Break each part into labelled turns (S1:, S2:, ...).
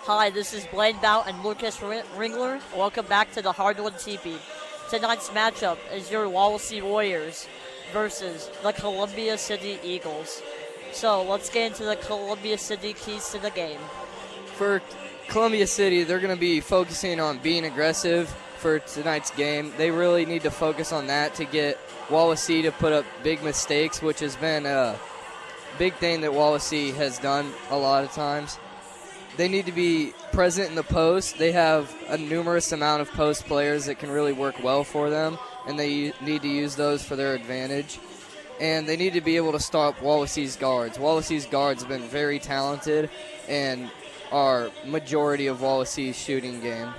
S1: Hi, this is Blaine Bout and Lucas Ringler. Welcome back to the Hardwood Teepee. Tonight's matchup is your Wawasee Warriors versus the Columbia City Eagles. So let's get into the Columbia City keys to the game.
S2: For Columbia City, they're going to be focusing on being aggressive for tonight's game. They really need to focus on that to get Wawasee to put up big mistakes, which has been a big thing that Wawasee has done a lot of times. They need to be present in the post. They have a numerous amount of post players that can really work well for them, and they need to use those for their advantage. And they need to be able to stop Wawasee's guards. Wawasee's guards have been very talented and are majority of Wawasee's shooting game.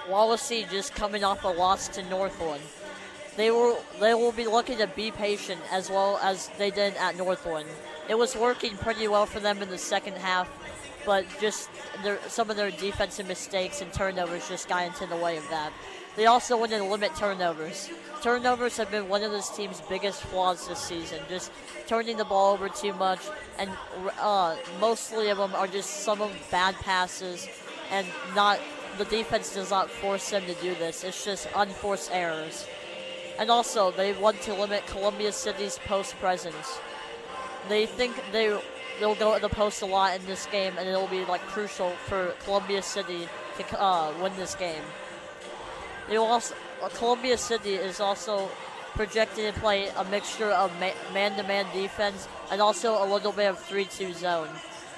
S1: Wawasee just coming off a loss to Northland. They will be looking to be patient as well as they did at Northland. It was working pretty well for them in the second half, but just some of their defensive mistakes and turnovers just got into the way of that. They also wanted to limit turnovers. Turnovers have been one of this team's biggest flaws this season, just turning the ball over too much, and mostly of them are just some of bad passes, and the defense does not force them to do this. It's just unforced errors. And also, they want to limit Columbia City's post presence. They think they'll go at the post a lot in this game, and it'll be crucial for Columbia City to win this game. Columbia City is also projected to play a mixture of man-to-man defense and also a little bit of 3-2 zone.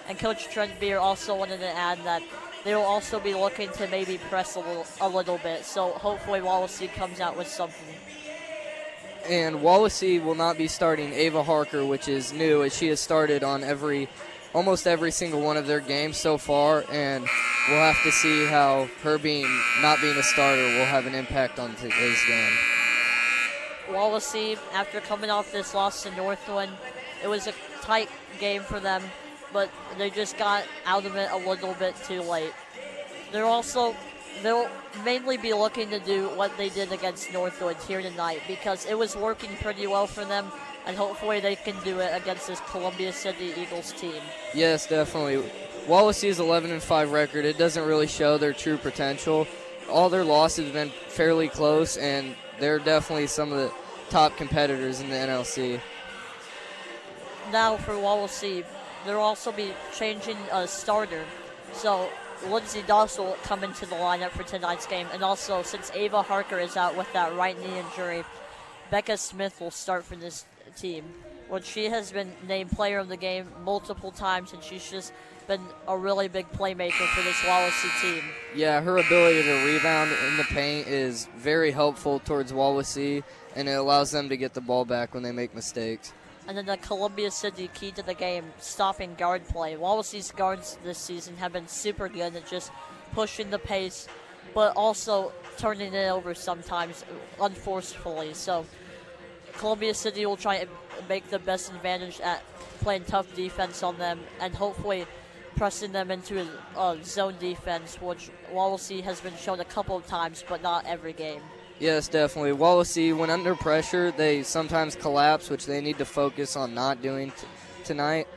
S1: And Coach Trent Beer also wanted to add that they will also be looking to maybe press a little bit. So hopefully Wawasee comes out with something.
S2: And Wawasee will not be starting Ava Harker, which is new, as she has started on almost every single one of their games so far, and we'll have to see how her not being a starter will have an impact on today's game.
S1: Wawasee, after coming off this loss to Northland, it was a tight game for them, but they just got out of it a little bit too late. They'll mainly be looking to do what they did against Northwood here tonight because it was working pretty well for them, and hopefully they can do it against this Columbia City Eagles team.
S2: Yes, definitely. Wawasee's 11-5 record, it doesn't really show their true potential. All their losses have been fairly close, and they're definitely some of the top competitors in the NLC.
S1: Now for Wawasee, they'll also be changing a starter. So Lindsay Doss will come into the lineup for tonight's game. And also, since Ava Harker is out with that right knee injury, Becca Smith will start for this team. Well, she has been named player of the game multiple times, and she's just been a really big playmaker for this Wawasee team.
S2: Yeah, her ability to rebound in the paint is very helpful towards Wawasee, and it allows them to get the ball back when they make mistakes.
S1: And then the Columbia City key to the game, stopping guard play. Wawasee's guards this season have been super good at just pushing the pace, but also turning it over sometimes unforcefully. So Columbia City will try and make the best advantage at playing tough defense on them and hopefully pressing them into a zone defense, which Wawasee has been shown a couple of times, but not every game.
S2: Yes, definitely. Wawasee, when under pressure, they sometimes collapse, which they need to focus on not doing tonight.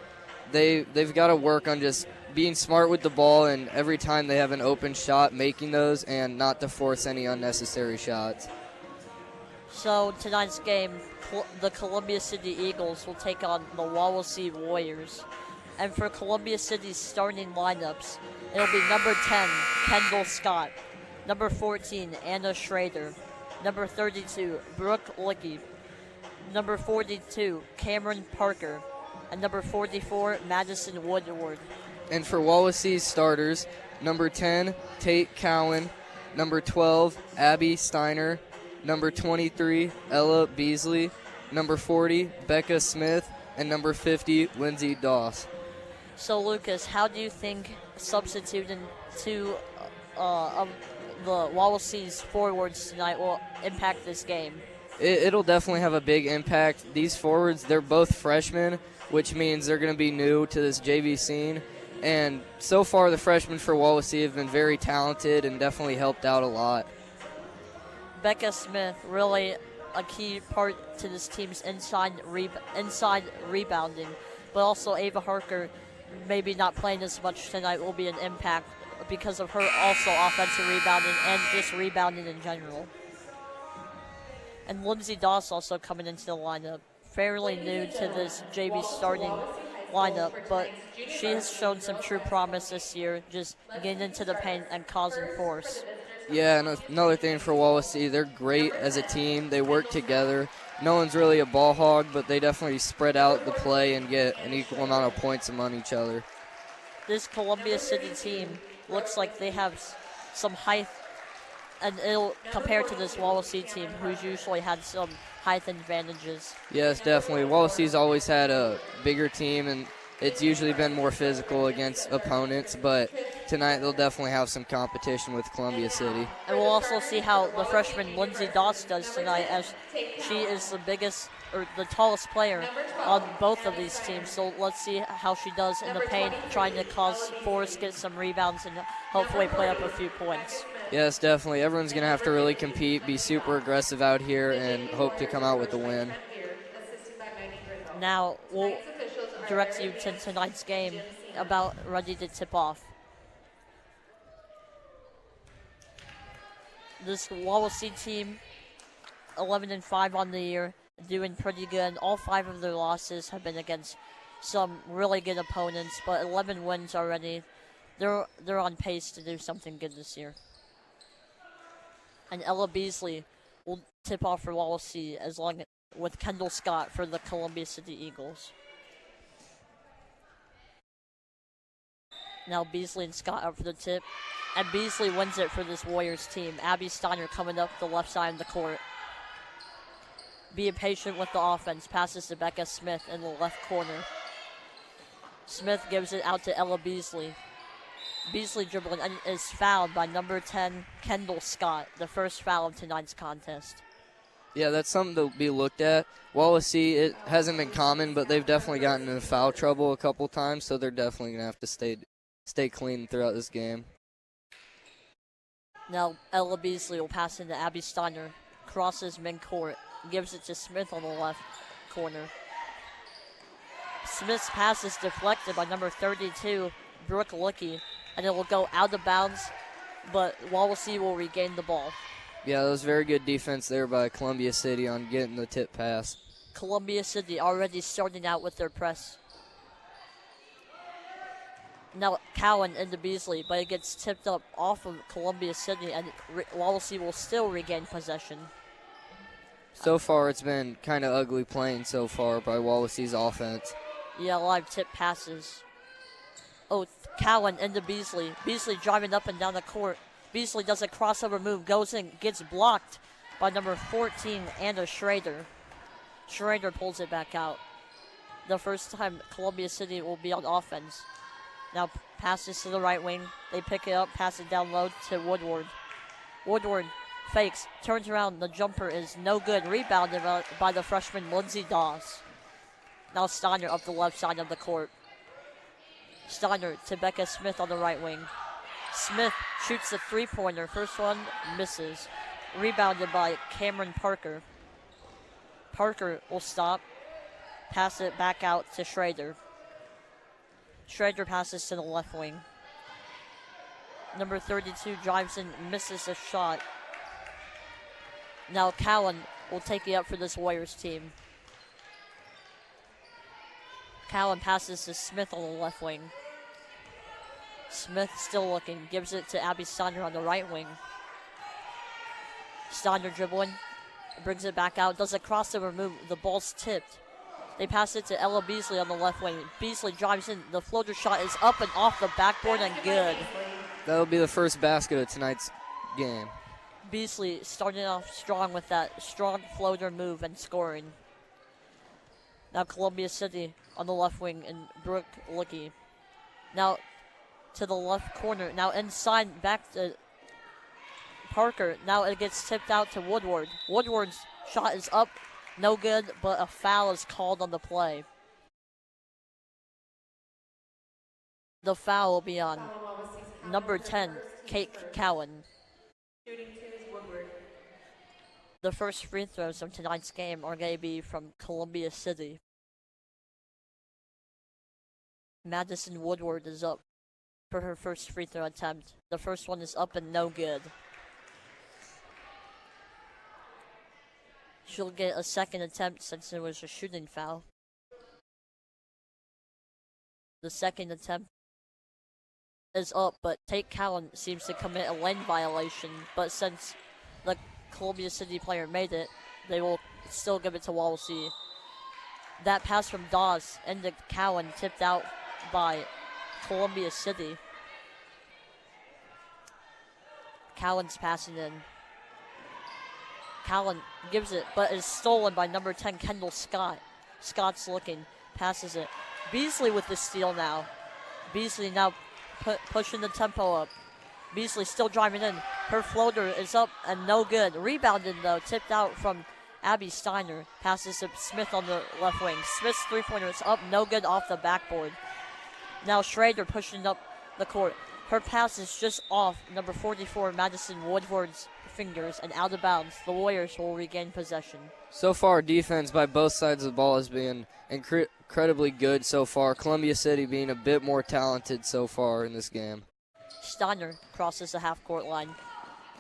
S2: They've got to work on just being smart with the ball, and every time they have an open shot, making those and not to force any unnecessary shots.
S1: So tonight's game, the Columbia City Eagles will take on the Wawasee Warriors. And for Columbia City's starting lineups, it'll be number 10, Kendall Scott, number 14, Anna Schrader, number 32, Brooke Licky, number 42, Cameron Parker, and number 44, Madison Woodward.
S2: And for Wawasee's starters, number 10, Tate Cowan, number 12, Abby Steiner, number 23, Ella Beasley, number 40, Becca Smith, and number 50, Lindsay Doss.
S1: So, Lucas, how do you think substituting two of the Wawasee's forwards tonight will impact this game?
S2: It'll definitely have a big impact. These forwards, they're both freshmen, which means they're going to be new to this JV scene. And so far, the freshmen for Wawasee have been very talented and definitely helped out a lot.
S1: Becca Smith, really a key part to this team's inside rebounding, but also Ava Harker maybe not playing as much tonight will be an impact because of her also offensive rebounding and just rebounding in general. And Lindsay Doss also coming into the lineup. Fairly new to this JV starting lineup, but she has shown some true promise this year, just getting into the paint and causing force.
S2: Yeah, and another thing for Wawasee, they're great as a team. They work together. No one's really a ball hog, but they definitely spread out the play and get an equal amount of points among each other.
S1: This Columbia City team looks like they have some height, and it'll compared to this Wawasee team, who's usually had some height advantages.
S2: Yes, definitely. Wawasee's always had a bigger team, and it's usually been more physical against opponents, but tonight they'll definitely have some competition with Columbia City.
S1: And we'll also see how the freshman Lindsay Doss does tonight, as she is the biggest or the tallest player on both of these teams. So let's see how she does in the paint, trying to cause force, get some rebounds, and hopefully play up a few points.
S2: Yes, definitely. Everyone's going to have to really compete, be super aggressive out here, and hope to come out with a win.
S1: Now we'll direct you to tonight's game, about ready to tip off. This Wawasee team, 11-5 on the year, doing pretty good. All 5 of their losses have been against some really good opponents, but 11 wins already. They're on pace to do something good this year. And Ella Beasley will tip off for Wawasee with Kendall Scott for the Columbia City Eagles. Now Beasley and Scott up for the tip. And Beasley wins it for this Warriors team. Abby Steiner coming up the left side of the court. Being patient with the offense. Passes to Becca Smith in the left corner. Smith gives it out to Ella Beasley. Beasley dribbling and is fouled by number 10, Kendall Scott. The first foul of tonight's contest.
S2: Yeah, that's something to be looked at. Wawasee, it hasn't been common, but they've definitely gotten into foul trouble a couple times, so they're definitely going to have to stay clean throughout this game.
S1: Now Ella Beasley will pass into Abby Steiner. Crosses midcourt. Gives it to Smith on the left corner. Smith's pass is deflected by number 32, Brooke Luckey, and it will go out of bounds, but Wawasee will regain the ball.
S2: Yeah, that was very good defense there by Columbia City on getting the tip pass.
S1: Columbia City already starting out with their press. Now Cowan into Beasley, but it gets tipped up off of Columbia City, and Wawasee will still regain possession.
S2: So far, it's been kind of ugly playing so far by Wawasee's offense.
S1: Yeah, live tip passes. Oh, Cowan into Beasley. Beasley driving up and down the court. Beasley does a crossover move, goes in, gets blocked by number 14, Anna Schrader. Schrader pulls it back out. The first time Columbia City will be on offense. Now passes to the right wing. They pick it up, pass it down low to Woodward. Woodward fakes, turns around. The jumper is no good. Rebounded by the freshman Lindsay Dawes. Now Steiner up the left side of the court. Steiner to Becca Smith on the right wing. Smith shoots the three-pointer. First one misses. Rebounded by Cameron Parker. Parker will stop. Pass it back out to Schrader. Schrader passes to the left wing. Number 32 drives in, misses a shot. Now Cowan will take it up for this Warriors team. Cowan passes to Smith on the left wing. Smith still looking, gives it to Abby Steiner on the right wing. Steiner dribbling, brings it back out, does a crossover move, the ball's tipped. They pass it to Ella Beasley on the left wing. Beasley drives in, the floater shot is up and off the backboard and good.
S2: That'll be the first basket of tonight's game.
S1: Beasley starting off strong with that strong floater move and scoring. Now Columbia City on the left wing and Brooke Luckey. Now to the left corner. Now inside back to Parker. Now it gets tipped out to Woodward. Woodward's shot is up. No good, but a foul is called on the play. The foul will be on number 10, Kate Cowan. The first free throws of tonight's game are going to be from Columbia City. Madison Woodward is up for her first free throw attempt. The first one is up and no good. She'll get a second attempt since it was a shooting foul. The second attempt is up, but Tate Cowan seems to commit a lane violation. But since the Columbia City player made it, they will still give it to Wawasee. That pass from Dawes into Cowan, tipped out by Columbia City. Cowan's passing in. Cowan gives it, but is stolen by number 10, Kendall Scott. Scott's looking, passes it. Beasley with the steal now. Beasley now pushing the tempo up. Beasley still driving in. Her floater is up and no good. Rebounded though, tipped out from Abby Steiner. Passes to Smith on the left wing. Smith's three-pointer is up, no good off the backboard. Now Schrader pushing up the court. Her pass is just off number 44, Madison Woodward's fingers and out of bounds. The Warriors will regain possession.
S2: So far, defense by both sides of the ball has been incredibly good so far. Columbia City being a bit more talented so far in this game.
S1: Steiner crosses the half-court line.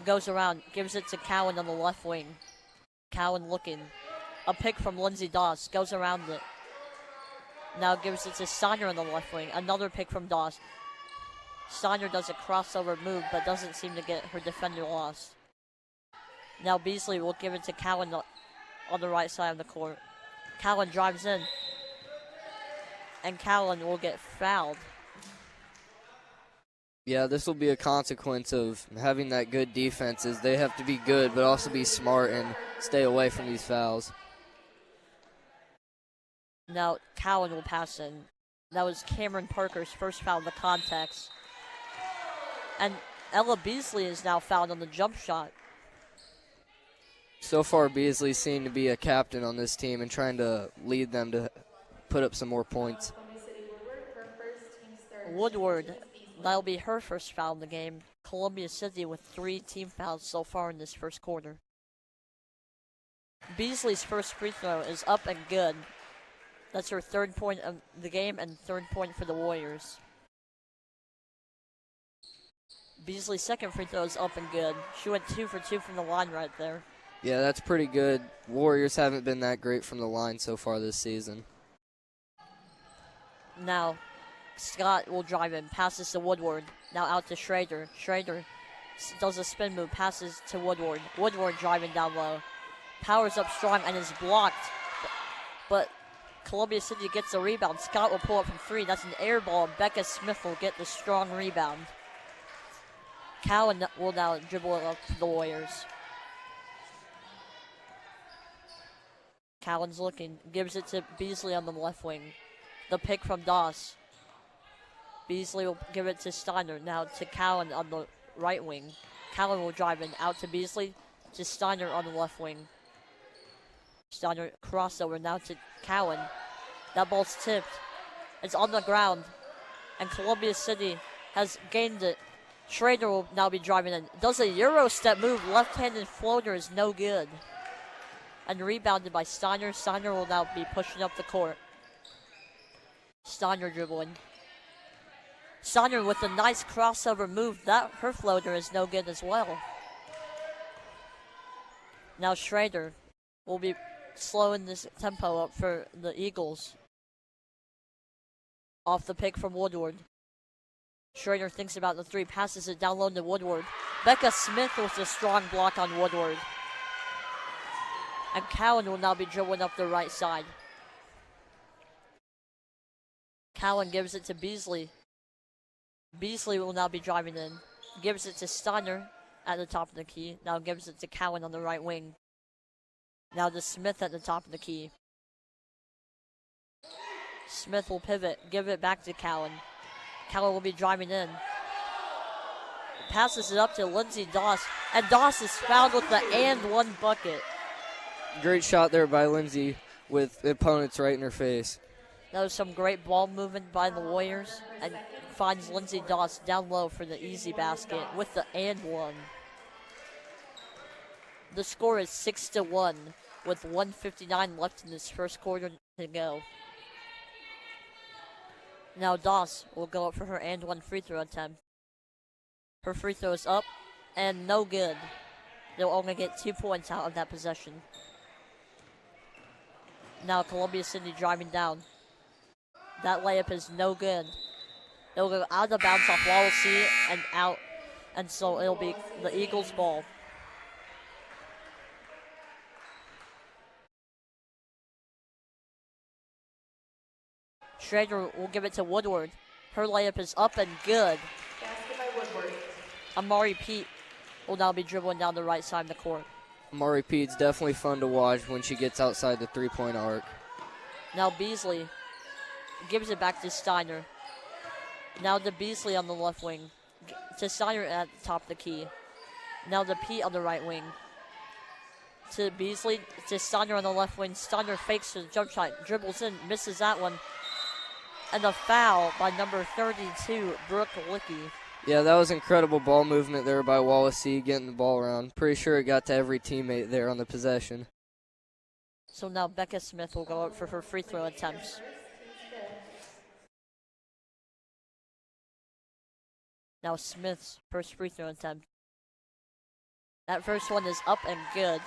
S1: Goes around, gives it to Cowan on the left wing. Cowan looking. A pick from Lindsey Dawes. Goes around it. Now gives it to Steiner on the left wing. Another pick from Dawes. Steiner does a crossover move, but doesn't seem to get her defender lost. Now Beasley will give it to Cowan on the right side of the court. Cowan drives in. And Cowan will get fouled.
S2: Yeah, this will be a consequence of having that good defense is they have to be good but also be smart and stay away from these fouls.
S1: Now Cowan will pass in. That was Cameron Parker's first foul in the context. And Ella Beasley is now fouled on the jump shot.
S2: So far, Beasley seemed to be a captain on this team and trying to lead them to put up some more points.
S1: Woodward, that'll be her first foul in the game. Columbia City with 3 team fouls so far in this first quarter. Beasley's first free throw is up and good. That's her third point of the game and third point for the Warriors. Beasley's second free throw is up and good. She went 2 for 2 from the line right there.
S2: Yeah, that's pretty good. Warriors haven't been that great from the line so far this season.
S1: Now, Scott will drive in, passes to Woodward. Now out to Schrader. Schrader does a spin move, passes to Woodward. Woodward driving down low. Powers up strong and is blocked. But Columbia City gets the rebound. Scott will pull up from 3. That's an air ball. Becca Smith will get the strong rebound. Cowan will now dribble it up to the Warriors. Cowan's looking, gives it to Beasley on the left wing. The pick from Dawes. Beasley will give it to Steiner. Now to Cowan on the right wing. Cowan will drive in, out to Beasley, to Steiner on the left wing. Steiner crossover now to Cowan. That ball's tipped. It's on the ground. And Columbia City has gained it. Schrader will now be driving in. Does a Euro step move. Left-handed floater is no good. And rebounded by Steiner. Steiner will now be pushing up the court. Steiner dribbling. Steiner with a nice crossover move. That her floater is no good as well. Now Schrader will be slowing this tempo up for the Eagles. Off the pick from Woodward. Schrader thinks about the 3, passes it down low to Woodward. Becca Smith with a strong block on Woodward. And Cowan will now be dribbling up the right side. Cowan gives it to Beasley. Beasley will now be driving in. Gives it to Steiner at the top of the key. Now gives it to Cowan on the right wing. Now to Smith at the top of the key. Smith will pivot, give it back to Cowan. Cowan will be driving in. Passes it up to Lindsey Dawes. And Dawes is fouled with the and one bucket.
S2: Great shot there by Lindsey with the opponents right in her face.
S1: That was some great ball movement by the Warriors. And finds Lindsey Dawes down low for the easy basket with the and one. The score is 6-1 with 1:59 left in this first quarter to go. Now Doss will go up for her and one free throw attempt. Her free throw is up and no good. They'll only get 2 points out of that possession. Now Columbia City driving down. That layup is no good. It'll go out of bounds off Wawasee and out, and so it'll be the Eagles' ball. Schrader will give it to Woodward. Her layup is up and good.
S3: Basket by Woodward.
S1: Amari Pete will now be dribbling down the right side of the court.
S2: Amari Pete's definitely fun to watch when she gets outside the three-point arc.
S1: Now Beasley gives it back to Steiner. Now to Beasley on the left wing. To Steiner at the top of the key. Now to Pete on the right wing. To Beasley, to Steiner on the left wing. Steiner fakes the jump shot, dribbles in, misses that one. And a foul by number 32, Brooke Licky.
S2: Yeah, that was incredible ball movement there by Wawasee, getting the ball around. Pretty sure it got to every teammate there on the possession.
S1: So now Becca Smith will go out for her free throw attempts. Now Smith's first free throw attempt. That first one is up and good.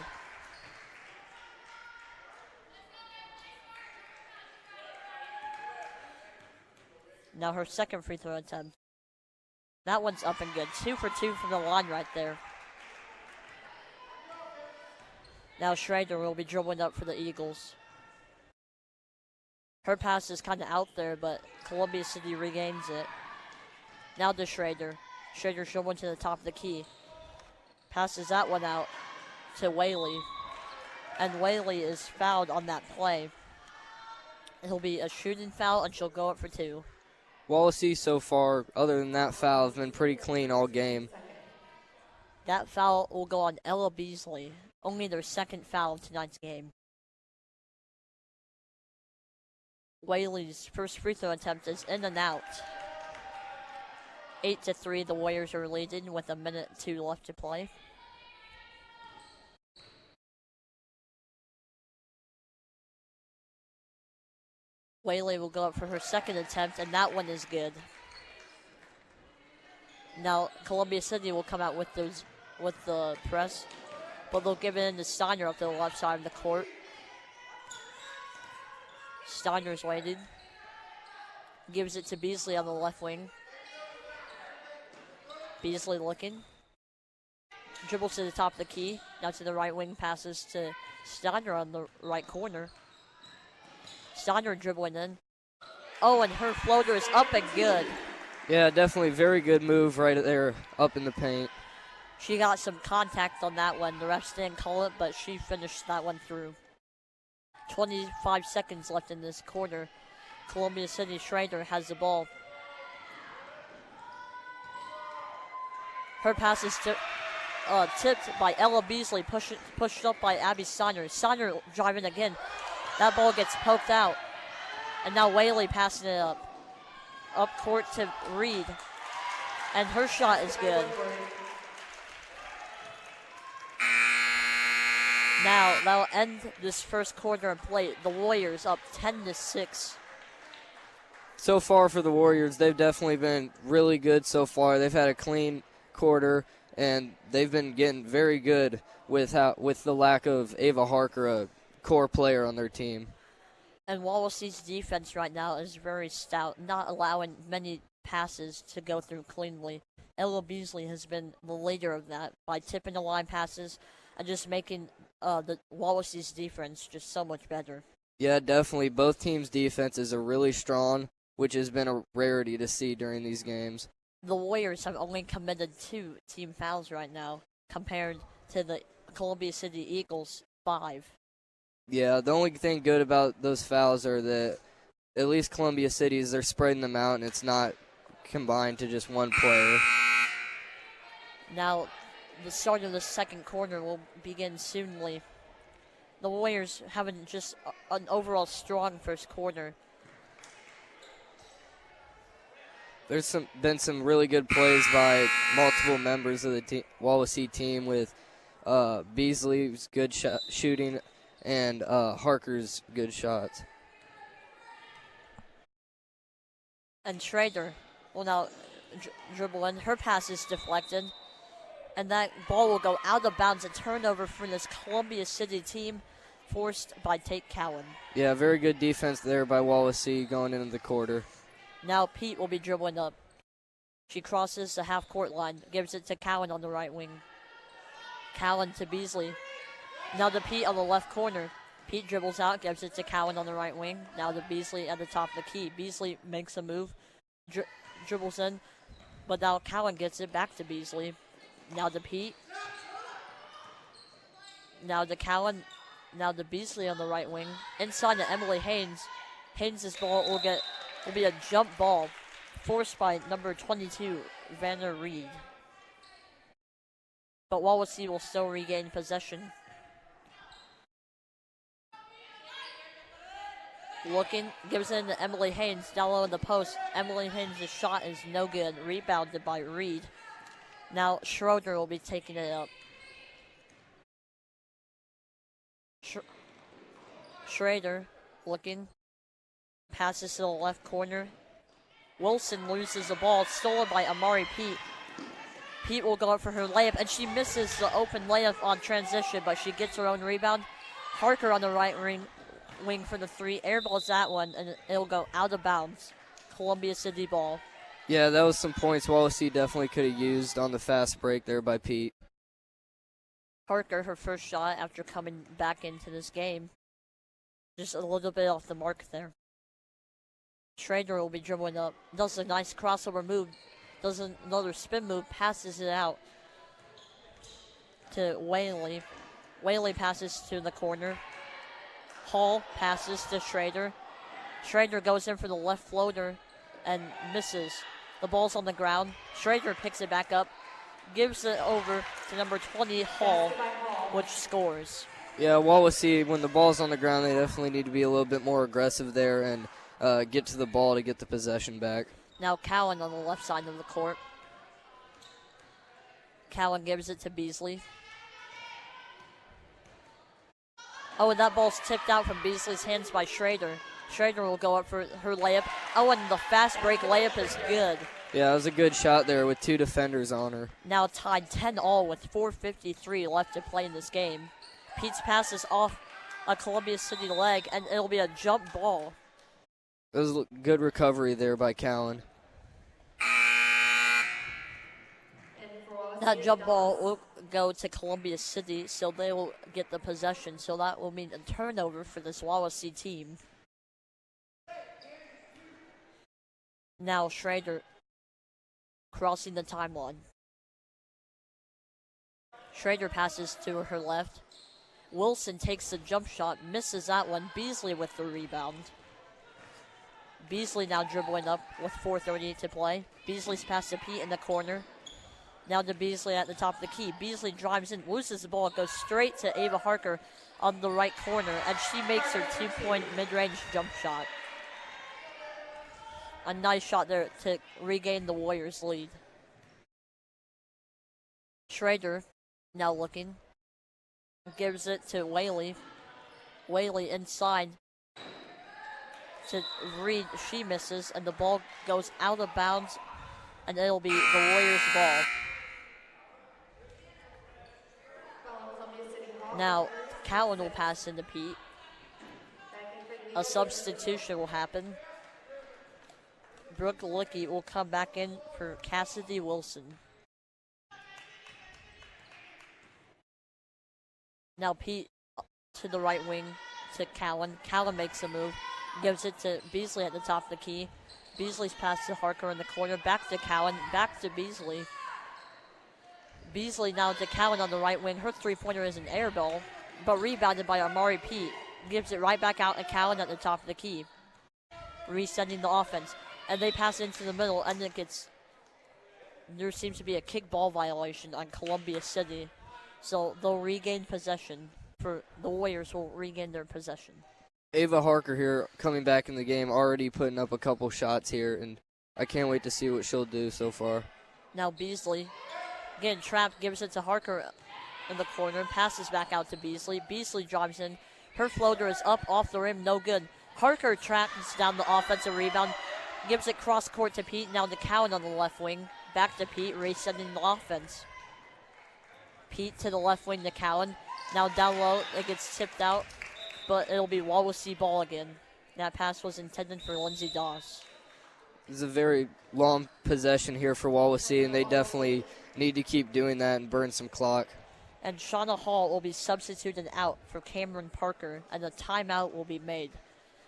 S1: Now her second free throw attempt. That one's up and good. 2 for 2 from the line right there. Now Schrader will be dribbling up for the Eagles. Her pass is kind of out there, but Columbia City regains it. Now to Schrader. Schrader dribbling to the top of the key. Passes that one out to Whaley. And Whaley is fouled on that play. It'll be a shooting foul, and she'll go up for 2.
S2: Wawasee so far, other than that foul, have been pretty clean all game.
S1: That foul will go on Ella Beasley. Only their second foul of tonight's game. Whaley's first free throw attempt is in and out. 8-3, the Warriors are leading with 1:02 left to play. Whaley will go up for her second attempt, and that one is good. Now Columbia City will come out with the press, but they'll give it in to Steiner up to the left side of the court. Steiner's waiting. Gives it to Beasley on the left wing. Beasley looking. Dribbles to the top of the key. Now to the right wing, passes to Steiner on the right corner. Steiner dribbling in. Oh, and her floater is up and good.
S2: Yeah, definitely very good move right there up in the paint.
S1: She got some contact on that one. The refs didn't call it, but she finished that one through. 25 seconds left in this quarter. Columbia City Schrader has the ball. Her pass is tipped by Ella Beasley, pushed up by Abby Steiner. Steiner driving again. That ball gets poked out. And now Whaley passing it up court to Reed. And her shot is good. Now, that'll end this first quarter of play. The Warriors up 10-6.
S2: So far for the Warriors, they've definitely been really good so far. They've had a clean quarter, and they've been getting very good with the lack of Ava Harker, a core player on their team.
S1: And Wawasee's defense right now is very stout, not allowing many passes to go through cleanly. Ella Beasley has been the leader of that by tipping the line passes and just making the Wawasee's defense just so much better.
S2: Yeah, definitely. Both teams' defenses are really strong, which has been a rarity to see during these games.
S1: The Warriors have only committed 2 team fouls right now compared to the Columbia City Eagles' 5.
S2: Yeah, the only thing good about those fouls are that at least Columbia City's, they're spreading them out and it's not combined to just one player.
S1: Now, the start of the second quarter will begin soonly. The Warriors having just an overall strong first quarter.
S2: There's been some really good plays by multiple members of the Wawasee team with Beasley's good shooting and Harker's good shots.
S1: And Schrader will now dribble in. Her pass is deflected. And that ball will go out of bounds. A turnover for this Columbia City team, forced by Tate Cowan.
S2: Yeah, very good defense there by Wawasee going into the quarter.
S1: Now Pete will be dribbling up. She crosses the half-court line, gives it to Cowan on the right wing. Cowan to Beasley. Now to Pete on the left corner. Pete dribbles out, gives it to Cowan on the right wing. Now to Beasley at the top of the key. Beasley makes a move, dribbles in, but now Cowan gets it back to Beasley. Now to Pete. Now to Cowan. Now to Beasley on the right wing. Inside to Emily Haynes. Haynes' ball will be a jump ball, forced by number 22, Vanna Reed. But Wawasee will still regain possession. Looking, gives it to Emily Haynes down low in the post. Emily Haynes' shot is no good. Rebounded by Reed. Now Schroeder will be taking it up. Schrader looking. Passes to the left corner. Wilson loses the ball. It's stolen by Amari Pete. Pete will go up for her layup, and she misses the open layup on transition, but she gets her own rebound. Harker on the right wing for the three. Airballs that one, and it'll go out of bounds. Columbia City ball.
S2: Yeah, that was some points Wawasee definitely could have used on the fast break there by Pete.
S1: Harker, her first shot after coming back into this game. Just a little bit off the mark there. Schrader will be dribbling up. Does a nice crossover move. Does another spin move. Passes it out to Whaley. Whaley passes to the corner. Hall passes to Schrader. Schrader goes in for the left floater and misses. The ball's on the ground. Schrader picks it back up. Gives it over to number 20, Hall, which scores.
S2: Yeah, Wawasee, when the ball's on the ground, they definitely need to be a little bit more aggressive there and get to the ball to get the possession back.
S1: Now Cowan on the left side of the court. Cowan gives it to Beasley. Oh, and that ball's tipped out from Beasley's hands by Schrader. Schrader will go up for her layup. Oh, and the fast break layup is good.
S2: Yeah, it was a good shot there with two defenders on her.
S1: Now tied 10-all with 4:53 left to play in this game. Pete's pass is off a Columbia City leg, and it'll be a jump ball.
S2: It was a good recovery there by Cowan.
S1: That jump ball will go to Columbia City, so they will get the possession. So that will mean a turnover for this Wawasee team. Now Schrader crossing the timeline. Schrader passes to her left. Wilson takes the jump shot, misses that one. Beasley with the rebound. Beasley now dribbling up with 4:38 to play. Beasley's pass to Pete in the corner. Now to Beasley at the top of the key. Beasley drives in, loses the ball, goes straight to Ava Harker on the right corner, and she makes her 2-point mid-range jump shot. A nice shot there to regain the Warriors' lead. Schrader now looking. Gives it to Whaley. Whaley inside to Reed. She misses, and the ball goes out of bounds, and it'll be the Warriors' ball. Now, Cowan will pass into Pete. A substitution will happen. Brooke Licky will come back in for Cassidy Wilson. Now Pete to the right wing to Cowan. Cowan makes a move. Gives it to Beasley at the top of the key. Beasley's pass to Harker in the corner. Back to Cowan. Back to Beasley. Beasley now to Cowan on the right wing. Her three-pointer is an air ball, but rebounded by Amari Pete. Gives it right back out to Cowan at the top of the key. Resetting the offense. And they pass into the middle, and there seems to be a kickball violation on Columbia City. So they'll regain possession. The Warriors will regain their possession.
S2: Ava Harker here coming back in the game, already putting up a couple shots here, and I can't wait to see what she'll do so far.
S1: Now Beasley getting trapped, gives it to Harker in the corner, passes back out to Beasley. Beasley drives in. Her floater is up off the rim, no good. Harker tracks down the offensive rebound. gives it cross court to Pete. Now to Cowan on the left wing. Back to Pete, resetting the offense. Pete to the left wing to Cowan. Now down low, it gets tipped out, but it'll be Wawasee ball again. That pass was intended for Lindsey Doss.
S2: This is a very long possession here for Wawasee, and they definitely need to keep doing that and burn some clock.
S1: And Shauna Hall will be substituted out for Cameron Parker, and a timeout will be made.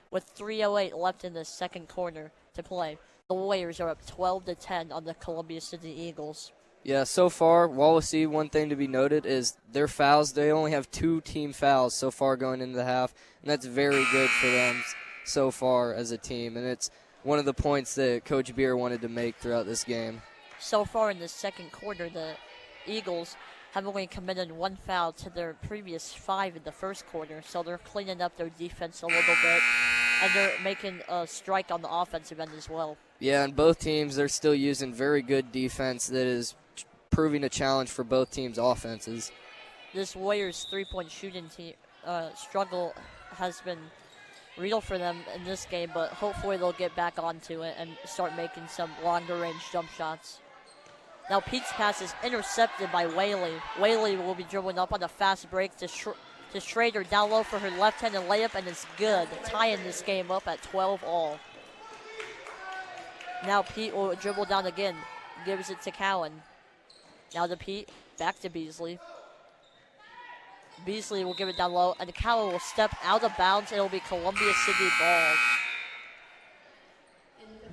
S1: With 3:08 left in the second quarter to play, the Warriors are up 12-10 on the Columbia City Eagles.
S2: Yeah, so far, Wawasee, one thing to be noted is their fouls. They only have 2 team fouls so far going into the half, and that's very good for them so far as a team. And it's one of the points that Coach Beer wanted to make throughout this game.
S1: So far in the second quarter, the Eagles have only committed 1 foul to their previous 5 in the first quarter, so they're cleaning up their defense a little bit, and they're making a strike on the offensive end as well.
S2: Yeah, and both teams, they're still using very good defense that is proving a challenge for both teams' offenses.
S1: This Warriors three-point shooting struggle has been real for them in this game, but hopefully they'll get back onto it and start making some longer-range jump shots. Now Pete's pass is intercepted by Whaley. Whaley will be dribbling up on a fast break to Schrader down low for her left-handed layup, and it's good, tying this game up at 12-all. Now Pete will dribble down again, gives it to Cowan. Now to Pete, back to Beasley. Beasley will give it down low, and Cowan will step out of bounds. It will be Columbia City ball.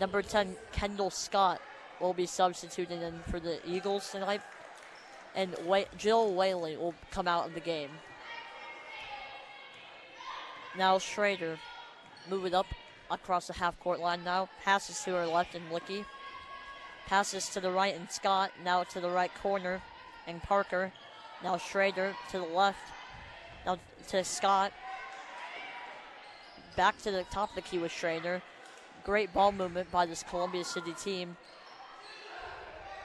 S1: Number 10, Kendall Scott, will be substituting in for the Eagles tonight. And Jill Whaley will come out of the game. Now Schrader, move it up across the half-court line now. Passes to her left and Licky. Passes to the right and Scott. Now to the right corner and Parker. Now Schrader to the left. Now to Scott. Back to the top of the key with Schrader. Great ball movement by this Columbia City team.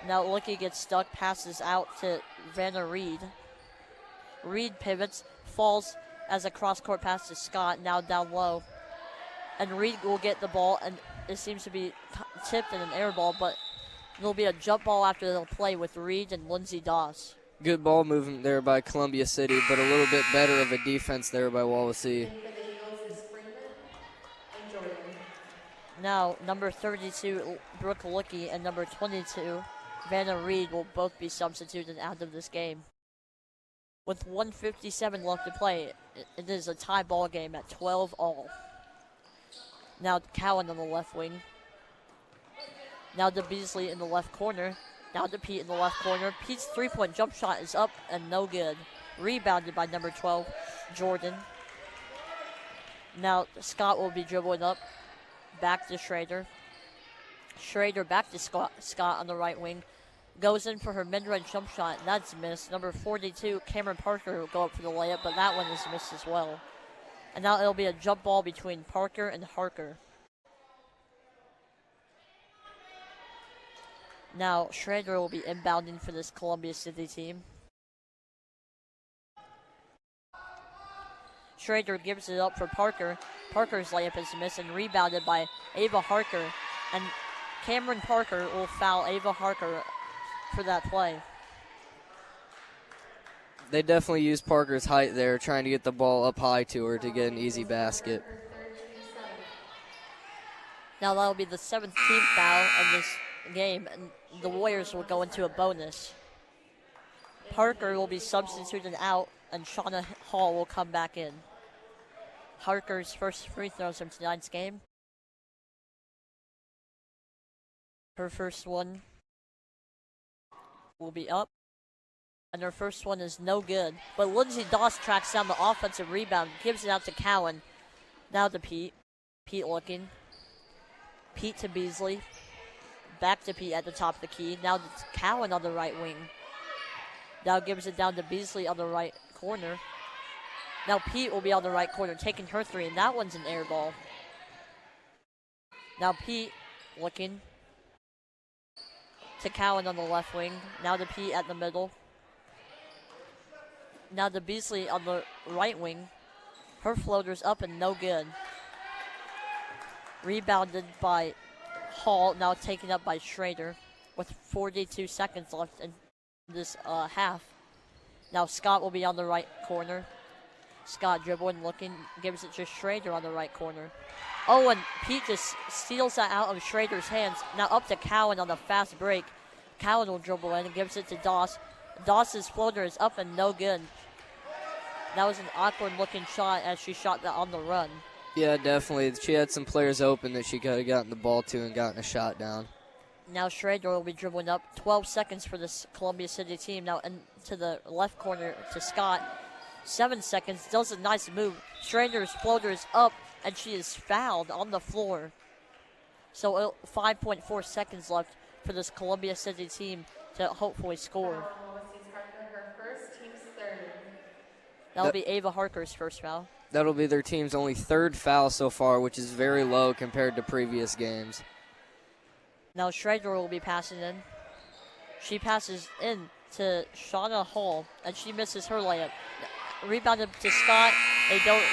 S1: Now Licky gets stuck, passes out to Vanna Reed. Reed pivots, falls as a cross-court pass to Scott, now down low. And Reed will get the ball, and it seems to be tipped in an air ball, but there'll be a jump ball after the play with Reed and Lindsey Doss.
S2: Good ball movement there by Columbia City, but a little bit better of a defense there by Wawasee.
S1: Now, number 32, Brooke Licky, and number 22, Vanna Reed will both be substituted out of this game. With 1:57 left to play, it is a tie ball game at 12-all. Now Cowan on the left wing. Now to Beasley in the left corner. Now to Pete in the left corner. Pete's three-point jump shot is up and no good. Rebounded by number 12, Jordan. Now Scott will be dribbling up. Back to Schrader. Schrader back to Scott on the right wing. Goes in for her mid-range jump shot, and that's missed. Number 42, Cameron Parker, will go up for the layup, but that one is missed as well. And now it'll be a jump ball between Parker and Harker. Now Schrader will be inbounding for this Columbia City team. Schrader gives it up for Parker. Parker's layup is missed and rebounded by Ava Harker. And Cameron Parker will foul Ava Harker for that play.
S2: They definitely used Parker's height there, trying to get the ball up high to her to get an easy basket.
S1: Now that'll be the 7th team foul in this game, and the Warriors will go into a bonus. Parker will be substituted out, and Shauna Hall will come back in. Harker's first free throws from tonight's game. Her first one will be up, and her first one is no good. But Lindsey Doss tracks down the offensive rebound, gives it out to Cowan. Now to Pete. Pete looking. Pete to Beasley. Back to Pete at the top of the key. Now to Cowan on the right wing. Now gives it down to Beasley on the right corner. Now Pete will be on the right corner, taking her three, and that one's an air ball. Now Pete looking to Cowan on the left wing. Now to Pete at the middle. Now to Beasley on the right wing. Her floater's up and no good. Rebounded by Hall now taken up by Schrader with 42 seconds left in this half. Now Scott will be on the right corner. Scott dribbling, looking, gives it to Schrader on the right corner. Oh, and Pete just steals that out of Schrader's hands. Now up to Cowan on the fast break. Cowan will dribble in and gives it to Doss. Doss's floater is up and no good. That was an awkward looking shot as she shot that on the run.
S2: Yeah, definitely. She had some players open that she could have gotten the ball to and gotten a shot down.
S1: Now Schrader will be dribbling up. 12 seconds for this Columbia City team. Now into the left corner to Scott. 7 seconds. Does a nice move. Schrader's floater is up, and she is fouled on the floor. So 5.4 seconds left for this Columbia City team to hopefully score. That'll be Ava Harker's first foul.
S2: That'll be their team's only third foul so far, which is very low compared to previous games.
S1: Now Schrader will be passing in. She passes in to Shauna Hall, and she misses her layup. Rebounded to Scott. They don't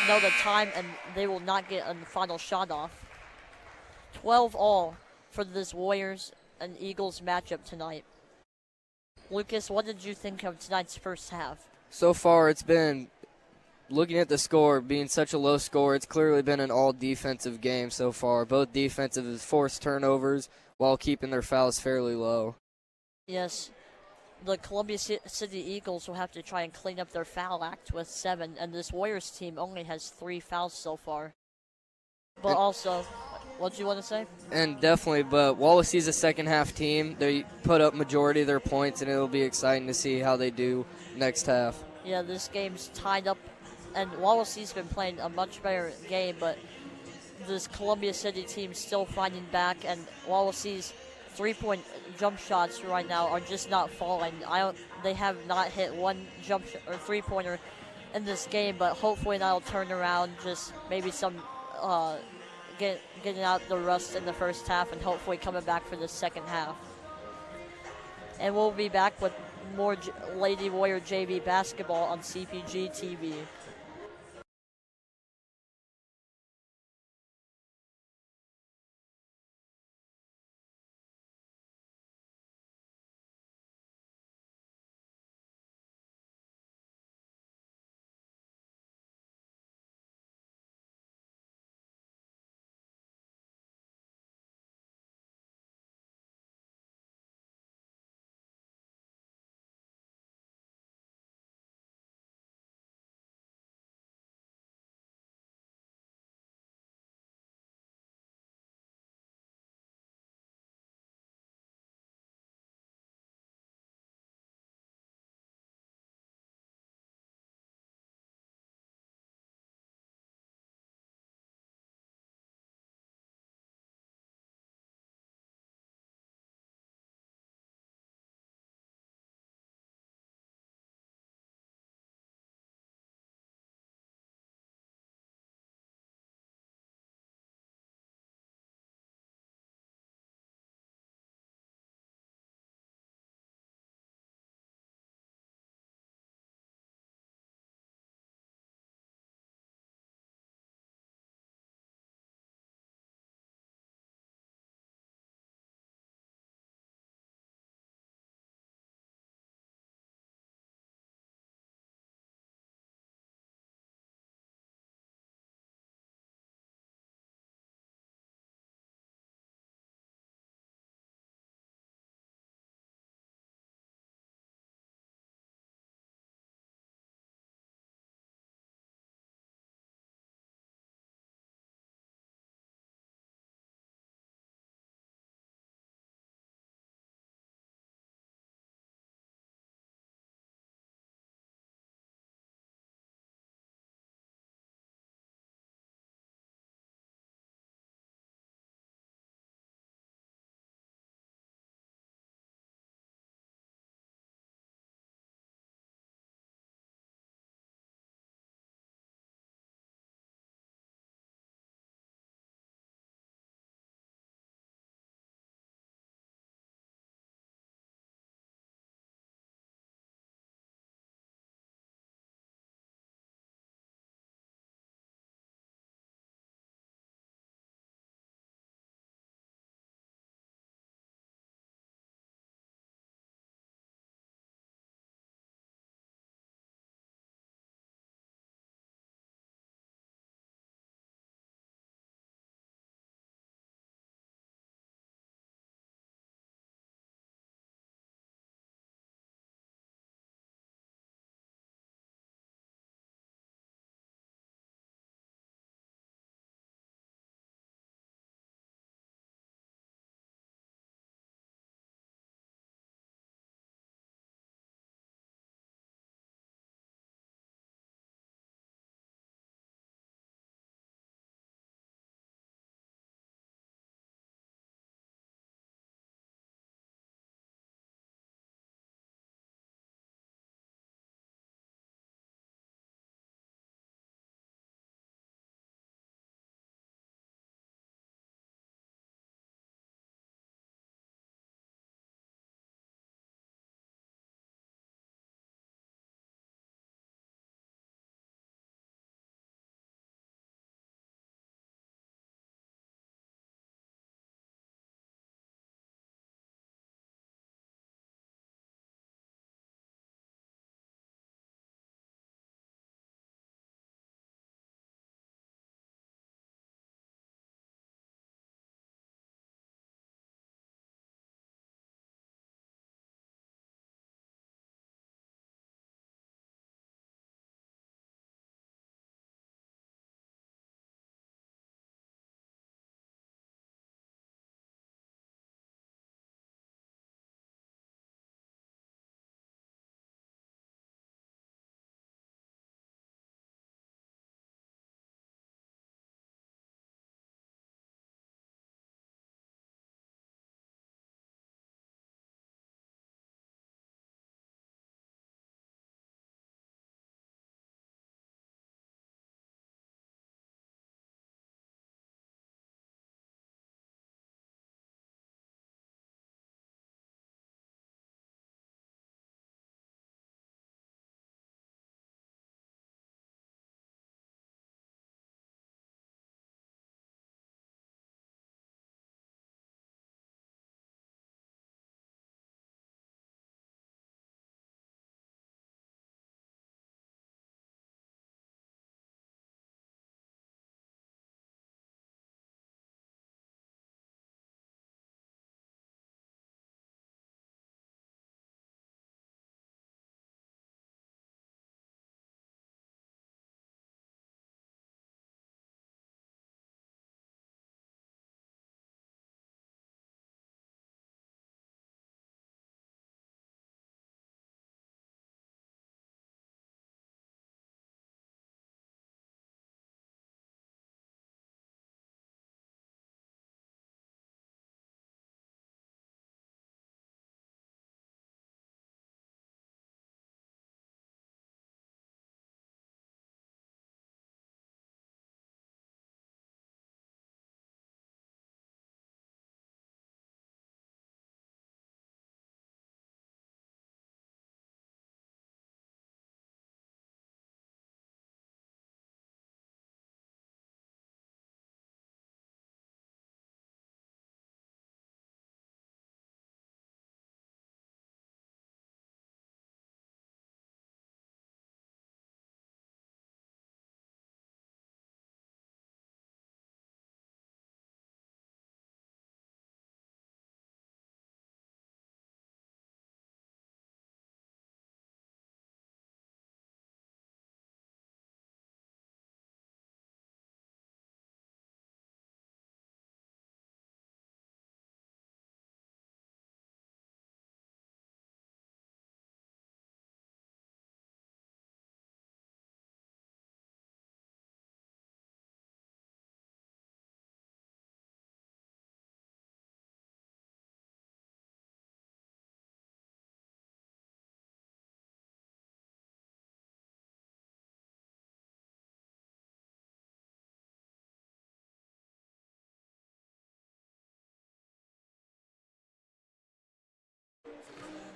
S1: know the time, and they will not get a final shot off. 12 all for this Warriors and Eagles matchup tonight. Lucas, what did you think of tonight's first half?
S2: So far, it's been, looking at the score, being such a low score, it's clearly been an all-defensive game so far. Both defensive forced turnovers while keeping their fouls fairly low.
S1: Yes. The Columbia City Eagles will have to try and clean up their foul act with 7, and this Warriors team only has 3 fouls so far. But also, what do you want to say?
S2: And definitely, but Wawasee's a second-half team. They put up majority of their points, and it'll be exciting to see how they do next half.
S1: Yeah, this game's tied up, and Wawasee's been playing a much better game, but this Columbia City team's still fighting back, and Wawasee's 3-point jump shots right now are just not falling. They have not hit one jump or 3-pointer in this game, but hopefully that'll turn around. Just maybe some getting out the rust in the first half, and hopefully coming back for the second half. And we'll be back with more Lady Warrior JV basketball on CPG-TV.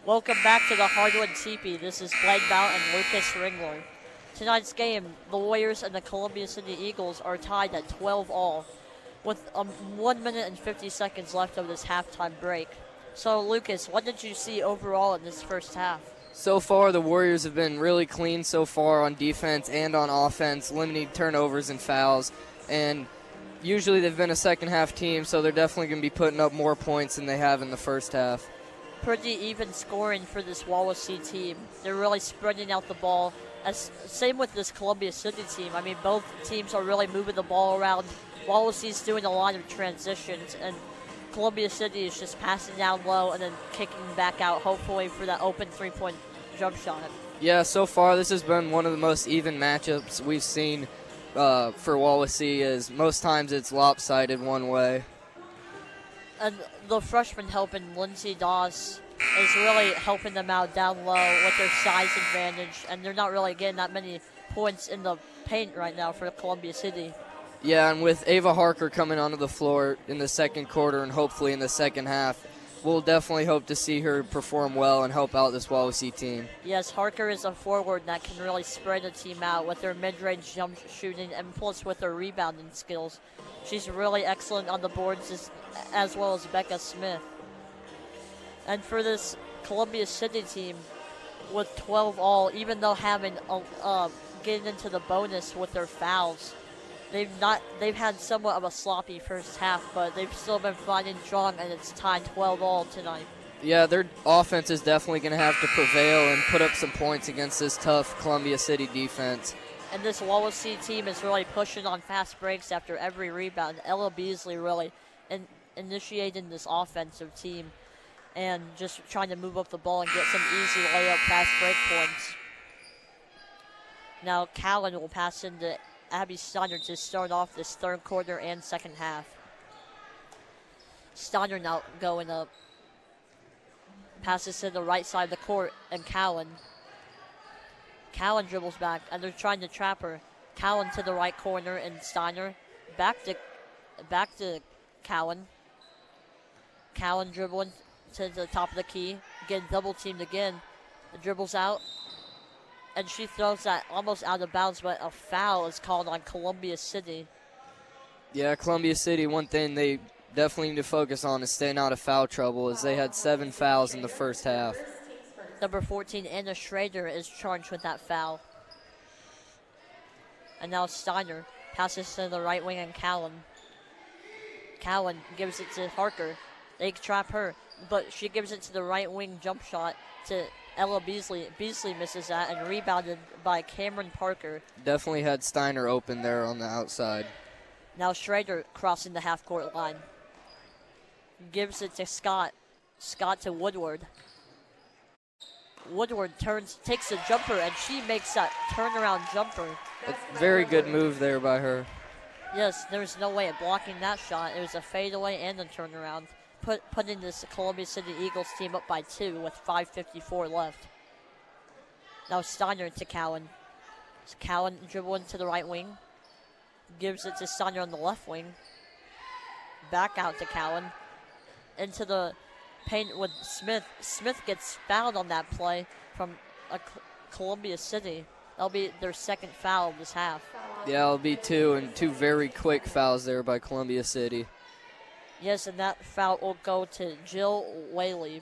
S1: Welcome back to the Hardwood Teepee. This is Blake Bout and Lucas Ringler. Tonight's game, the Warriors and the Columbia City Eagles are tied at 12-all with 1 minute and 50 seconds left of this halftime break. So, Lucas, what did you see overall in this first half?
S2: So far, the Warriors have been really clean so far on defense and on offense, limiting turnovers and fouls. And usually they've been a second-half team, so they're definitely going to be putting up more points than they have in the first half.
S1: Pretty even scoring for this Wawasee team. They're really spreading out the ball. Same with this Columbia City team. I mean, both teams are really moving the ball around. Wawasee's doing a lot of transitions, and Columbia City is just passing down low and then kicking back out, hopefully for that open three-point jump shot.
S2: Yeah, so far this has been one of the most even matchups we've seen for Wawasee, as most times it's lopsided one way.
S1: And the freshman helping, Lindsey Doss, is really helping them out down low with their size advantage, and they're not really getting that many points in the paint right now for Columbia City.
S2: Yeah, and with Ava Harker coming onto the floor in the second quarter and hopefully in the second half, we'll definitely hope to see her perform well and help out this Wawasee team.
S1: Yes, Harker is a forward that can really spread a team out with her mid-range jump shooting and plus with her rebounding skills. She's really excellent on the boards as well as Becca Smith. And for this Columbia City team, with 12-all, even though having getting into the bonus with their fouls, they've had somewhat of a sloppy first half, but they've still been fighting strong, and it's tied 12-all tonight.
S2: Yeah, their offense is definitely going to have to prevail and put up some points against this tough Columbia City defense.
S1: And this Wawasee team is really pushing on fast breaks after every rebound. Ella Beasley really initiating this offensive team and just trying to move up the ball and get some easy layup fast break points. Now Callan will pass into Abby Steiner to start off this third quarter and second half. Steiner now going up. Passes to the right side of the court, and Callan dribbles back, and they're trying to trap her. Callan to the right corner, and Steiner back to Callan. Callan dribbling to the top of the key, getting double teamed again. The dribbles out, and she throws that almost out of bounds, but a foul is called on Columbia City.
S2: Yeah, Columbia City, one thing they definitely need to focus on is staying out of foul trouble, as they had 7 fouls in the first half.
S1: Number 14, Anna Schrader, is charged with that foul. And now Steiner passes to the right wing, and Callan gives it to Harker. They trap her, but she gives it to the right wing jump shot to Ella Beasley. Beasley misses that and rebounded by Cameron Parker.
S2: Definitely had Steiner open there on the outside.
S1: Now Schrader crossing the half-court line. Gives it to Scott. Scott to Woodward. Woodward takes a jumper, and she makes that turnaround jumper.
S2: A very good move there by her.
S1: Yes, there's no way of blocking that shot. It was a fadeaway and a turnaround, putting this Columbia City Eagles team up by 2 with 5:54 left. Now Steiner to Cowan. Cowan dribbling to the right wing. Gives it to Steiner on the left wing. Back out to Cowan. Into the paint with Smith. Smith gets fouled on that play from Columbia City. That'll be their second foul of this half.
S2: Yeah, it'll be 2, and 2 very quick fouls there by Columbia City.
S1: Yes, and that foul will go to Jill Whaley.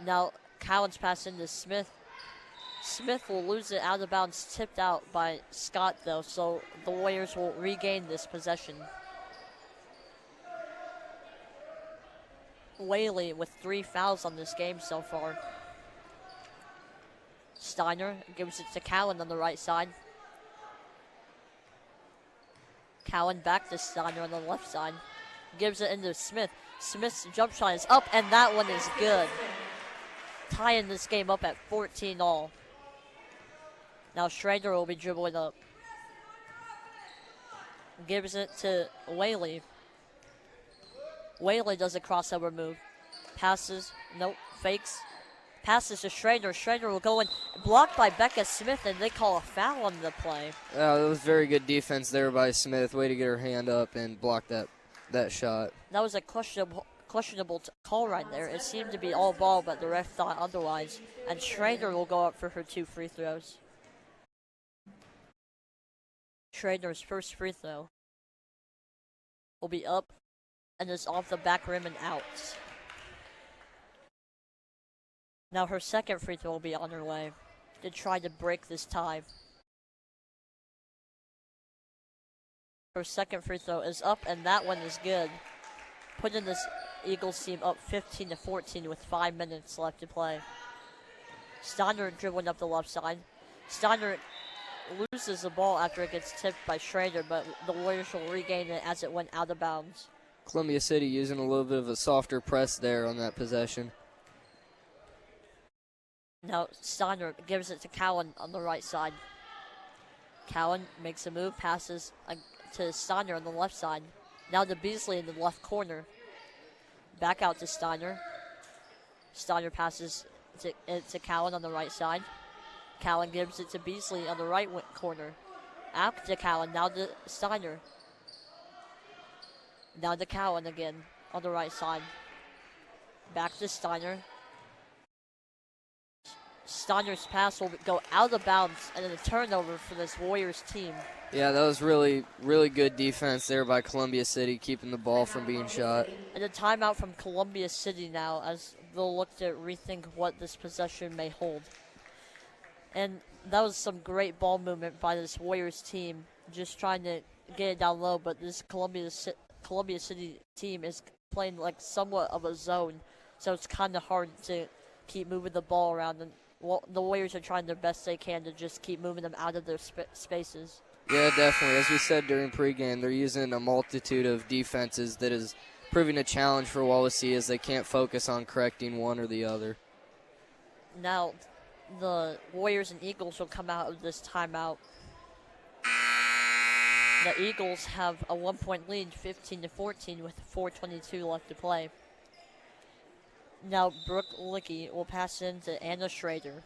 S1: Now Cowan's pass into Smith. Smith will lose it out of bounds, tipped out by Scott, though, so the Warriors will regain this possession. Whaley with 3 fouls on this game so far. Steiner gives it to Cowan on the right side. Cowan back to Steiner on the left side. Gives it into Smith. Smith's jump shot is up, and that one is good. Tying this game up at 14-all. Now Schrader will be dribbling up. Gives it to Whaley. Whaley does a crossover move. Passes, nope, fakes. Passes to Schrader. Schrader will go in, blocked by Becca Smith, and they call a foul on the play.
S2: That was very good defense there by Smith. Way to get her hand up and block that that shot.
S1: That was a questionable call right there. It seemed to be all ball, but the ref thought otherwise. And Schrader will go up for her 2 free throws. Schrader's first free throw will be up and is off the back rim and out. Now her second free throw will be on her way to try to break this tie. Her second free throw is up, and that one is good, putting this Eagles team up 15-14 with 5 minutes left to play. Steiner dribbling up the left side. Steiner loses the ball after it gets tipped by Schrader, but the Warriors will regain it as it went out of bounds.
S2: Columbia City using a little bit of a softer press there on that possession.
S1: Now Steiner gives it to Cowan on the right side. Cowan makes a move, passes to Steiner on the left side. Now to Beasley in the left corner. Back out to Steiner. Steiner passes to Cowan on the right side. Cowan gives it to Beasley on the right corner. Out to Cowan, now to Steiner. Now to Cowan again on the right side. Back to Steiner. Steiner's pass will go out of bounds and then a turnover for this Warriors team.
S2: Yeah, that was really, really good defense there by Columbia City, keeping the ball from being shot.
S1: And a timeout from Columbia City now as they'll look to rethink what this possession may hold. And that was some great ball movement by this Warriors team, just trying to get it down low, but this Columbia City team is playing like somewhat of a zone, so it's kind of hard to keep moving the ball around. And the Warriors are trying their best they can to just keep moving them out of their spaces.
S2: Yeah, definitely. As we said during pregame, they're using a multitude of defenses that is proving a challenge for Wawasee as they can't focus on correcting one or the other.
S1: Now, the Warriors and Eagles will come out of this timeout. The Eagles have a 1-point lead, 15-14, with 4:22 left to play. Now, Brooke Lickey will pass in to Anna Schrader.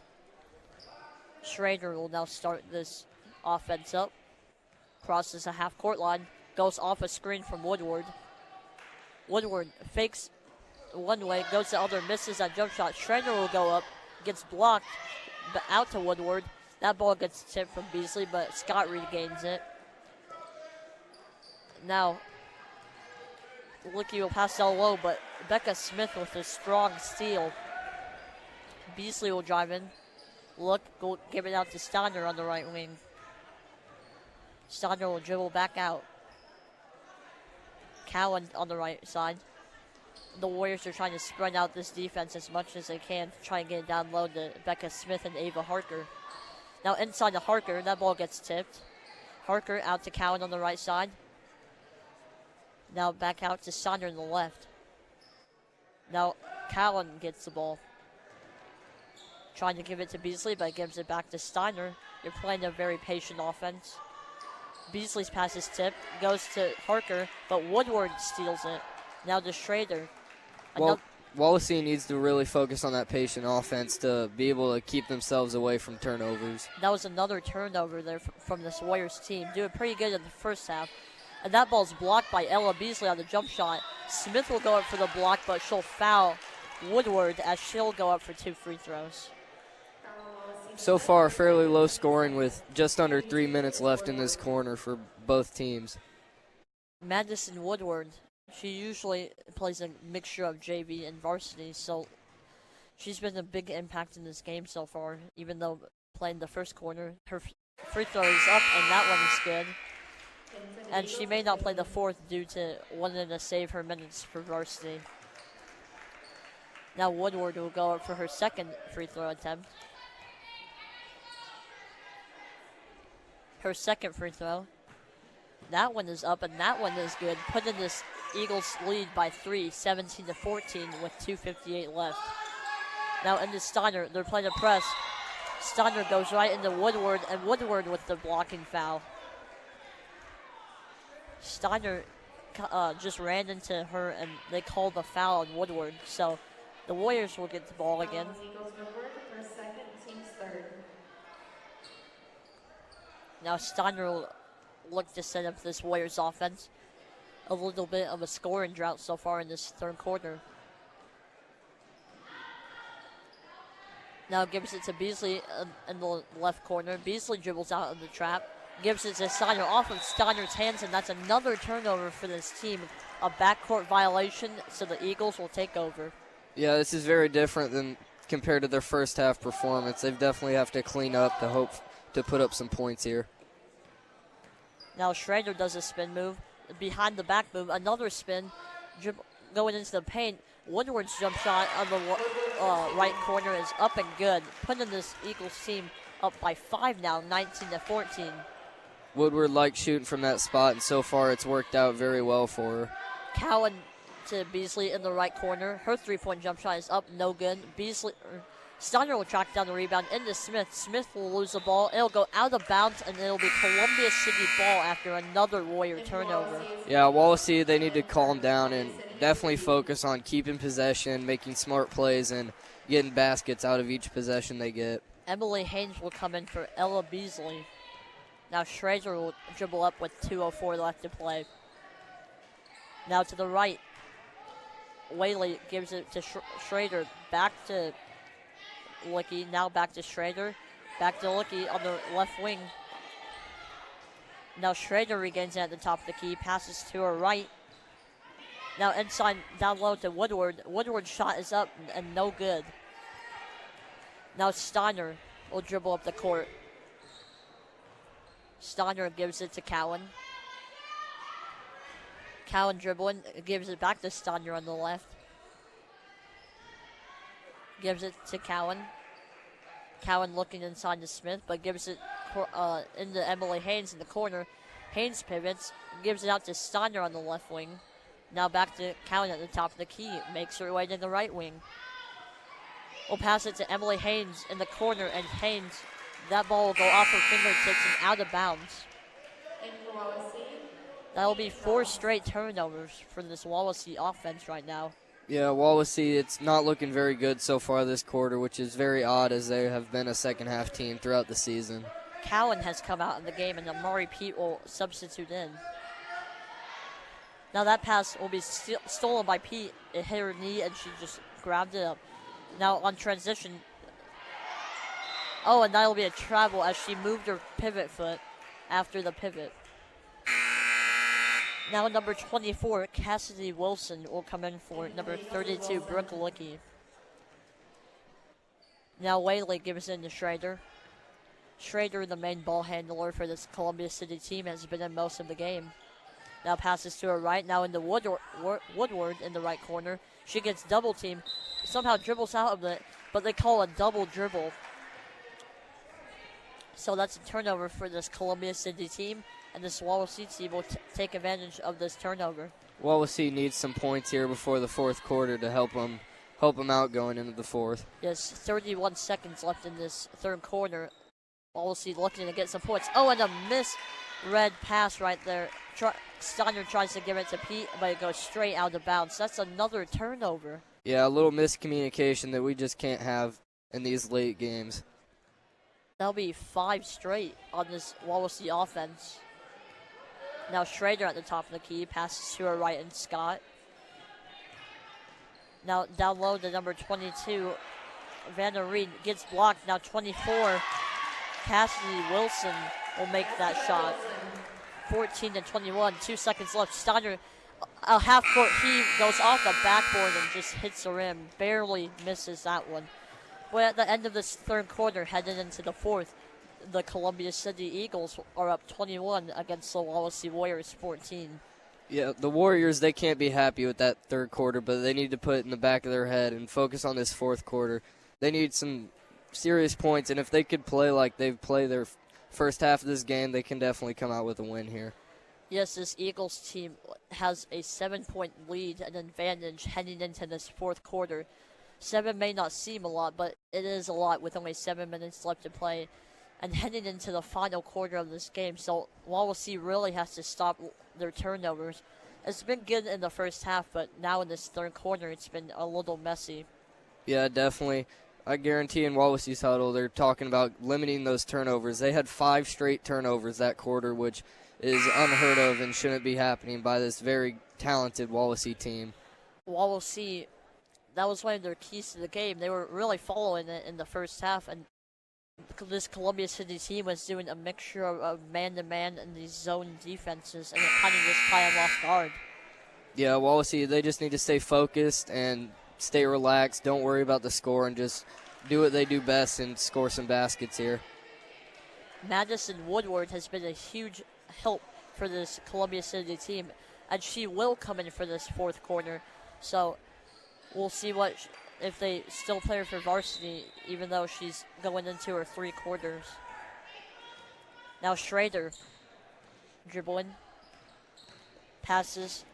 S1: Schrader will now start this offense up. Crosses a half-court line, goes off a screen from Woodward. Woodward fakes one way, goes the other, misses that jump shot. Schrader will go up, gets blocked, but out to Woodward. That ball gets tipped from Beasley, but Scott regains it. Now, Lickey will pass down low, but Becca Smith with a strong steal. Beasley will drive in. Go give it out to Steiner on the right wing. Steiner will dribble back out. Cowan on the right side. The Warriors are trying to spread out this defense as much as they can to try and get it down low to Becca Smith and Ava Harker. Now inside to Harker, that ball gets tipped. Harker out to Cowan on the right side. Now back out to Steiner on the left. Now Cowan gets the ball. Trying to give it to Beasley, but gives it back to Steiner. You're playing a very patient offense. Beasley's pass is tipped, goes to Harker, but Woodward steals it. Now to Schrader.
S2: Well, Wawasee needs to really focus on that patient offense to be able to keep themselves away from turnovers.
S1: That was another turnover there from this Warriors team. Doing pretty good in the first half. And that ball's blocked by Ella Beasley on the jump shot. Smith will go up for the block, but she'll foul Woodward as she'll go up for 2 free throws.
S2: So far, fairly low scoring with just under 3 minutes left in this corner for both teams.
S1: Madison Woodward, she usually plays a mixture of JV and varsity, so she's been a big impact in this game so far, even though playing the first corner. Her free throw is up, and that one is good. And she may not play the fourth due to wanting to save her minutes for varsity. Now Woodward will go up for her second free throw attempt. Her second free throw. That one is up, and that one is good. Putting this Eagles lead by 3, 17-14 with 2:58 left. Now into Steiner. They're playing a press. Steiner goes right into Woodward, and Woodward with the blocking foul. Steiner just ran into her, and they called the foul on Woodward. So the Warriors will get the ball again. Now Steiner will look to set up this Warriors offense. a little bit of a scoring drought so far in this third quarter. Now gives it to Beasley in the left corner. Beasley dribbles out of the trap. Gives it to Steiner off of Steiner's hands, and that's another turnover for this team. A backcourt violation, so the Eagles will take over.
S2: Yeah, this is very different than compared to their first half performance. They definitely have to clean up to hope to put up some points here.
S1: Now Schrader does a spin move. Behind the back move, another spin. Going into the paint. Woodward's jump shot on the right corner is up and good, putting this Eagles team up by 5 now, 19-14.
S2: Woodward likes shooting from that spot, and so far it's worked out very well for her.
S1: Cowan to Beasley in the right corner. Her three-point jump shot is up, no good. Steiner will track down the rebound into Smith. Smith will lose the ball. It'll go out of bounds, and it'll be Columbia City ball after another Warrior turnover.
S2: Yeah, Wawasee, they need to calm down and definitely focus on keeping possession, making smart plays, and getting baskets out of each possession they get.
S1: Emily Haynes will come in for Ella Beasley. Now Schrader will dribble up with 2:04 left to play. Now to the right. Whaley gives it to Schrader. Back to Licky. Now back to Schrader. Back to Licky on the left wing. Now Schrader regains it at the top of the key. Passes to her right. Now inside, down low to Woodward. Woodward's shot is up and no good. Now Steiner will dribble up the court. Steiner gives it to Cowan. Cowan dribbling, gives it back to Steiner on the left. Gives it to Cowan. Cowan looking inside to Smith, but gives it into Emily Haynes in the corner. Haynes pivots, gives it out to Steiner on the left wing. Now back to Cowan at the top of the key. Makes her way to the right wing. We'll pass it to Emily Haynes in the corner, and Haynes, that ball will go off her fingertips and out of bounds. That'll be 4 straight turnovers for this Wawasee offense right now.
S2: Yeah, Wawasee, it's not looking very good so far this quarter, which is very odd as they have been a second-half team throughout the season.
S1: Cowan has come out in the game, and Amari Pete will substitute in. Now that pass will be stolen by Pete. It hit her knee, and she just grabbed it up. Now on transition. Oh, and that'll be a travel as she moved her pivot foot after the pivot. Now number 24, Cassidy Wilson, will come in for number 32, Brooke Licky. Now Whaley gives in to Schrader. Schrader, the main ball handler for this Columbia City team, has been in most of the game. Now passes to her right, now into Woodward in the right corner. She gets double teamed, somehow dribbles out of it, but they call a double dribble. So that's a turnover for this Columbia City team, and this Wawasee team will take advantage of this turnover.
S2: Wawasee needs some points here before the fourth quarter to help them out going into the fourth.
S1: Yes, 31 seconds left in this third quarter. Wawasee looking to get some points. Oh, and a misread pass right there. Steiner tries to give it to Pete, but it goes straight out of bounds. That's another turnover.
S2: Yeah, a little miscommunication that we just can't have in these late games.
S1: That'll be 5 straight on this Wawasee offense. Now Schrader at the top of the key, passes to her right and Scott. Now down low to number 22, Vanna Reed gets blocked. Now 24, Cassidy Wilson will make that shot. 14-21, 2 seconds left. Steiner, a half-court heave, goes off the backboard and just hits the rim. Barely misses that one. But at the end of this third quarter, heading into the fourth, the Columbia City Eagles are up 21 against the Wawasee Warriors 14.
S2: Yeah, the Warriors, they can't be happy with that third quarter, but they need to put it in the back of their head and focus on this fourth quarter. They need some serious points, and if they could play like they've played their first half of this game, they can definitely come out with a win here.
S1: Yes, this Eagles team has a 7-point lead and advantage heading into this fourth quarter. 7 may not seem a lot, but it is a lot with only 7 minutes left to play and heading into the final quarter of this game. So Wawasee really has to stop their turnovers. It's been good in the first half, but now in this third quarter, it's been a little messy.
S2: Yeah, definitely. I guarantee in Wawasee's huddle, they're talking about limiting those turnovers. They had 5 straight turnovers that quarter, which is unheard of and shouldn't be happening by this very talented Wawasee team.
S1: Wawasee, that was one of their keys to the game. They were really following it in the first half, and this Columbia City team was doing a mixture of man-to-man and these zone defenses, and it kind of just caught them off guard.
S2: Yeah, Wawasee, they just need to stay focused and stay relaxed. Don't worry about the score and just do what they do best and score some baskets here.
S1: Madison Woodward has been a huge help for this Columbia City team, and she will come in for this fourth quarter. So we'll see if they still play her for varsity, even though she's going into her 3 quarters. Now Schrader dribbling, passes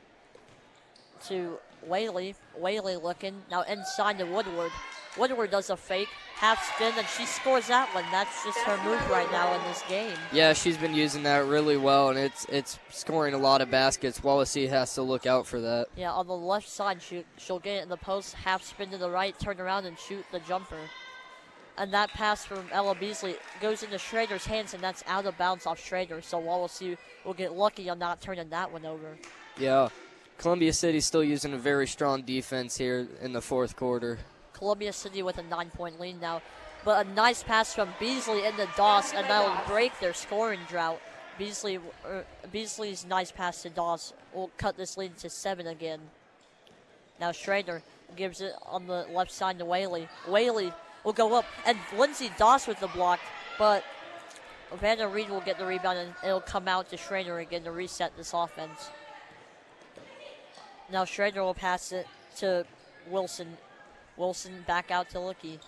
S1: to Whaley. Whaley looking, now inside to Woodward. Woodward does a fake, half spin, and she scores that one. That's just her move right now in this game.
S2: Yeah, she's been using that really well, and it's scoring a lot of baskets. Wawasee has to look out for that.
S1: Yeah, on the left side, she'll get it in the post, half spin to the right, turn around and shoot the jumper. And that pass from Ella Beasley goes into Schrader's hands, and that's out of bounds off Schrader. So Wawasee will get lucky on not turning that one over.
S2: Yeah, Columbia City's still using a very strong defense here in the fourth quarter.
S1: Columbia City with a 9-point lead now. But a nice pass from Beasley into Doss, and that will break their scoring drought. Beasley's nice pass to Doss will cut this lead to 7 again. Now Schrader gives it on the left side to Whaley. Whaley will go up, and Lindsay Doss with the block, but Vanna Reed will get the rebound, and it'll come out to Schrader again to reset this offense. Now Schrader will pass it to Wilson. Wilson back out to Licky.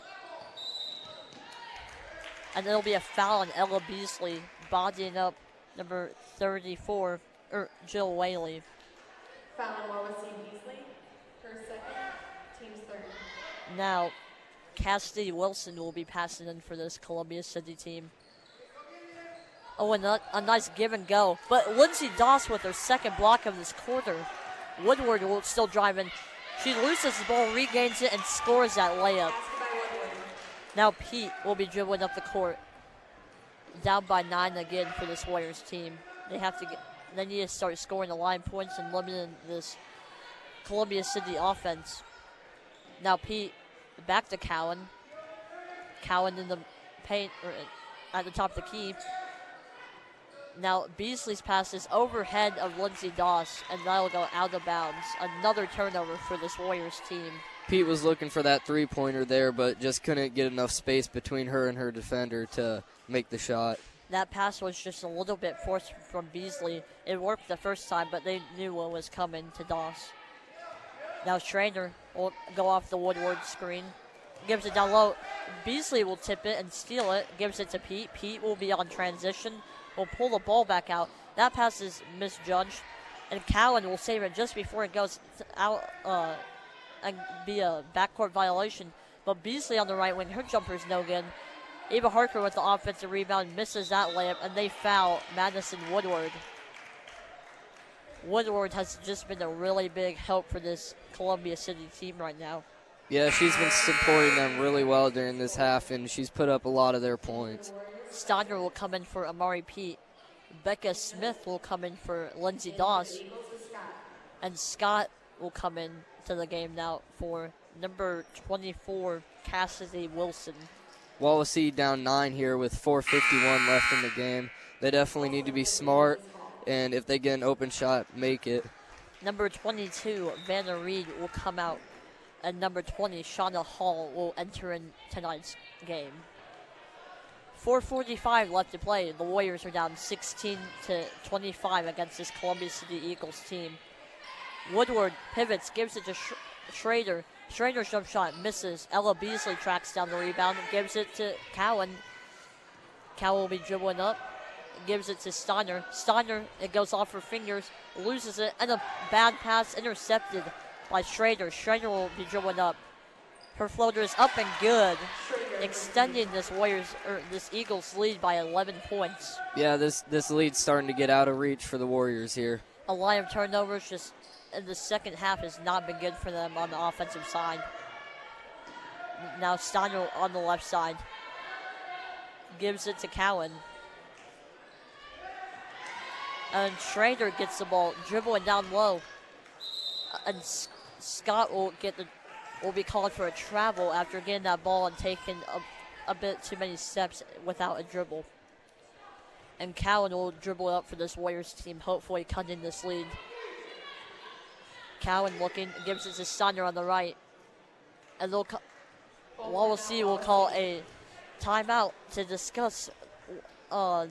S1: And it'll be a foul on Ella Beasley, bodying up number 34, Jill Whaley.
S3: Foul on Wawasee Beasley, her second, team's third.
S1: Now, Cassidy Wilson will be passing in for this Columbia City team. Oh, and a nice give and go. But Lindsay Doss with her second block of this quarter. Woodward will still drive in. She loses the ball, regains it, and scores that layup. Now Pete will be dribbling up the court. Down by 9 again for this Warriors team. They need to start scoring the line points and limiting this Columbia City offense. Now Pete back to Cowan. Cowan in the paint, or at the top of the key. Now Beasley's pass is overhead of Lindsay Doss, and that'll go out of bounds. Another turnover for this Warriors team.
S2: Pete was looking for that three-pointer there, but just couldn't get enough space between her and her defender to make the shot.
S1: That pass was just a little bit forced from Beasley. It worked the first time, but they knew what was coming to Doss. Now Schrader will go off the Woodward screen. Gives it down low. Beasley will tip it and steal it. Gives it to Pete. Pete will be on transition. Will pull the ball back out. That pass is misjudged. And Cowan will save it just before it goes out and be a backcourt violation. But Beasley on the right wing, her jumper is no good. Ava Harker with the offensive rebound misses that layup, and they foul Madison Woodward. Woodward has just been a really big help for this Columbia City team right now.
S2: Yeah, she's been supporting them really well during this half, and she's put up a lot of their points.
S1: Steiner will come in for Amari Pete. Becca Smith will come in for Lindsay Doss. And Scott will come in to the game now for number 24, Cassidy Wilson.
S2: Wawasee down 9 here with 4:51 left in the game. They definitely need to be smart, and if they get an open shot, make it.
S1: Number 22, Vanna Reed will come out, and number 20, Shauna Hall, will enter in tonight's game. 4:45 left to play. The Warriors are down 16-25 against this Columbia City Eagles team. Woodward pivots, gives it to Schrader. Schrader's jump shot misses. Ella Beasley tracks down the rebound and gives it to Cowan. Cowan will be dribbling up. Gives it to Steiner. Steiner, it goes off her fingers, loses it, and a bad pass intercepted by Schrader. Schrader will be dribbling up. Her floater is up and good, extending this this Eagles lead by 11 points.
S2: Yeah, this lead's starting to get out of reach for the Warriors here.
S1: A line of turnovers just in the second half has not been good for them on the offensive side. Now Steiner on the left side. Gives it to Cowan. And Schrader gets the ball, dribbling down low. And Scott will be called for a travel after getting that ball and taking a bit too many steps without a dribble. And Cowan will dribble up for this Warriors team, hopefully cutting this lead. Cowan looking, gives it to Steiner on the right. And Wawasee will call a timeout to discuss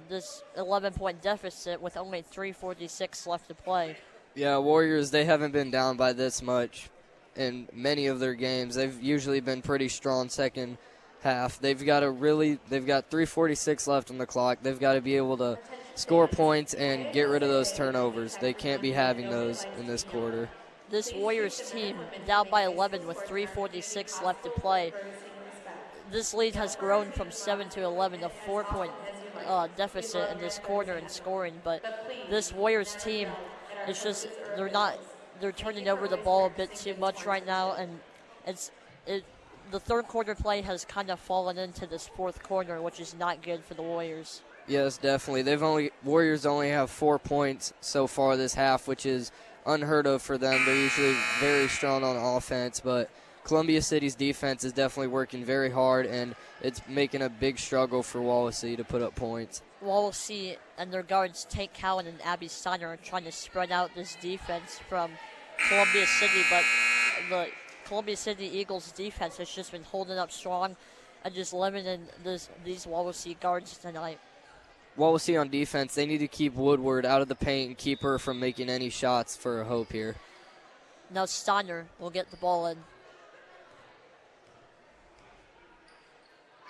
S1: this 11-point deficit with only 3:46 left to play.
S2: Yeah, Warriors, they haven't been down by this much in many of their games. They've usually been pretty strong second half. They've got 3:46 left on the clock. They've got to be able to score points and get rid of those turnovers. They can't be having those in this quarter.
S1: This Warriors team down by 11 with 3:46 left to play. This lead has grown from 7 to 11, a 4-point deficit in this quarter in scoring. But this Warriors team, it's just they're turning over the ball a bit too much right now, and the third quarter play has kind of fallen into this fourth quarter, which is not good for the Warriors.
S2: Yes, definitely. Warriors only have 4 points so far this half, which is unheard of for them. They're usually very strong on offense, but Columbia City's defense is definitely working very hard, and it's making a big struggle for Wawasee to put up points.
S1: Wawasee and their guards, Tate Cowan and Abby Steiner, are trying to spread out this defense from Columbia City, but the Columbia City Eagles defense has just been holding up strong and just limiting these Wawasee guards tonight.
S2: Wawasee on defense, they need to keep Woodward out of the paint and keep her from making any shots for a hope here.
S1: Now Steiner will get the ball in.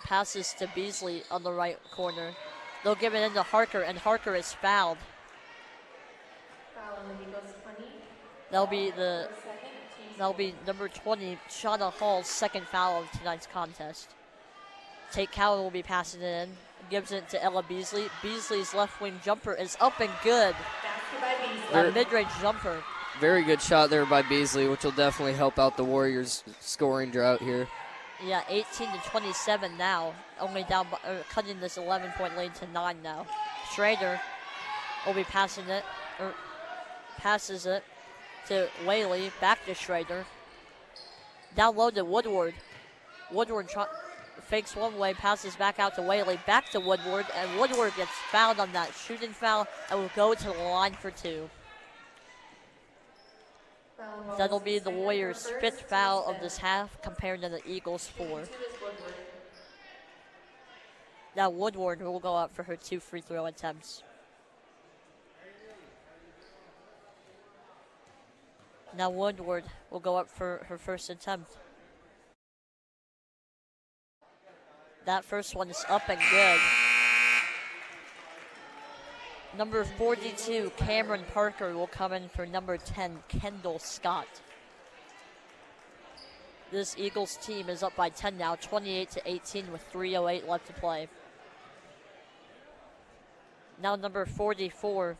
S1: Passes to Beasley on the right corner. They'll give it into Harker, and Harker is fouled.
S3: Foul on the Eagles 20.
S1: That'll be number 20, Shauna Hall's second foul of tonight's contest. Tate Cowan will be passing it in. Gives it to Ella Beasley. Beasley's left wing jumper is up and good.
S3: Basket by Beasley.
S1: A mid-range jumper.
S2: Very good shot there by Beasley, which will definitely help out the Warriors' scoring drought here.
S1: Yeah, 18 to 27 now. Only down, cutting this 11-point lead to 9 now. Schrader will be passes it to Whaley. Back to Schrader. Down low to Woodward. Woodward fakes one way, passes back out to Whaley. Back to Woodward, and Woodward gets fouled on that shooting foul and will go to the line for 2. That'll be the Warriors' 5th foul of this half compared to the Eagles' 4. Now Woodward will go out for her 2 free throw attempts. Now Woodward will go up for her first attempt. That first one is up and good. Number 42, Cameron Parker, will come in for number 10, Kendall Scott. This Eagles team is up by 10 now, 28 to 18 with 3:08 left to play. Now number 44,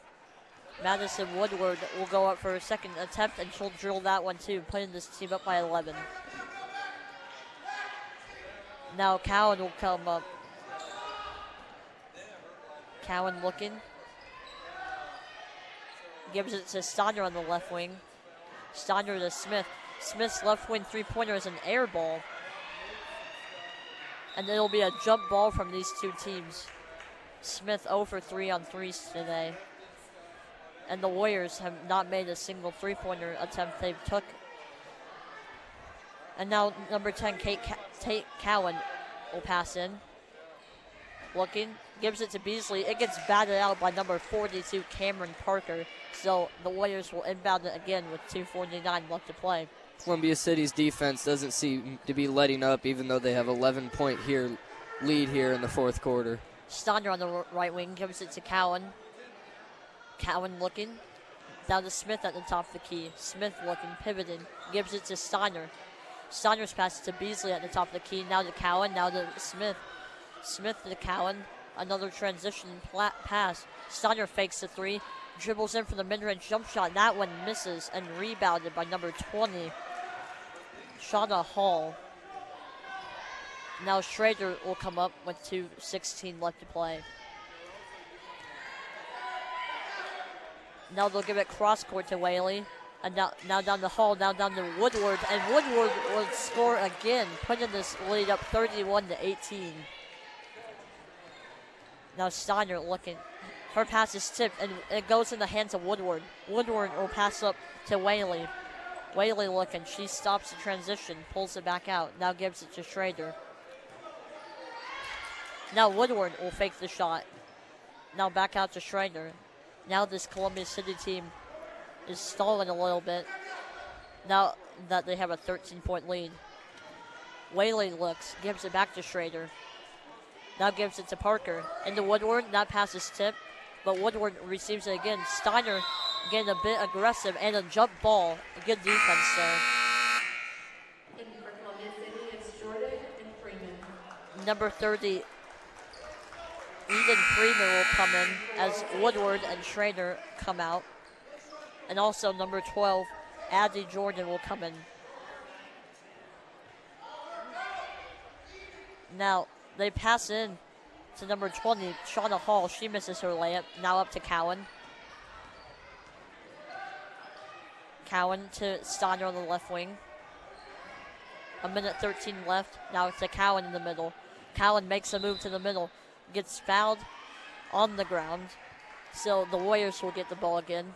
S1: Madison Woodward, will go up for her second attempt, and she'll drill that one too, putting this team up by 11. Now Cowan will come up. Cowan looking. Gives it to Steiner on the left wing. Steiner to Smith. Smith's left wing three-pointer is an air ball. And it'll be a jump ball from these two teams. Smith 0 for 3 on threes today. And the Warriors have not made a single three-pointer attempt they've took. And now number 10, Tate Cowan, will pass in. Looking, gives it to Beasley. It gets batted out by number 42, Cameron Parker. So the Warriors will inbound it again with 2:49 left to play.
S2: Columbia City's defense doesn't seem to be letting up, even though they have 11-point lead here in the fourth quarter.
S1: Steiner on the right wing gives it to Cowan. Cowan looking. Down to Smith at the top of the key. Smith looking, pivoting. Gives it to Steiner. Steiner's pass to Beasley at the top of the key. Now to Cowan, now to Smith. Smith to Cowan. Another transition pass. Steiner fakes the three. Dribbles in for the mid-range jump shot. That one misses and rebounded by number 20, Shauna Hall. Now Schrader will come up with 2:16 left to play. Now they'll give it cross court to Whaley. And now down the hall, now down to Woodward. And Woodward will score again, putting this lead up 31-18. Now Steiner looking. Her pass is tipped, and it goes in the hands of Woodward. Woodward will pass up to Whaley. Whaley looking. She stops the transition, pulls it back out. Now gives it to Schrader. Now Woodward will fake the shot. Now back out to Schrader. Now this Columbia City team is stalling a little bit. Now that they have a 13-point lead. Whaley looks, gives it back to Schrader. Now gives it to Parker. Into Woodward, that pass is tipped, but Woodward receives it again. Steiner getting a bit aggressive and a jump ball. A good defense there.
S3: In for Columbia City, it's Jordan and Freeman.
S1: Number 30, Eden Freeman will come in as Woodward and Schrader come out. And also number 12, Addie Jordan will come in. Now, they pass in to number 20, Shauna Hall. She misses her layup. Now up to Cowan. Cowan to Steiner on the left wing. 1:13 left. Now it's to Cowan in the middle. Cowan makes a move to the middle. Gets fouled on the ground. So the Warriors will get the ball again.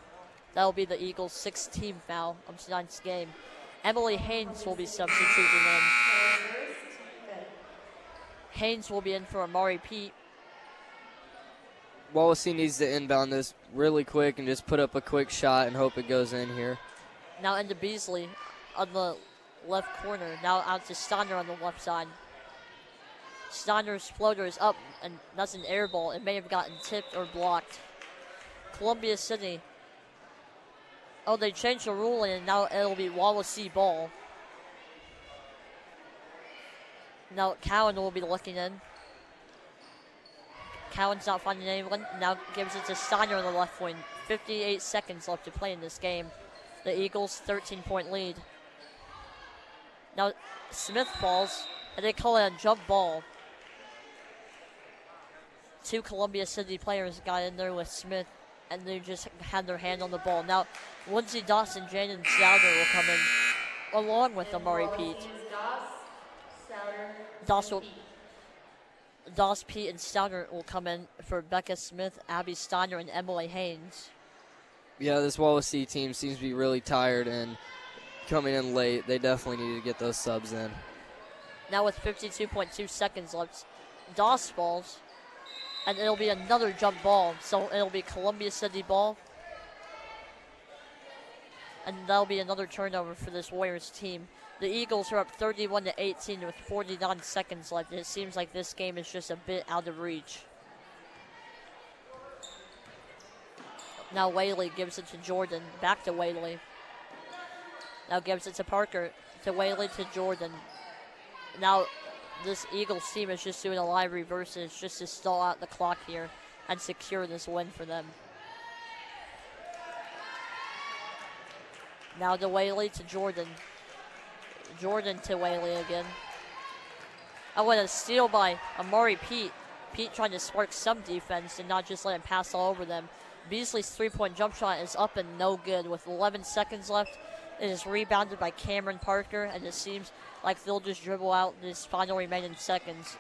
S1: That will be the Eagles' 6th team foul of tonight's game. Emily Haynes will be substituting in. Haynes will be in for Amari Pete.
S2: Wawasee needs to inbound this really quick and just put up a quick shot and hope it goes in here.
S1: Now into Beasley on the left corner. Now out to Steiner on the left side. Steiner's floater is up, and that's an air ball. It may have gotten tipped or blocked. Columbia City. Oh, they changed the rule, and now it'll be Wawasee ball. Now Cowan will be looking in. Cowan's not finding anyone. Now gives it to Steiner on the left wing. 58 seconds left to play in this game. The Eagles' 13-point lead. Now Smith falls, and they call it a jump ball. 2 Columbia City players got in there with Smith, and they just had their hand on the ball. Now Lindsey Dawson, Jaden Souter will come in, along with Amari Pete. Doss, Pete, and Stouter will come in for Becca Smith, Abby Steiner, and Emily Haynes.
S2: Yeah, this Wawasee team seems to be really tired and coming in late. They definitely need to get those subs in.
S1: Now with 52.2 seconds left, Doss falls, and it'll be another jump ball. So it'll be Columbia City ball, and that'll be another turnover for this Warriors team. The Eagles are up 31-18 with 49 seconds left. It seems like this game is just a bit out of reach. Now Whaley gives it to Jordan. Back to Whaley. Now gives it to Parker. To Whaley to Jordan. Now this Eagles team is just doing a live reverses just to stall out the clock here and secure this win for them. Now to Whaley to Jordan. Jordan to Whaley again. Oh, and a steal by Amari Pete. Pete trying to spark some defense and not just let him pass all over them. Beasley's three-point jump shot is up and no good. With 11 seconds left, it is rebounded by Cameron Parker, and it seems like they'll just dribble out this final remaining seconds.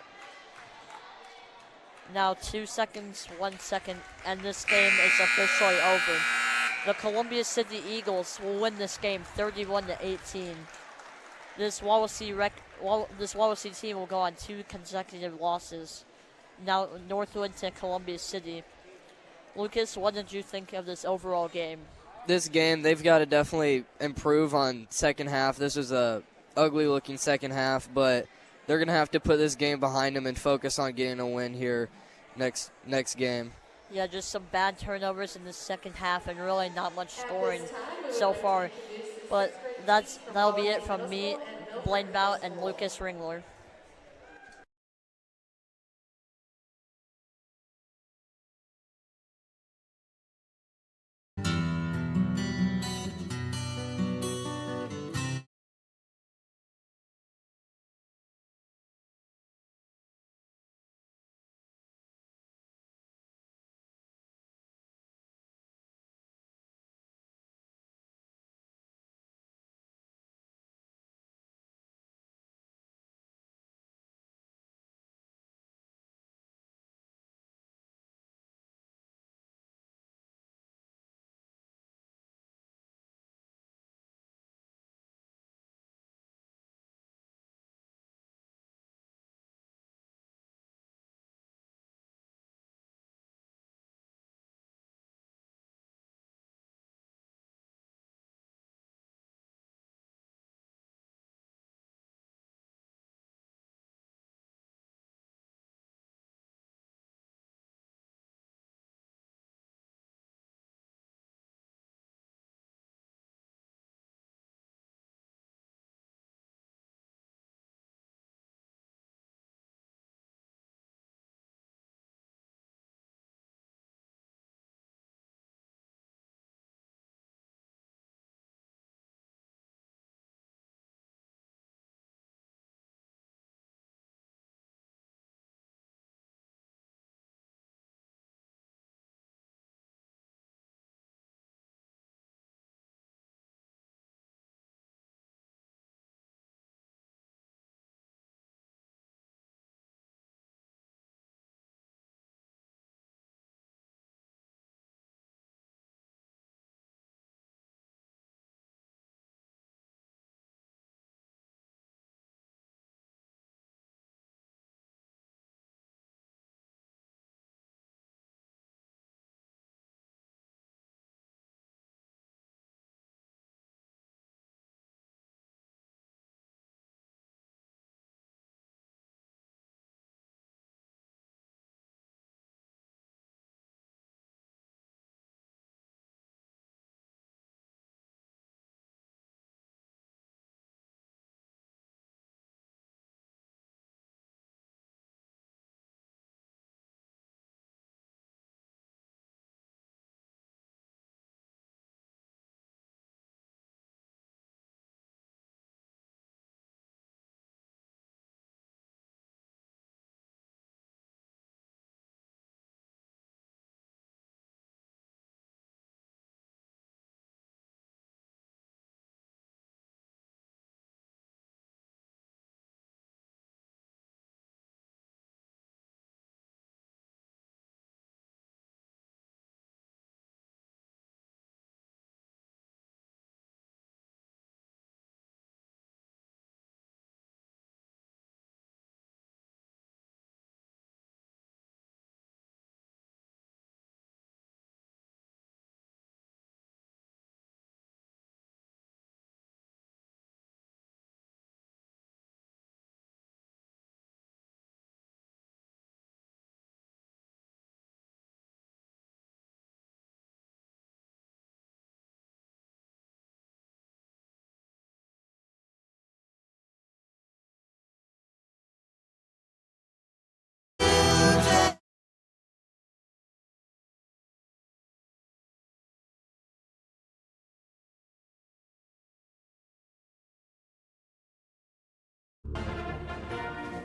S1: Now 2 seconds, 1 second, and this game is officially over. The Columbia City Eagles will win this game 31-18. This Wawasee team will go on 2 consecutive losses. Now Northwood to Columbia City. Lucas, what did you think of this overall game?
S2: This game, they've got to definitely improve on second half. This was a ugly-looking second half, but they're going to have to put this game behind them and focus on getting a win here next game.
S1: Yeah, just some bad turnovers in the second half and really not much scoring so far. But that'll be it from me, Blaine Bout, and Lucas Ringler.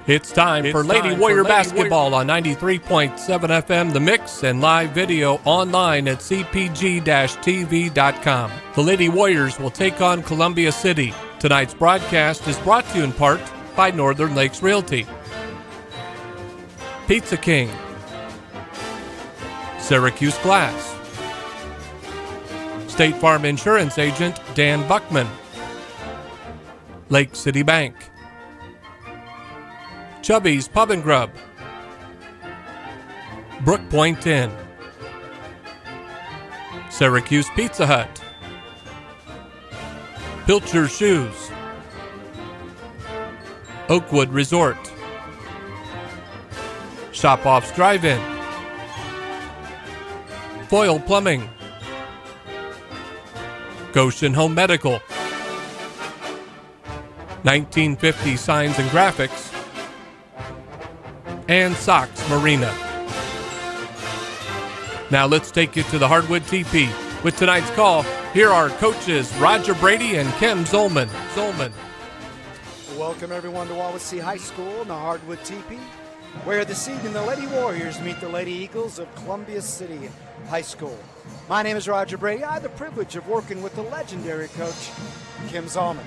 S4: It's time for Lady Warrior basketball on 93.7 FM The Mix and live video online at CPG-TV.com. The Lady Warriors will take on Columbia City. Tonight's broadcast is brought to you in part by Northern Lakes Realty, Pizza King, Syracuse Glass, State Farm Insurance Agent Dan Buckman, Lake City Bank, Chubby's Pub and Grub, Brook Point Inn, Syracuse Pizza Hut, Pilcher's Shoes, Oakwood Resort, Shop Offs Drive-In, Foyle Plumbing, Goshen Home Medical, 1950 Signs and Graphics, and Sox Marina. Now let's take you to the Hardwood TP. With tonight's call, here are coaches Roger Brady and Kim Zolman.
S5: Welcome everyone to Wawasee High School in the Hardwood TP, where this evening the Lady Warriors meet the Lady Eagles of Columbia City High School. My name is Roger Brady. I have the privilege of working with the legendary coach, Kim Zolman.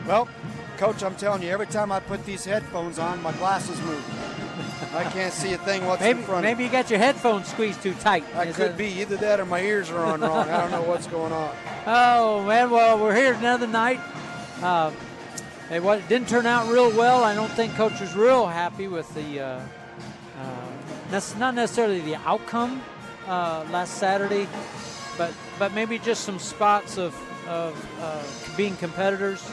S5: Well, Coach, I'm telling you, every time I put these headphones on, my glasses move. I can't see a thing what's in front of me.
S6: Maybe you got your headphones squeezed too tight.
S5: I could be. Either that or my ears are on wrong. I don't know what's going on.
S6: Oh, man, well, we're here another night. It didn't turn out real well. I don't think Coach was real happy with the, that's not necessarily the outcome last Saturday, but maybe just some spots of being competitors,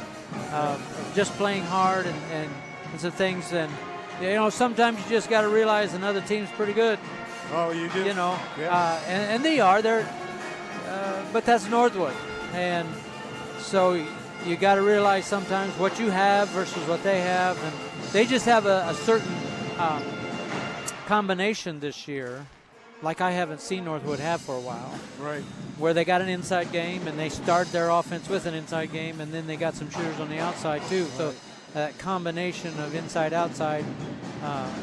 S6: just playing hard and some things. And, you know, sometimes you just got to realize another team's pretty good.
S5: Oh, you do?
S6: You know,
S5: Yeah.
S6: and they are. But that's Northwood. And so you got to realize sometimes what you have versus what they have. And they just have a certain combination this year, like I haven't seen Northwood have for a while.
S5: Right.
S6: Where they got an inside game, and they start their offense with an inside game, and then they got some shooters on the outside too. Right. So that combination of inside-outside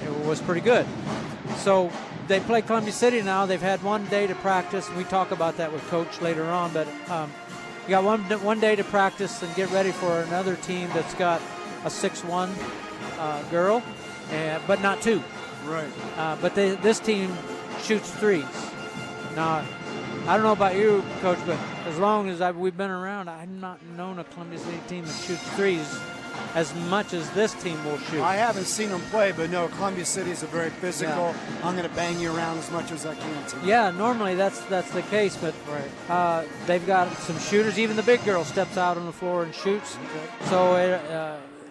S6: it was pretty good. So they play Columbia City now. They've had 1 day to practice. We talk about that with Coach later on, but you got one day to practice and get ready for another team that's got a 6'1" girl, but not two.
S5: Right.
S6: But this team shoots threes. Now, I don't know about you, Coach, but as long as we've been around, I've not known a Columbia City team that shoots threes as much as this team will shoot.
S5: I haven't seen them play, but no, Columbia City is a very physical. Yeah. I'm going to bang you around as much as I can tonight.
S6: Yeah, normally that's the case, but right. They've got some shooters. Even the big girl steps out on the floor and shoots. Okay. So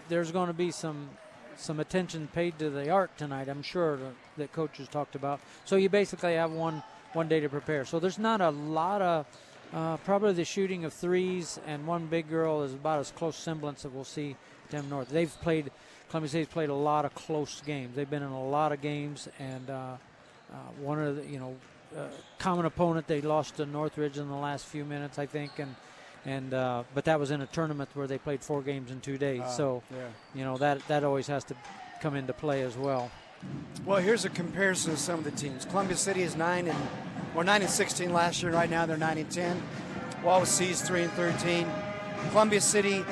S6: there's going to be some attention paid to the arc tonight, I'm sure, that coaches talked about. So you basically have one day to prepare. So there's not a lot of probably the shooting of threes, and one big girl is about as close semblance that we'll see them North. Columbia City's played a lot of close games. They've been in a lot of games, and one of the common opponent, they lost to Northridge in the last few minutes, I think, but that was in a tournament where they played 4 games in 2 days. That always has to come into play as well.
S5: Well, here's a comparison of some of the teams. Columbia City is 9-16 last year. Right now they're 9-10. Wawasee is 3-13. Columbia City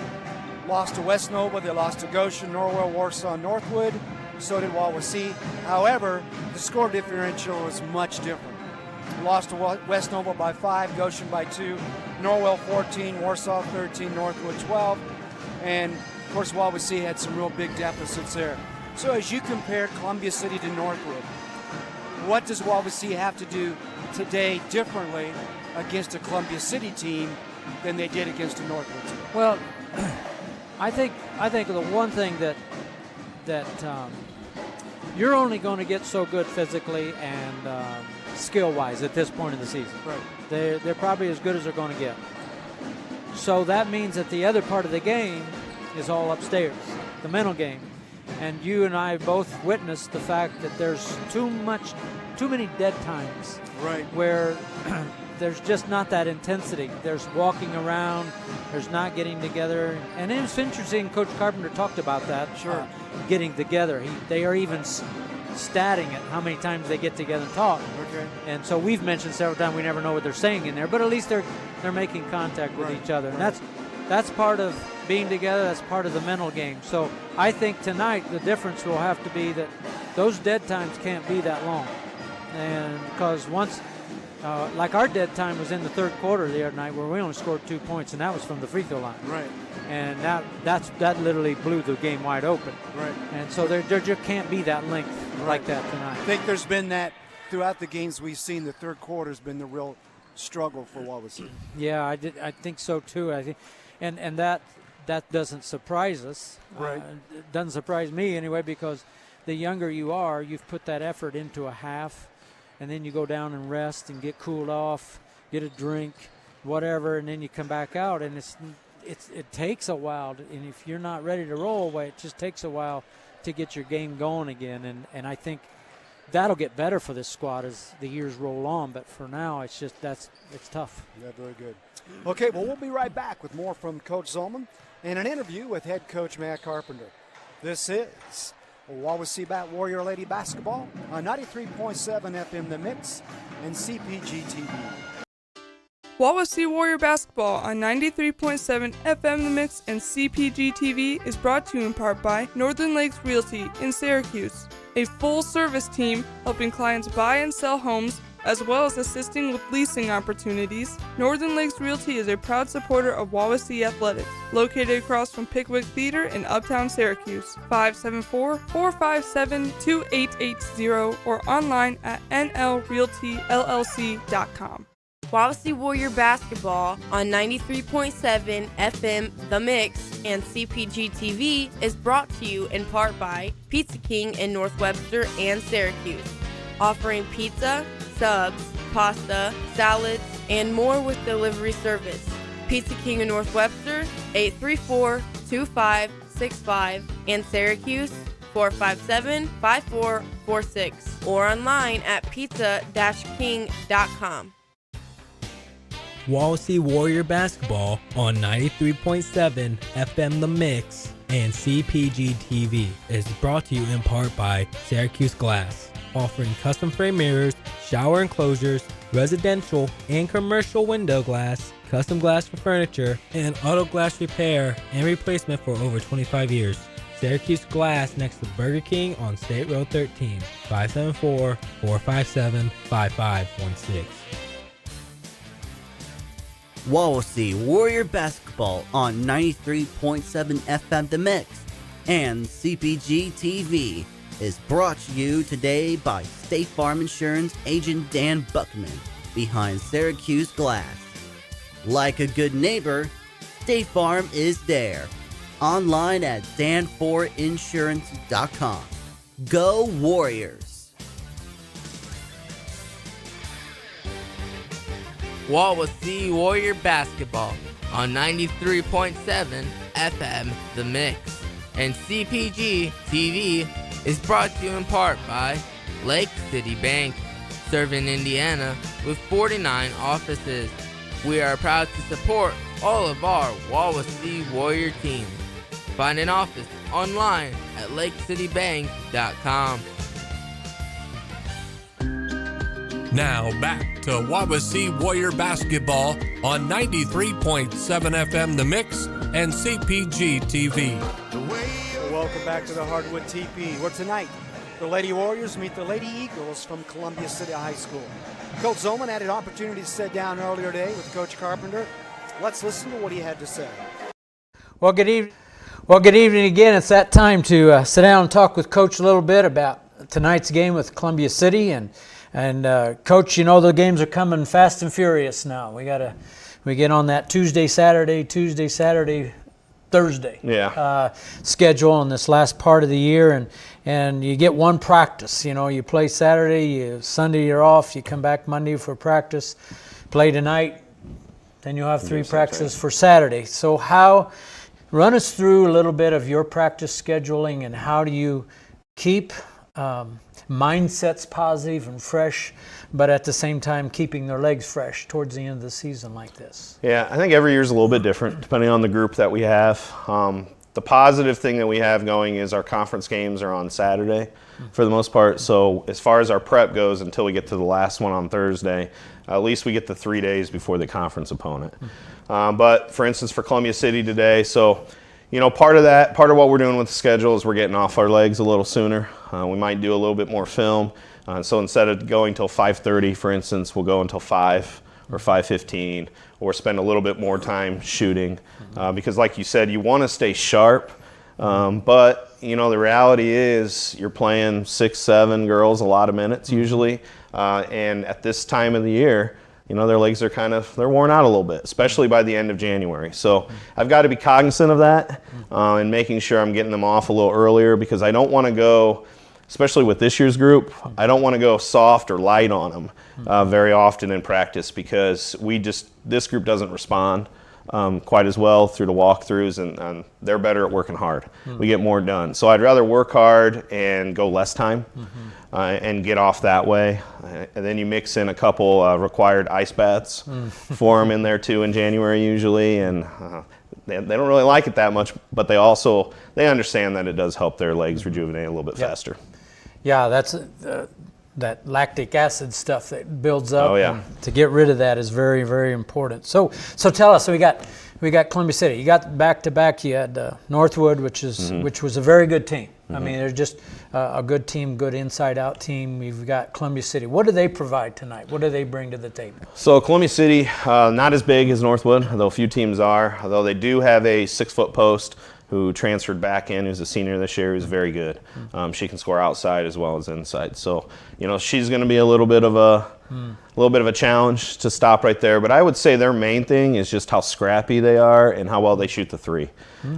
S5: lost to West Nova. They lost to Goshen, Norwell, Warsaw, Northwood. So did Wawasee. However, the score differential was much different. Lost to West Nova by 5, Goshen by 2, Norwell 14, Warsaw 13, Northwood 12. And, of course, Wawasee had some real big deficits there. So as you compare Columbia City to Northwood, what does Wawasee have to do today differently against a Columbia City team than they did against a Northwood team?
S6: Well, I think the one thing that you're only going to get so good physically and skill-wise at this point in the season.
S5: Right.
S6: They're probably as good as they're going to get. So that means that the other part of the game is all upstairs, the mental game. And you and I both witnessed the fact that there's too many dead times.
S5: Right.
S6: Where there's just not that intensity. There's walking around. There's not getting together. And it was interesting. Coach Carpenter talked about that.
S5: Sure.
S6: Getting together. They are even statting it, how many times they get together and talk.
S5: Okay.
S6: And so we've mentioned several times we never know what they're saying in there, but at least they're making contact with each other. And that's part of being together. That's part of the mental game. So I think tonight the difference will have to be that those dead times can't be that long. And because once, like our dead time was in the third quarter the other night where we only scored 2 points, and that was from the free throw line.
S5: Right.
S6: And that literally blew the game wide open.
S5: Right.
S6: And so there just can't be that length like that tonight.
S5: I think there's been that throughout the games we've seen. The third quarter has been the real struggle for Wawasee.
S6: Yeah, I think so too. I think, and that doesn't surprise us.
S5: Right.
S6: It doesn't surprise me anyway, because the younger you are, you've put that effort into a half, and then you go down and rest and get cooled off, get a drink, whatever, and then you come back out, and it takes a while. And if you're not ready to roll, well, it just takes a while to get your game going again. And I think that'll get better for this squad as the years roll on. But for now, it's tough.
S5: Yeah, very good. Okay, well, we'll be right back with more from Coach Zolman and an interview with head coach Matt Carpenter. This is Wawasee Bat Warrior Lady Basketball on 93.7 FM The Mix and CPG-TV.
S7: Wawasee Warrior Basketball on 93.7 FM The Mix and CPG-TV is brought to you in part by Northern Lakes Realty in Syracuse, a full-service team helping clients buy and sell homes, as well as assisting with leasing opportunities. Northern Lakes Realty is a proud supporter of Wawasee Athletics, located across from Pickwick Theater in Uptown Syracuse. 574-457-2880 or online at nlrealtyllc.com.
S8: Wawasee Warrior Basketball on 93.7 FM The Mix and CPG-TV is brought to you in part by Pizza King in North Webster and Syracuse, offering pizza, subs, pasta, salads, and more with delivery service. Pizza King in North Webster, 834-2565, and Syracuse, 457-5446, or online at pizza-king.com.
S9: Wawasee Warrior Basketball on 93.7 FM The Mix and CPG-TV is brought to you in part by Syracuse Glass, offering custom frame mirrors, shower enclosures, residential and commercial window glass, custom glass for furniture, and auto glass repair and replacement for over 25 years. Syracuse Glass next to Burger King on State Road 13, 574-457-5516.
S10: Wawasee Warrior Basketball on 93.7 FM The Mix and CPG-TV is brought to you today by State Farm Insurance agent Dan Buckman behind Syracuse Glass. Like a good neighbor, State Farm is there. Online at danforinsurance.com. Go Warriors!
S11: Wawasee Warrior Basketball on 93.7 FM The Mix and CPG-TV is brought to you in part by Lake City Bank, serving Indiana with 49 offices. We are proud to support all of our Wawasee Warrior teams. Find an office online at lakecitybank.com.
S4: Now back to Wawasee Warrior Basketball on 93.7 FM The Mix and CPG-TV.
S5: Welcome back to the Hardwood TP, where tonight the Lady Warriors meet the Lady Eagles from Columbia City High School. Coach Zolman had an opportunity to sit down earlier today with Coach Carpenter. Let's listen to what he had to say.
S6: Well, good evening. Again. It's that time to sit down and talk with Coach a little bit about tonight's game with Columbia City. And Coach, you know the games are coming fast and furious now. We get on that Tuesday, Saturday, Thursday schedule on this last part of the year, and you get one practice. You know, you play Saturday, Sunday you're off, you come back Monday for practice, play tonight, then you'll have three practices for Saturday. So run us through a little bit of your practice scheduling and how do you keep mindsets positive and fresh, but at the same time keeping their legs fresh towards the end of the season like this?
S12: Yeah, I think every year is a little bit different depending on the group that we have. The positive thing that we have going is our conference games are on Saturday for the most part. So as far as our prep goes, until we get to the last one on Thursday, at least we get the 3 days before the conference opponent. But for instance, for Columbia City today, so part of what we're doing with the schedule is we're getting off our legs a little sooner. We might do a little bit more film. So instead of going till 5:30, for instance, we'll go until 5 or 5:15, or spend a little bit more time shooting. Because like you said, you want to stay sharp. But the reality is you're playing 6, 7 girls a lot of minutes usually. And at this time of the year, their legs are they're worn out a little bit, especially by the end of January. So I've got to be cognizant of that and making sure I'm getting them off a little earlier, because I don't want to go, especially with this year's group, I don't want to go soft or light on them very often in practice, because this group doesn't respond quite as well through the walkthroughs, and they're better at working hard. We get more done. So I'd rather work hard and go less time and get off that way. And then you mix in a couple required ice baths for them in there too in January usually, and they don't really like it that much, but they understand that it does help their legs rejuvenate a little bit faster.
S6: Yeah, that's that lactic acid stuff that builds up.
S12: Oh, yeah.
S6: And to get rid of that is very, very important. So tell us. So we got Columbia City. You got back-to-back. You had Northwood, which was a very good team. I mean, they're just a good team, good inside-out team. We've got Columbia City. What do they provide tonight? What do they bring to the table?
S12: So Columbia City, not as big as Northwood, although a few teams are. Although they do have a 6-foot post who transferred back in, who's a senior this year, who's very good. She can score outside as well as inside. So, she's going to be a little bit of a challenge to stop right there. But I would say their main thing is just how scrappy they are and how well they shoot the three.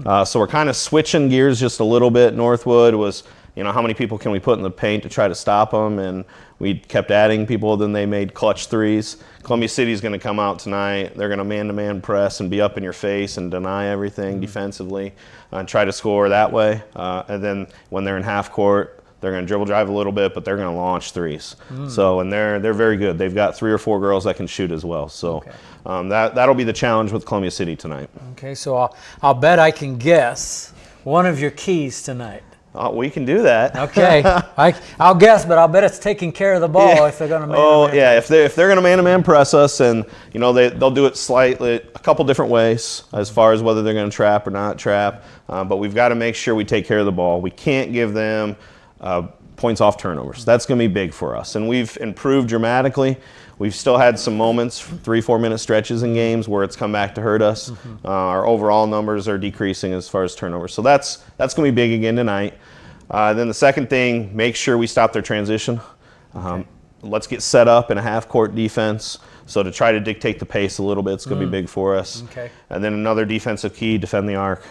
S12: So we're kind of switching gears just a little bit. Northwood was, how many people can we put in the paint to try to stop them? And we kept adding people, then they made clutch threes. Columbia City's going to come out tonight. They're going to man-to-man press and be up in your face and deny everything defensively and try to score that way. And then when they're in half court, they're going to dribble drive a little bit, but they're going to launch threes. So, and they're very good. They've got 3 or 4 girls that can shoot as well. So that'll be the challenge with Columbia City tonight.
S6: Okay, so I'll bet I can guess one of your keys tonight.
S12: We can do that.
S6: Okay, I'll guess, but I'll bet it's taking care of the ball if they're going to man-to-man.
S12: Yeah, if they're going to man-to-man press us, and they'll do it slightly, a couple different ways as far as whether they're going to trap or not trap. But we've got to make sure we take care of the ball. We can't give them points off turnovers. That's going to be big for us, and we've improved dramatically. We've still had some moments, 3-4 minute stretches in games where it's come back to hurt us. Our overall numbers are decreasing as far as turnovers. So that's going to be big again tonight. Then the second thing, make sure we stop their transition. Let's get set up in a half-court defense. So to try to dictate the pace a little bit, it's going to be big for us. And then another defensive key, defend the arc.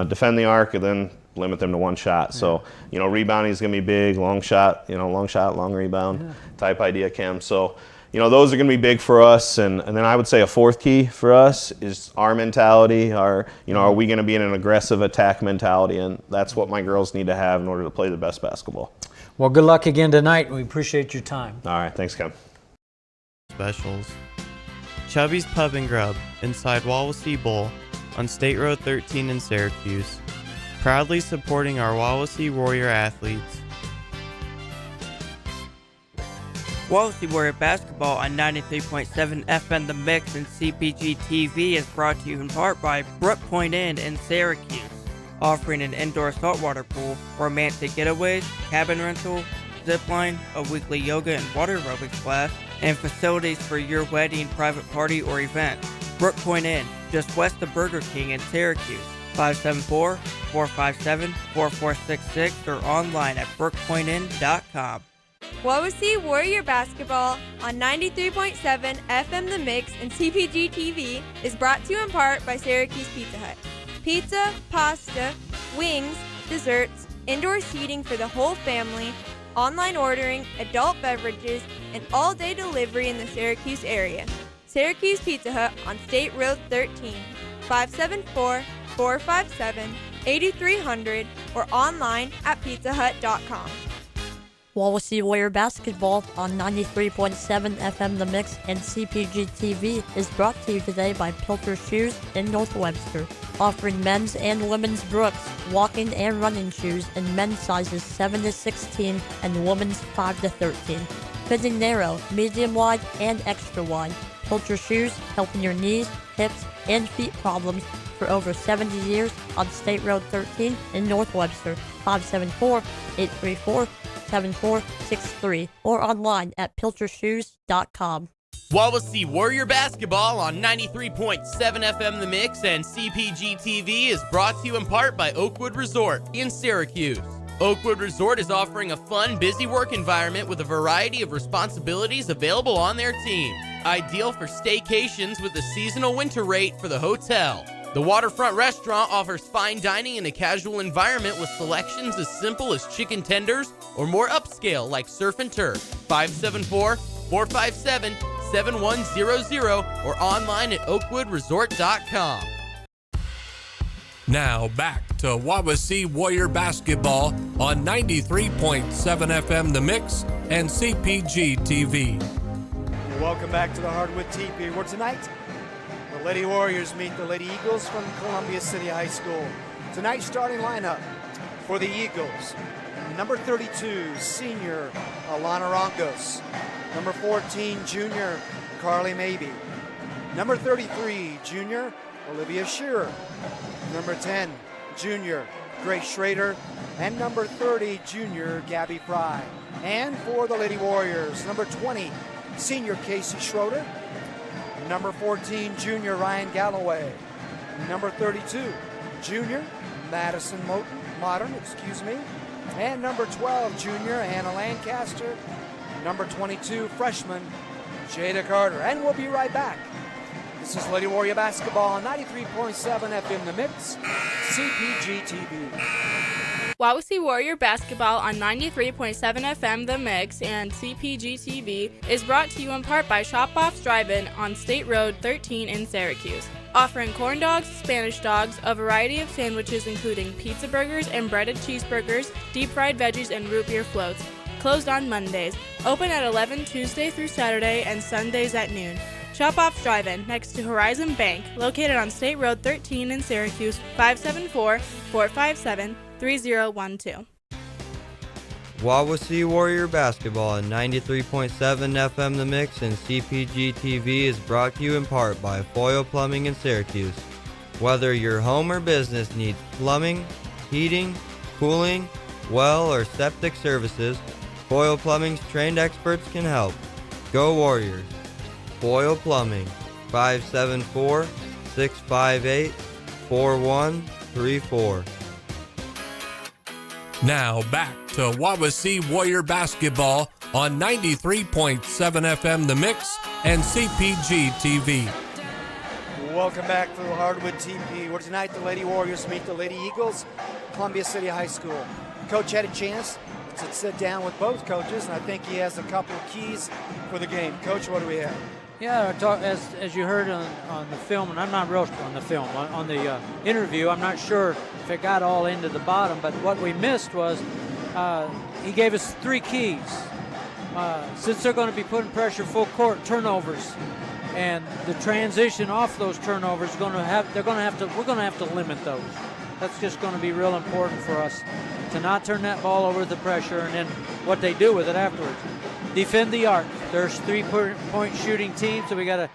S12: Defend the arc and then limit them to one shot. So, rebounding is going to be big, long shot, long rebound type idea, Cam. So, those are going to be big for us. And then I would say a fourth key for us is our mentality. Are we going to be in an aggressive attack mentality? And that's what my girls need to have in order to play the best basketball.
S6: Well, good luck again tonight. We appreciate your time.
S12: All right. Thanks, Cam.
S13: Specials. Chubby's Pub and Grub inside Wawasee Bowl on State Road 13 in Syracuse. Proudly supporting our Wawasee Warrior athletes.
S14: Wawasee Warrior Basketball on 93.7 FM The Mix and CPG-TV is brought to you in part by Brook Point Inn in Syracuse, offering an indoor saltwater pool, romantic getaways, cabin rental, zip line, a weekly yoga and water aerobics class, and facilities for your wedding, private party, or event. Brook Point Inn, just west of Burger King in Syracuse, 574-457-4466 or online at brookpointinn.com.
S15: Wawasee Warrior Basketball on 93.7 FM The Mix and CPG-TV is brought to you in part by Syracuse Pizza Hut. Pizza, pasta, wings, desserts, indoor seating for the whole family, online ordering, adult beverages, and all-day delivery in the Syracuse area. Syracuse Pizza Hut on State Road 13, 574-457-8300 or online at pizzahut.com.
S1: Wawasee Warrior Basketball on 93.7 FM The Mix and CPG-TV is brought to you today by Pilcher Shoes in North Webster, offering men's and women's Brooks, walking and running shoes in men's sizes 7 to 16 and women's 5 to 13. Fitting narrow, medium wide, and extra wide. Pilcher Shoes, helping your knees, hips, and feet problems for over 70 years on State Road 13 in North Webster, 574-834-7463, or online at pilchershoes.com.
S16: Wawasee Warrior Basketball on 93.7 FM The Mix and CPG-TV is brought to you in part by Oakwood Resort in Syracuse. Oakwood Resort is offering a fun, busy work environment with a variety of responsibilities available on their team. Ideal for staycations with a seasonal winter rate for the hotel. The Waterfront Restaurant offers fine dining in a casual environment with selections as simple as chicken tenders or more upscale like surf and turf. 574-457-7100 or online at oakwoodresort.com.
S4: Now back to Wawasee Warrior Basketball on 93.7 FM The Mix and CPG-TV.
S5: Welcome back to the Hardwood Teepee, where tonight the Lady Warriors meet the Lady Eagles from Columbia City High School. Tonight's starting lineup for the Eagles: number 32, senior Alana Rongos; number 14, junior Carly Mabey; number 33, junior Olivia Shearer; number 10, junior Grace Schrader; and number 30, junior Gabby Fry. And for the Lady Warriors, number 20, senior Casey Schroeder; number 14, junior Ryan Galloway; number 32, junior Madison Modern, and number 12, junior Anna Lancaster; number 22, freshman Jada Carter. And we'll be right back. This is Lady Warrior Basketball on 93.7 FM The Mix, CPG-TV.
S17: Wawasee Warrior Basketball on 93.7 FM The Mix and CPG-TV is brought to you in part by Shop Off's Drive-In on State Road 13 in Syracuse, offering corn dogs, Spanish dogs, a variety of sandwiches including pizza burgers and breaded cheeseburgers, deep-fried veggies, and root beer floats. Closed on Mondays. Open at 11 Tuesday through Saturday and Sundays at noon. Shop Off's Drive-In next to Horizon Bank, located on State Road 13 in Syracuse, 574-457-3012.
S13: Wawasee Warrior Basketball on 93.7 FM The Mix and CPG-TV is brought to you in part by Foyle Plumbing in Syracuse. Whether your home or business needs plumbing, heating, cooling, well, or septic services, Foyle Plumbing's trained experts can help. Go Warriors! Foyle Plumbing, 574-658-4134.
S4: Now back to Wawasee Warrior Basketball on 93.7 FM The Mix and CPG-TV.
S5: Welcome back to the Hardwood TV, where tonight the Lady Warriors meet the Lady Eagles, Columbia City High School. Coach had a chance to sit down with both coaches, and I think he has a couple of keys for the game. Coach, what do we have?
S6: Yeah, as you heard on the film, and I'm not real on the film, on the interview, I'm not sure if it got all into the bottom, but what we missed was he gave us 3 keys. Since they're going to be putting pressure full court, turnovers, and the transition off those turnovers, we're going to have to limit those. That's just going to be real important for us to not turn that ball over with the pressure, and then what they do with it afterwards. Defend the arc. There's 3-point shooting teams, so we got to,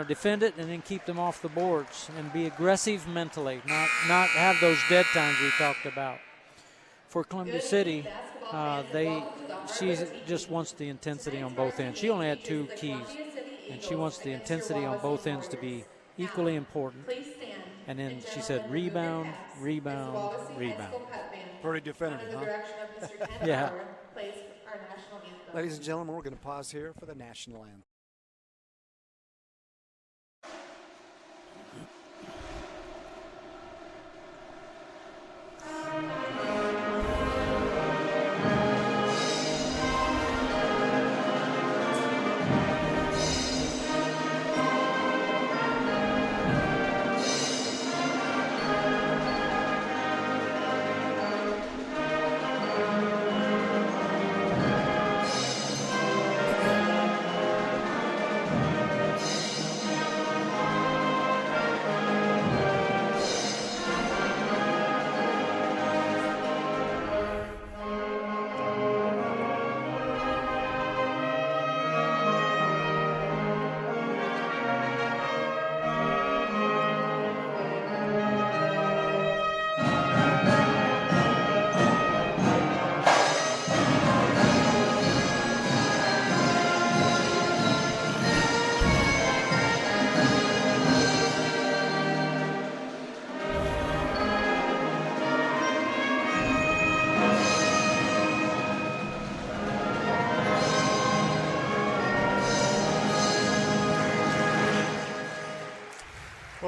S6: defend it and then keep them off the boards and be aggressive mentally, not have those dead times we talked about. For Columbia City, she just wants the intensity on both ends. She only had 2 keys, and she wants the intensity on both ends to be equally important. And then she said rebound, rebound, rebound.
S5: Pretty definitive, huh?
S6: Yeah.
S5: Ladies and gentlemen, we're going to pause here for the national anthem.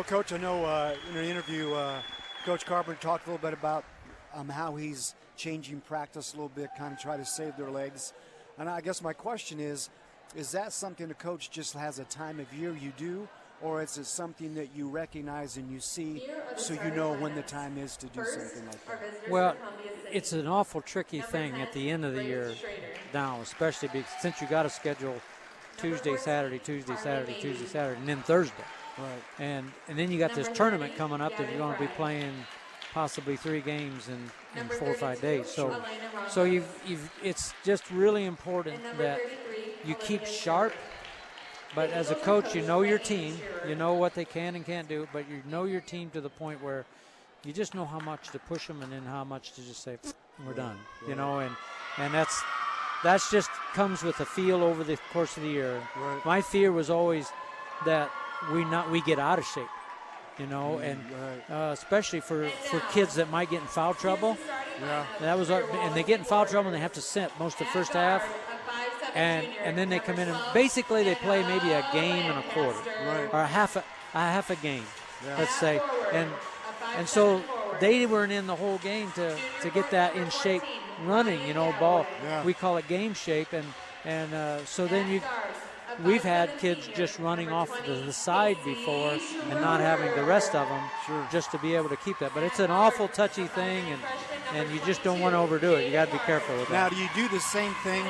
S5: Coach, I know in an interview, Coach Carpenter talked a little bit about how he's changing practice a little bit, kind of try to save their legs. And I guess my question is that something the coach just has a time of year you do, or is it something that you recognize and you see so you know when the time is to do something like that?
S6: Well, it's an awful tricky thing at the end of the year now, especially since you got to schedule Tuesday, Saturday, Tuesday, Saturday, Tuesday, Saturday, and then Thursday.
S5: Right.
S6: And then you got this tournament coming up that you're going to be playing possibly 3 games in 4 or 5 days. So it's just really important that you keep sharp. But as a coach, you know your team. You know what they can and can't do. But you know your team to the point where you just know how much to push them and then how much to just say, we're done. You know, and that's just comes with a feel over the course of the year.
S5: Right.
S6: My fear was always that we get out of shape. You know, and especially for kids that might get in foul trouble.
S5: Yeah.
S6: And they get in foul trouble and they have to sit most of the first half. And then they come in and basically they play maybe a game and a quarter, or a half a game, let's say, and so they weren't in the whole game to get that in shape running, you know, ball.
S5: Yeah.
S6: We call it game shape, and so then we've had kids just running off the side before and not having the rest of them just to be able to keep that. But it's an awful touchy thing, and you just don't want to overdo it. You got to be careful with that.
S5: Now, do you do the same thing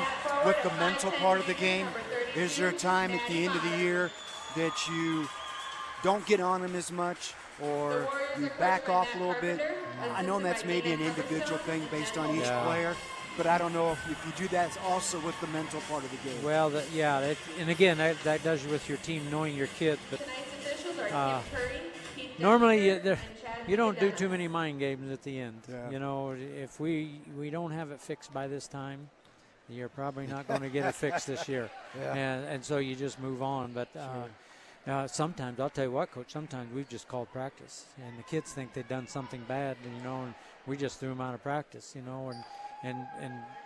S5: with the mental part of the game? Is there a time at the end of the year that you don't get on them as much, or you back off a little bit? I know that's maybe an individual thing based on each player, but I don't know if you do that also with the mental part of the game.
S6: Well, and again, that does with your team knowing your kids, but normally you don't do too many mind games at the end.
S5: Yeah.
S6: You know, if we don't have it fixed by this time, you're probably not going to get it fixed this year.
S5: Yeah.
S6: And so you just move on. But sometimes, I'll tell you what, Coach, sometimes we've just called practice, and the kids think they've done something bad, and we just threw them out of practice, and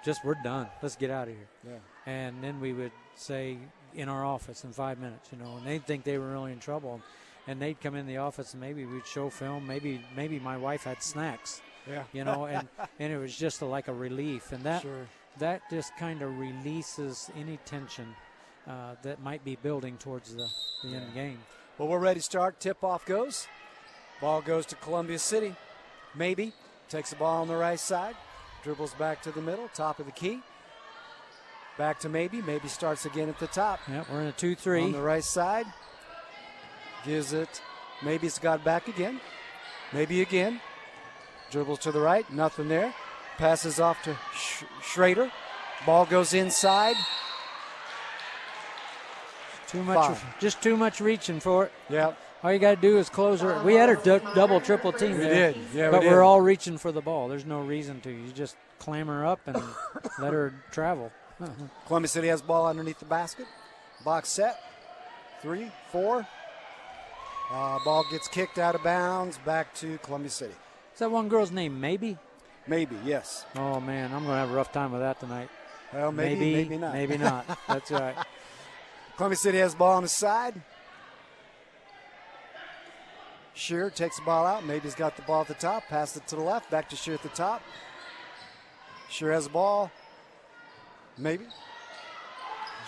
S6: just we're done. Let's get out of here.
S5: Yeah.
S6: And then we would say in our office in 5 minutes, and they'd think they were really in trouble. And they'd come in the office and maybe we'd show film. Maybe my wife had snacks, and it was just like a relief. And that just kind of releases any tension that might be building towards the end game.
S5: Well, we're ready to start. Tip-off goes. Ball goes to Columbia City. Maybe takes the ball on the right side. Dribbles back to the middle, top of the key. Back to Maybe. Maybe starts again at the top.
S6: Yeah, we're in a 2-3.
S5: On the right side. Gives it. Maybe it's got back again. Maybe again. Dribbles to the right. Nothing there. Passes off to Schrader. Ball goes inside.
S6: Just too much reaching for it.
S5: Yeah.
S6: All you got to do is close her. We had her double, triple team there.
S5: We did. Yeah,
S6: but
S5: we did.
S6: We're all reaching for the ball. There's no reason to. You just clam her up and let her travel.
S5: Columbia City has ball underneath the basket. Box set. 3, 4. Ball gets kicked out of bounds. Back to Columbia City.
S6: Is that one girl's name Maybe?
S5: Maybe, yes.
S6: Oh, man, I'm going to have a rough time with that tonight.
S5: Well, maybe not.
S6: Maybe not. That's right.
S5: Columbia City has ball on the side. Shear takes the ball out. Maybe's got the ball at the top. Pass it to the left. Back to Shear at the top. Shear has the ball. Maybe.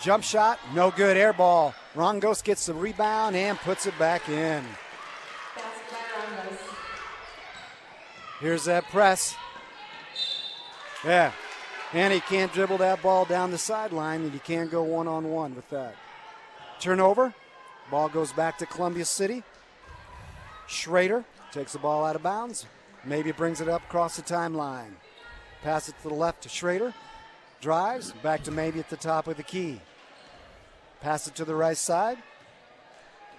S5: Jump shot. No good. Air ball. Rongos gets the rebound and puts it back in. Here's that press. Yeah. And he can't dribble that ball down the sideline, and he can't go one-on-one with that. Turnover. Ball goes back to Columbia City. Schrader takes the ball out of bounds. Maybe brings it up across the timeline. Pass it to the left to Schrader. Drives. Back to Maybe at the top of the key. Pass it to the right side.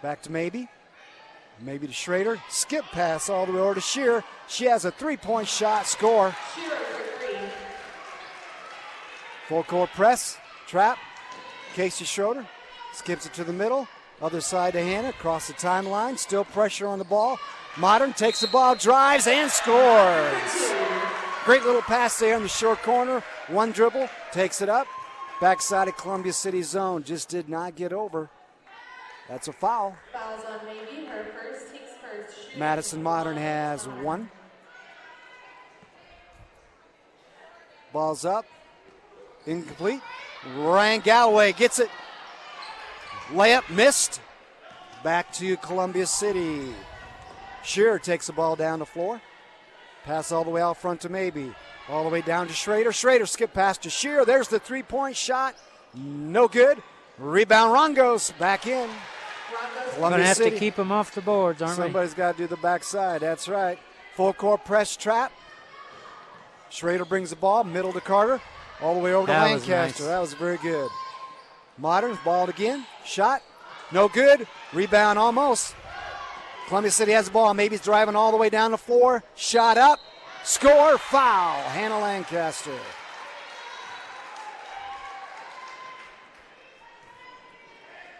S5: Back to Maybe. Maybe to Schrader. Skip pass all the way over to Shear. She has a three-point shot. Score. Full court press. Trap. Casey Schroeder skips it to the middle. Other side to Hannah. Across the timeline. Still pressure on the ball. Modern takes the ball, drives, and scores. Great little pass there in the short corner. One dribble. Takes it up. Backside of Columbia City zone. Just did not get over. That's a foul.
S3: Fouls on Maybe. Her first, takes
S5: Madison Modern has 1. Ball's up. Incomplete. Ryan Galloway gets it. Layup missed. Back to Columbia City. Shearer takes the ball down the floor. Pass all the way out front to Maybe. All the way down to Schrader. Schrader skip pass to Shearer. There's the three-point shot. No good. Rebound Rongos back in.
S6: We're going to have to keep them off the boards, aren't we?
S5: Somebody's got to do the backside. That's right. Full court press trap. Schrader brings the ball, middle to Carter. All the way over to Lancaster.
S6: Nice.
S5: That was very good. Modern's balled again. Shot. No good. Rebound almost. Columbia City has the ball. Maybe's driving all the way down the floor. Shot up. Score. Foul. Hannah Lancaster.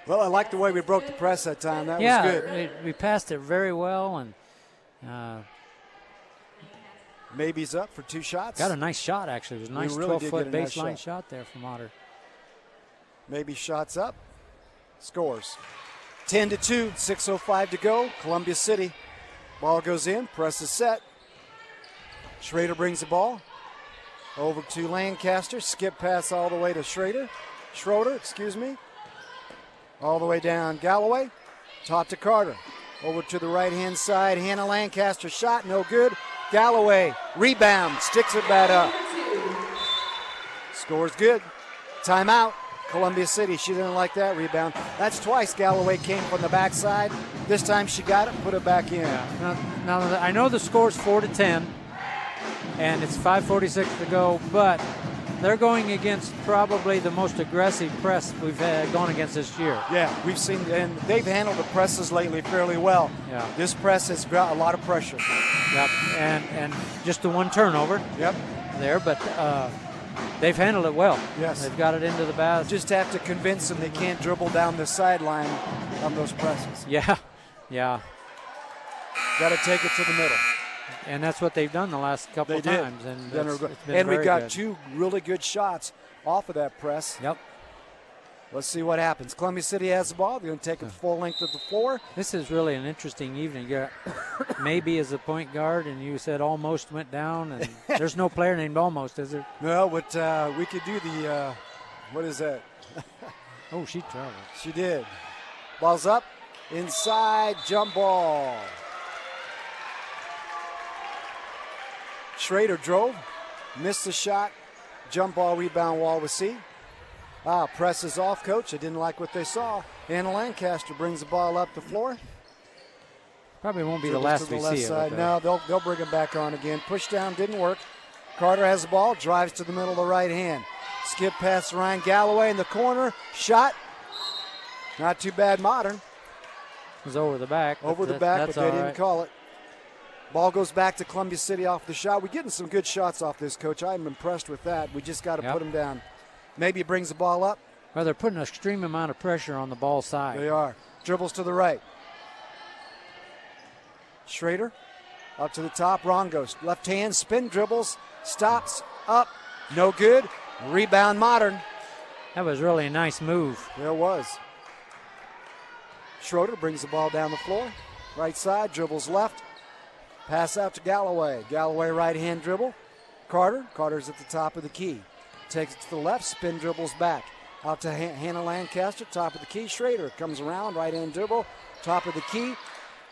S5: Well, I like the way we broke the press that time. That was good.
S6: We passed it very well, and
S5: Maybe's up for 2 shots.
S6: got a nice shot, actually. It was a nice
S5: really
S6: 12-foot
S5: nice
S6: baseline shot there from Otter.
S5: Maybe shots up. Scores. 10-2, 6:05 to go. Columbia City. Ball goes in. Press is set. Schrader brings the ball over to Lancaster. Skip pass all the way to Schroeder, all the way down Galloway. Top to Carter. Over to the right-hand side. Hannah Lancaster shot. No good. Galloway. Rebound. Sticks it back up. Scores good. Timeout. Columbia City. She didn't like that rebound. That's twice Galloway came from the backside. This time she got it, put it back in.
S6: Now I know the score's 4-10, and it's 5:46 to go, but they're going against probably the most aggressive press we've gone against this year.
S5: Yeah, we've seen, and they've handled the presses lately fairly well.
S6: Yeah.
S5: This press has got a lot of pressure.
S6: Yep, and just the one turnover.
S5: Yep.
S6: There, but they've handled it well.
S5: Yes.
S6: They've got it into the basket.
S5: Just have to convince them they can't dribble down the sideline on those presses.
S6: Yeah.
S5: Got to take it to the middle.
S6: And that's what they've done the last couple
S5: They
S6: of
S5: did.
S6: times. And,
S5: And we got
S6: good.
S5: 2 really good shots off of that press.
S6: Yep.
S5: Let's see what happens. Columbia City has the ball. They're going to take it full length of the floor.
S6: This is really an interesting evening. You got Maybe as a point guard, and you said Almost went down, and there's no player named Almost, is there?
S5: No, but we could do the, what is that?
S6: Oh, she traveled.
S5: She did. Ball's up. Inside, jump ball. Schrader drove, missed the shot. Jump ball, rebound, Wawasee. Press is off, coach. They didn't like what they saw. Anna Lancaster brings the ball up the floor.
S6: Probably won't be the last we see of it.
S5: No, they'll bring it back on again. Push down, didn't work. Carter has the ball, drives to the middle of the right hand. Skip past Ryan Galloway in the corner. Shot. Not too bad, Modern.
S6: It was over the back.
S5: Over the back, but they didn't call it. Ball goes back to Columbia City off the shot. We're getting some good shots off this, Coach. I'm impressed with that. We just got to put them down. Maybe brings the ball up.
S6: Well, they're putting an extreme amount of pressure on the ball side.
S5: They are. Dribbles to the right. Schrader up to the top. Rongos. Left hand spin dribbles. Stops. Up. No good. Rebound Modern.
S6: That was really a nice move.
S5: There was. Schroeder brings the ball down the floor. Right side. Dribbles left. Pass out to Galloway. Galloway right hand dribble. Carter's at the top of the key. Takes it to the left. Spin dribbles back. Out to Hannah Lancaster. Top of the key. Schrader comes around. Right hand dribble. Top of the key.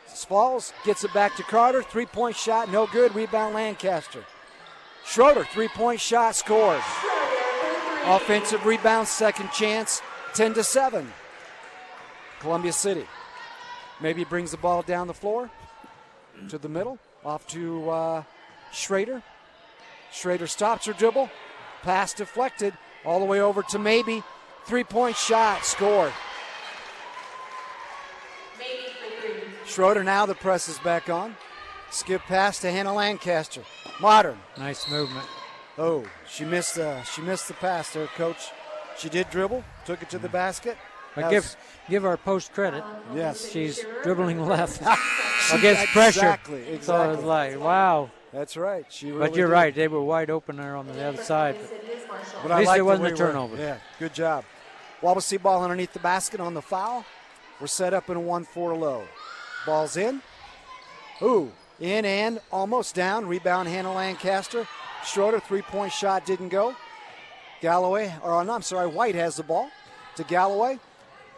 S5: Falls. Gets it back to Carter. 3-point shot. No good. Rebound Lancaster. Schroeder. 3-point shot. Scores. Offensive rebound. Second chance. 10-7. Columbia City. Maybe brings the ball down the floor. To the middle. Off to Schrader. Schrader stops her dribble. Pass deflected. All the way over to Maybe. 3-point shot. Scored. Schroeder now the press is back on. Skip pass to Hannah Lancaster. Modern.
S6: Nice movement.
S5: Oh, she missed the pass there, Coach. She did dribble. Took it to the basket.
S6: But give our post credit.
S5: Yes.
S6: She's dribbling left against pressure.
S5: Exactly.
S6: So it's like, wow.
S5: That's right.
S6: But you're right. They were wide open there on the other side.
S5: But
S6: at least
S5: like
S6: it wasn't a turnover.
S5: Yeah, good job. Wawasee ball underneath the basket on the foul. We're set up in a 1-4 low. Ball's in. Ooh, in and almost down. Rebound, Hannah Lancaster. Schroeder, three-point shot didn't go. White has the ball to Galloway.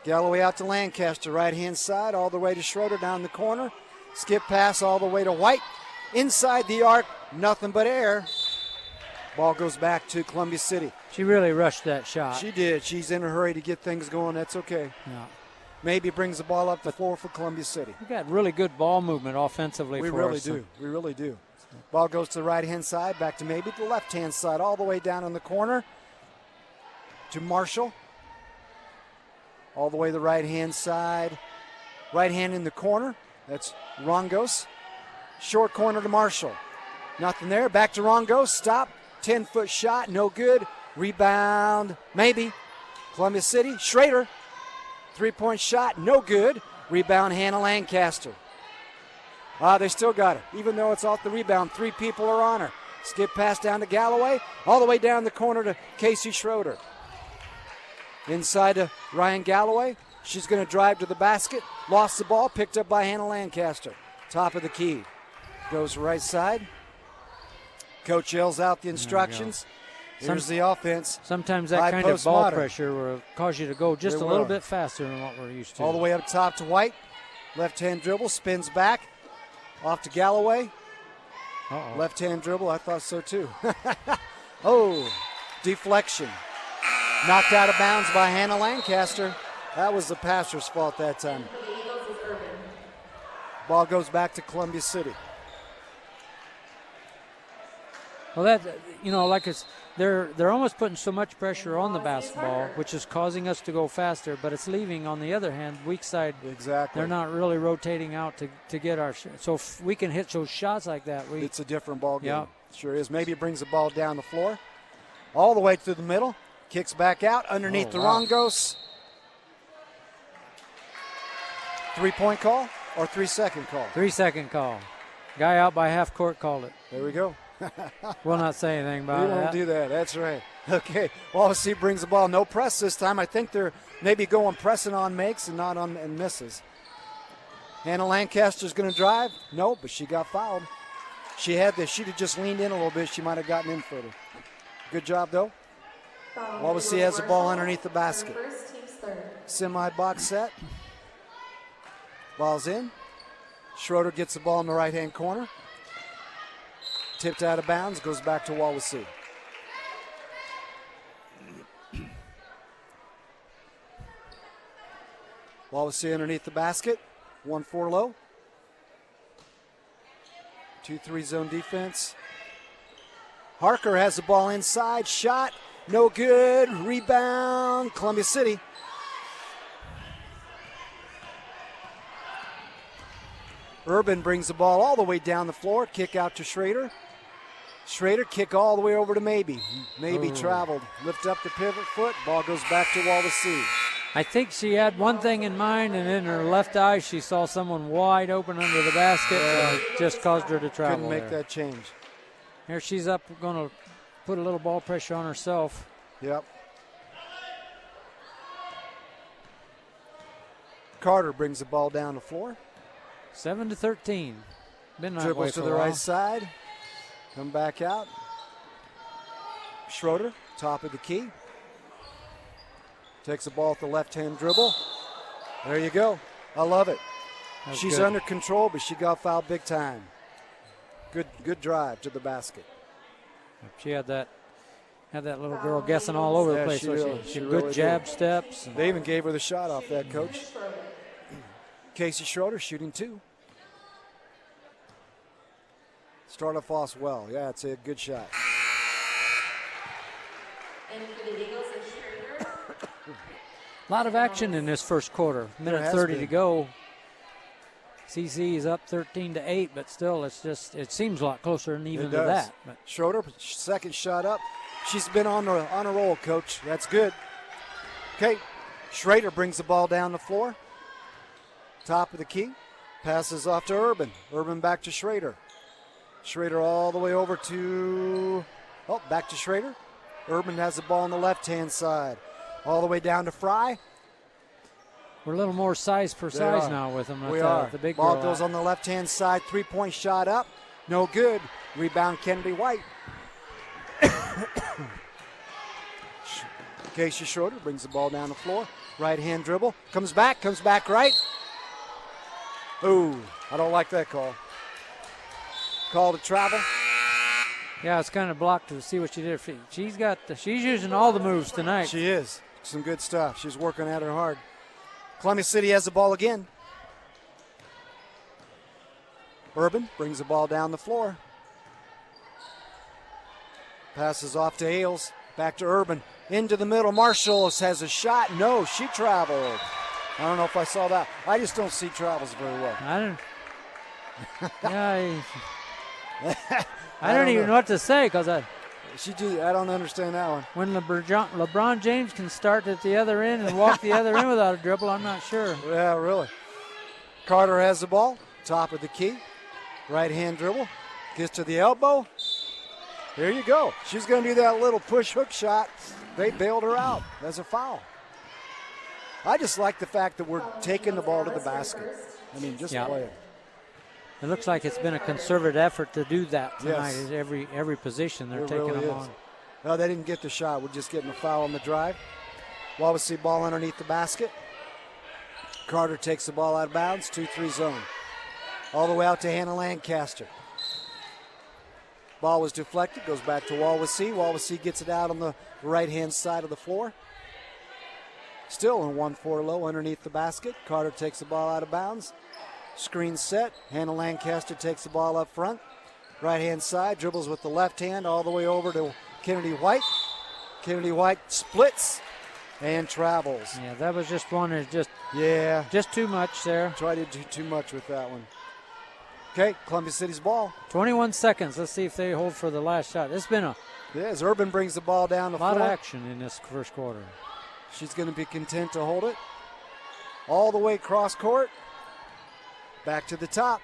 S5: Galloway out to Lancaster, right-hand side, all the way to Schroeder down the corner. Skip pass all the way to White. Inside the arc, nothing but air. Ball goes back to Columbia City.
S6: She really rushed that shot.
S5: She did. She's in a hurry to get things going. That's okay.
S6: Yeah.
S5: Maybe brings the ball up the floor for Columbia City.
S6: We got really good ball movement offensively
S5: We
S6: for
S5: really
S6: us.
S5: do. We really do. Ball goes to the right-hand side, back to maybe the left-hand side, all the way down in the corner to Marshall. All the way to the right-hand side. Right hand in the corner. That's Rongos. Short corner to Marshall. Nothing there. Back to Rongos. Stop. 10-foot shot. No good. Rebound. Maybe. Columbia City. Schrader. Three-point shot. No good. Rebound Hannah Lancaster. They still got it. Even though it's off the rebound, three people are on her. Skip pass down to Galloway. All the way down the corner to Casey Schroeder. Inside to Ryan Galloway. She's going to drive to the basket. Lost the ball. Picked up by Hannah Lancaster. Top of the key. Goes right side. Coach yells out the instructions. Here's the offense.
S6: Sometimes that
S5: High
S6: kind of
S5: post
S6: ball
S5: modern.
S6: pressure will cause you to go just
S5: It
S6: a little
S5: will.
S6: bit faster than what we're used to.
S5: All the way up top to White. Left-hand dribble. Spins back. Off to Galloway.
S6: Uh-oh.
S5: Left-hand dribble. I thought so too. Oh, deflection. Knocked out of bounds by Hannah Lancaster. That was the passer's fault that time. Ball goes back to Columbia City.
S6: Well, that like they're almost putting so much pressure on the basketball, which is causing us to go faster. But it's leaving, on the other hand, weak side.
S5: Exactly.
S6: They're not really rotating out to get our. So if we can hit those shots like that,
S5: It's a different ball game.
S6: Yeah.
S5: Sure is. Maybe it brings the ball down the floor. All the way to the middle. Kicks back out underneath the Rongos. 3-point call or 3-second call?
S6: 3-second call. Guy out by half court called it.
S5: There we go.
S6: We'll not say anything about
S5: We
S6: that.
S5: won't do that. That's right. Okay. Wawasee brings the ball. No press this time. I think they're maybe going pressing on makes and not on and misses. Hannah Lancaster's going to drive. No, but she got fouled. She'd have just leaned in a little bit. She might have gotten in footer. Good job, though. Wawasee has the ball underneath the basket.
S3: First team's third.
S5: Semi-box set. Ball's in. Schroeder gets the ball in the right-hand corner. Tipped out of bounds, goes back to Wawasee. Wawasee underneath the basket. 1-4 low. 2-3 zone defense. Harker has the ball inside. Shot. No good. Rebound. Columbia City. Urban brings the ball all the way down the floor. Kick out to Schrader. Schrader kick all the way over to Maybe. Maybe traveled. Lift up the pivot foot. Ball goes back to Wawasee.
S6: I think she had one thing in mind, and in her left eye, she saw someone wide open under the basket. And it just caused her to travel.
S5: Couldn't make
S6: there.
S5: that change.
S6: Here she's up, going to put a little ball pressure on herself.
S5: Yep. Carter brings the ball down the floor.
S6: 7-13. Been that way
S5: Dribbles
S6: for
S5: to
S6: a
S5: the
S6: while.
S5: right side. Come back out. Schroeder, top of the key. Takes the ball at the left-hand dribble. There you go. I love it.
S6: That's
S5: She's
S6: good.
S5: under control, but she got fouled big time. Good drive to the basket.
S6: She had that little girl guessing all over the
S5: Yeah,
S6: place.
S5: she
S6: So
S5: really-
S6: she
S5: she
S6: good
S5: really
S6: jab
S5: did.
S6: steps.
S5: They even gave her the shot off that, coach. Casey Schroeder shooting 2. Started off well. Yeah, it's a good shot.
S3: And for the Eagles, it's Schrader.
S6: A lot of action in this first quarter.
S5: There
S6: Minute
S5: has
S6: 30
S5: been.
S6: to go. CC is up 13-8, but still, it seems a lot closer than even
S5: It
S6: to
S5: does.
S6: that. But
S5: Schroeder, second shot up. She's been on a roll, coach. That's good. Okay, Schrader brings the ball down the floor. Top of the key. Passes off to Urban. Urban back to Schrader. Schrader all the way over to, back to Schrader. Urban has the ball on the left-hand side. All the way down to Fry.
S6: We're a little more size for size now with them.
S5: We are.
S6: The big
S5: ball
S6: girl
S5: goes on the left-hand side. 3-point shot up. No good. Rebound Kennedy White. Casey Schroeder brings the ball down the floor. Right-hand dribble. Comes back right. Ooh, I don't like that call. Call to travel.
S6: Yeah, it's kind of blocked to see what she did. She's using all the moves tonight.
S5: She is. Some good stuff. She's working at her hard. Columbia City has the ball again. Urban brings the ball down the floor. Passes off to Ailes. Back to Urban. Into the middle. Marshall has a shot. No, she traveled. I don't know if I saw that. I just don't see travels very well.
S6: I don't. Yeah, I don't even know what to say because I
S5: don't understand that one.
S6: When LeBron James can start at the other end and walk the other end without a dribble, I'm not sure.
S5: Yeah, really. Carter has the ball. Top of the key. Right-hand dribble. Gets to the elbow. There you go. She's going to do that little push hook shot. They bailed her out. That's a foul. I just like the fact that we're taking the ball to the basket. I mean, just play it.
S6: It looks like it's been a concerted effort to do that tonight.
S5: Yes.
S6: Every position they're taking
S5: really
S6: them
S5: is.
S6: on.
S5: No, they didn't get the shot. We're just getting a foul on the drive. Wawasee ball underneath the basket. Carter takes the ball out of bounds. 2-3 zone. All the way out to Hannah Lancaster. Ball was deflected. Goes back to Wawasee. Wawasee gets it out on the right-hand side of the floor. Still in 1-4 low underneath the basket. Carter takes the ball out of bounds. Screen set. Hannah Lancaster takes the ball up front. Right-hand side. Dribbles with the left hand all the way over to Kennedy White. Kennedy White splits and travels.
S6: Yeah, that was just one. Just too much there.
S5: Tried to do too much with that one. Okay, Columbia City's ball.
S6: 21 seconds. Let's see if they hold for the last shot. It's been
S5: as Urban brings the ball down the floor.
S6: A lot of action in this first quarter.
S5: She's going to be content to hold it. All the way cross court. Back to the top.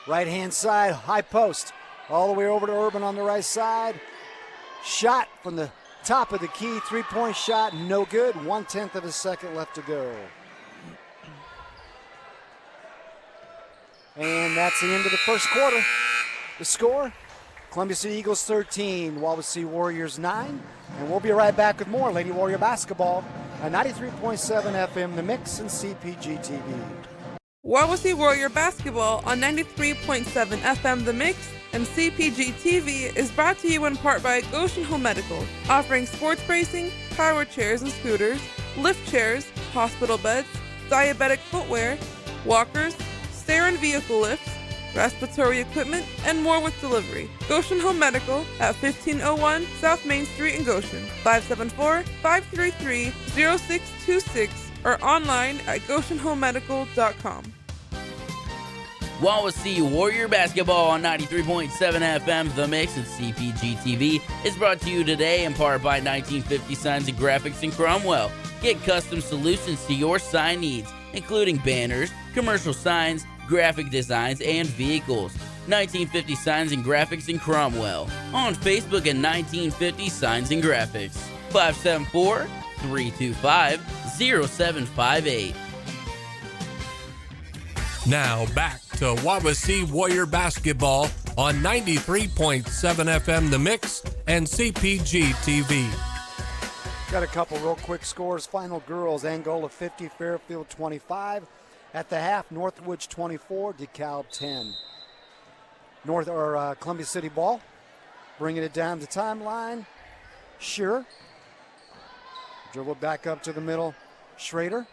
S5: Right-hand side, high post. All the way over to Urban on the right side. Shot from the top of the key. 3-point shot, no good. 1/10 of a second left to go. And that's the end of the first quarter. The score, Columbia City Eagles 13, Wawasee Warriors 9. And we'll be right back with more Lady Warrior basketball on 93.7 FM The Mix and CPG-TV.
S7: Wawasee Warrior basketball on 93.7 FM The Mix and CPG-TV is brought to you in part by Goshen Home Medical, offering sports bracing, power chairs and scooters, lift chairs, hospital beds, diabetic footwear, walkers, stair and vehicle lifts, respiratory equipment, and more with delivery. Goshen Home Medical at 1501 South Main Street in Goshen, 574-533-0626, or online at goshenhomemedical.com.
S18: Wawasee Warrior basketball on 93.7 FM The Mix and CPG-TV is brought to you today in part by 1950 Signs and Graphics in Cromwell. Get custom solutions to your sign needs, including banners, commercial signs, graphic designs, and vehicles. 1950 Signs and Graphics in Cromwell. On Facebook at 1950 Signs and Graphics. 574-325-0758.
S4: Now back to Wawasee Warrior basketball on 93.7 FM The Mix and CPG-TV.
S5: Got a couple real quick scores. Final girls, Angola 50, Fairfield 25. At the half, Northwoods 24, DeKalb 10. Columbia City ball. Bringing it down the timeline. Shearer. Dribble back up to the middle. Schrader.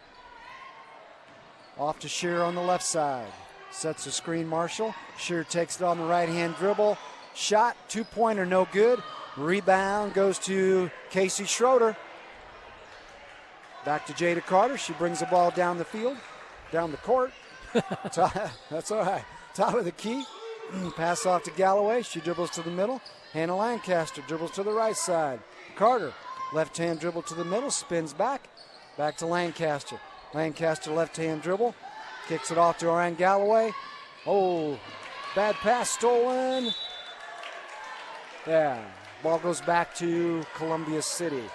S5: Off to Shearer on the left side. Sets the screen, Marshall. Shearer takes it on the right-hand dribble. Shot, 2-pointer, no good. Rebound goes to Casey Schroeder. Back to Jada Carter. She brings the ball down the field, down the court. That's all right. Top of the key. Pass off to Galloway. She dribbles to the middle. Hannah Lancaster dribbles to the right side. Carter, left-hand dribble to the middle, spins back. Back to Lancaster. Lancaster left-hand dribble. Kicks it off to Orion Galloway. Oh, bad pass stolen. Yeah, ball goes back to Columbia City.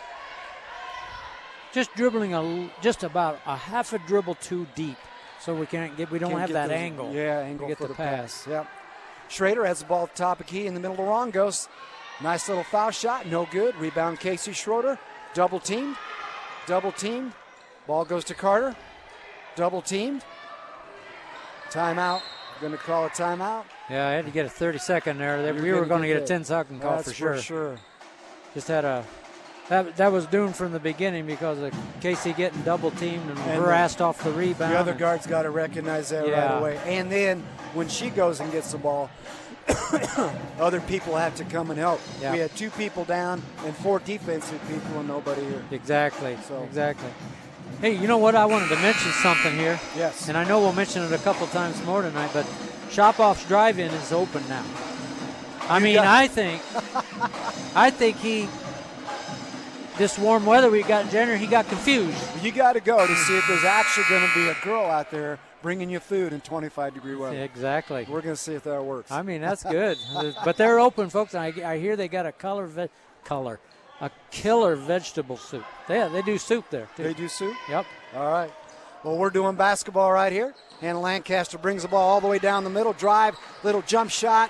S6: just dribbling just about a half a dribble too deep, so we don't have that angle.
S5: Yeah, angle
S6: to get
S5: for
S6: the
S5: the
S6: pass.
S5: Yep. Schrader has the ball at the top of key in the middle of Rongos. Nice little foul shot, no good. Rebound Casey Schroeder. Double teamed. Ball goes to Carter. Double teamed. Timeout. Going to call a timeout.
S6: Yeah, I had to get a 30-second there. We were going to get a 10-second call
S5: That's
S6: for sure.
S5: For sure.
S6: Just had that was doomed from the beginning because of Casey getting double teamed and harassed off the rebound.
S5: The other guard's got to recognize that right away. And then when she goes and gets the ball, other people have to come and help.
S6: Yeah.
S5: We had 2 people down and 4 defensive people and nobody here.
S6: Exactly. Hey, you know what? I wanted to mention something here.
S5: Yes.
S6: And I know we'll mention it a couple times more tonight, but Shop-Off's Drive-In is open now. I think this warm weather we got in January, he got confused.
S5: You got to go to see if there's actually going to be a girl out there bringing you food in 25-degree weather.
S6: Exactly.
S5: We're going to see if that works.
S6: That's good. But they're open, folks. And I hear they got a killer vegetable soup. They do soup there, too.
S5: They do soup?
S6: Yep.
S5: All right. Well, we're doing basketball right here. Hannah Lancaster brings the ball all the way down the middle. Drive, little jump shot.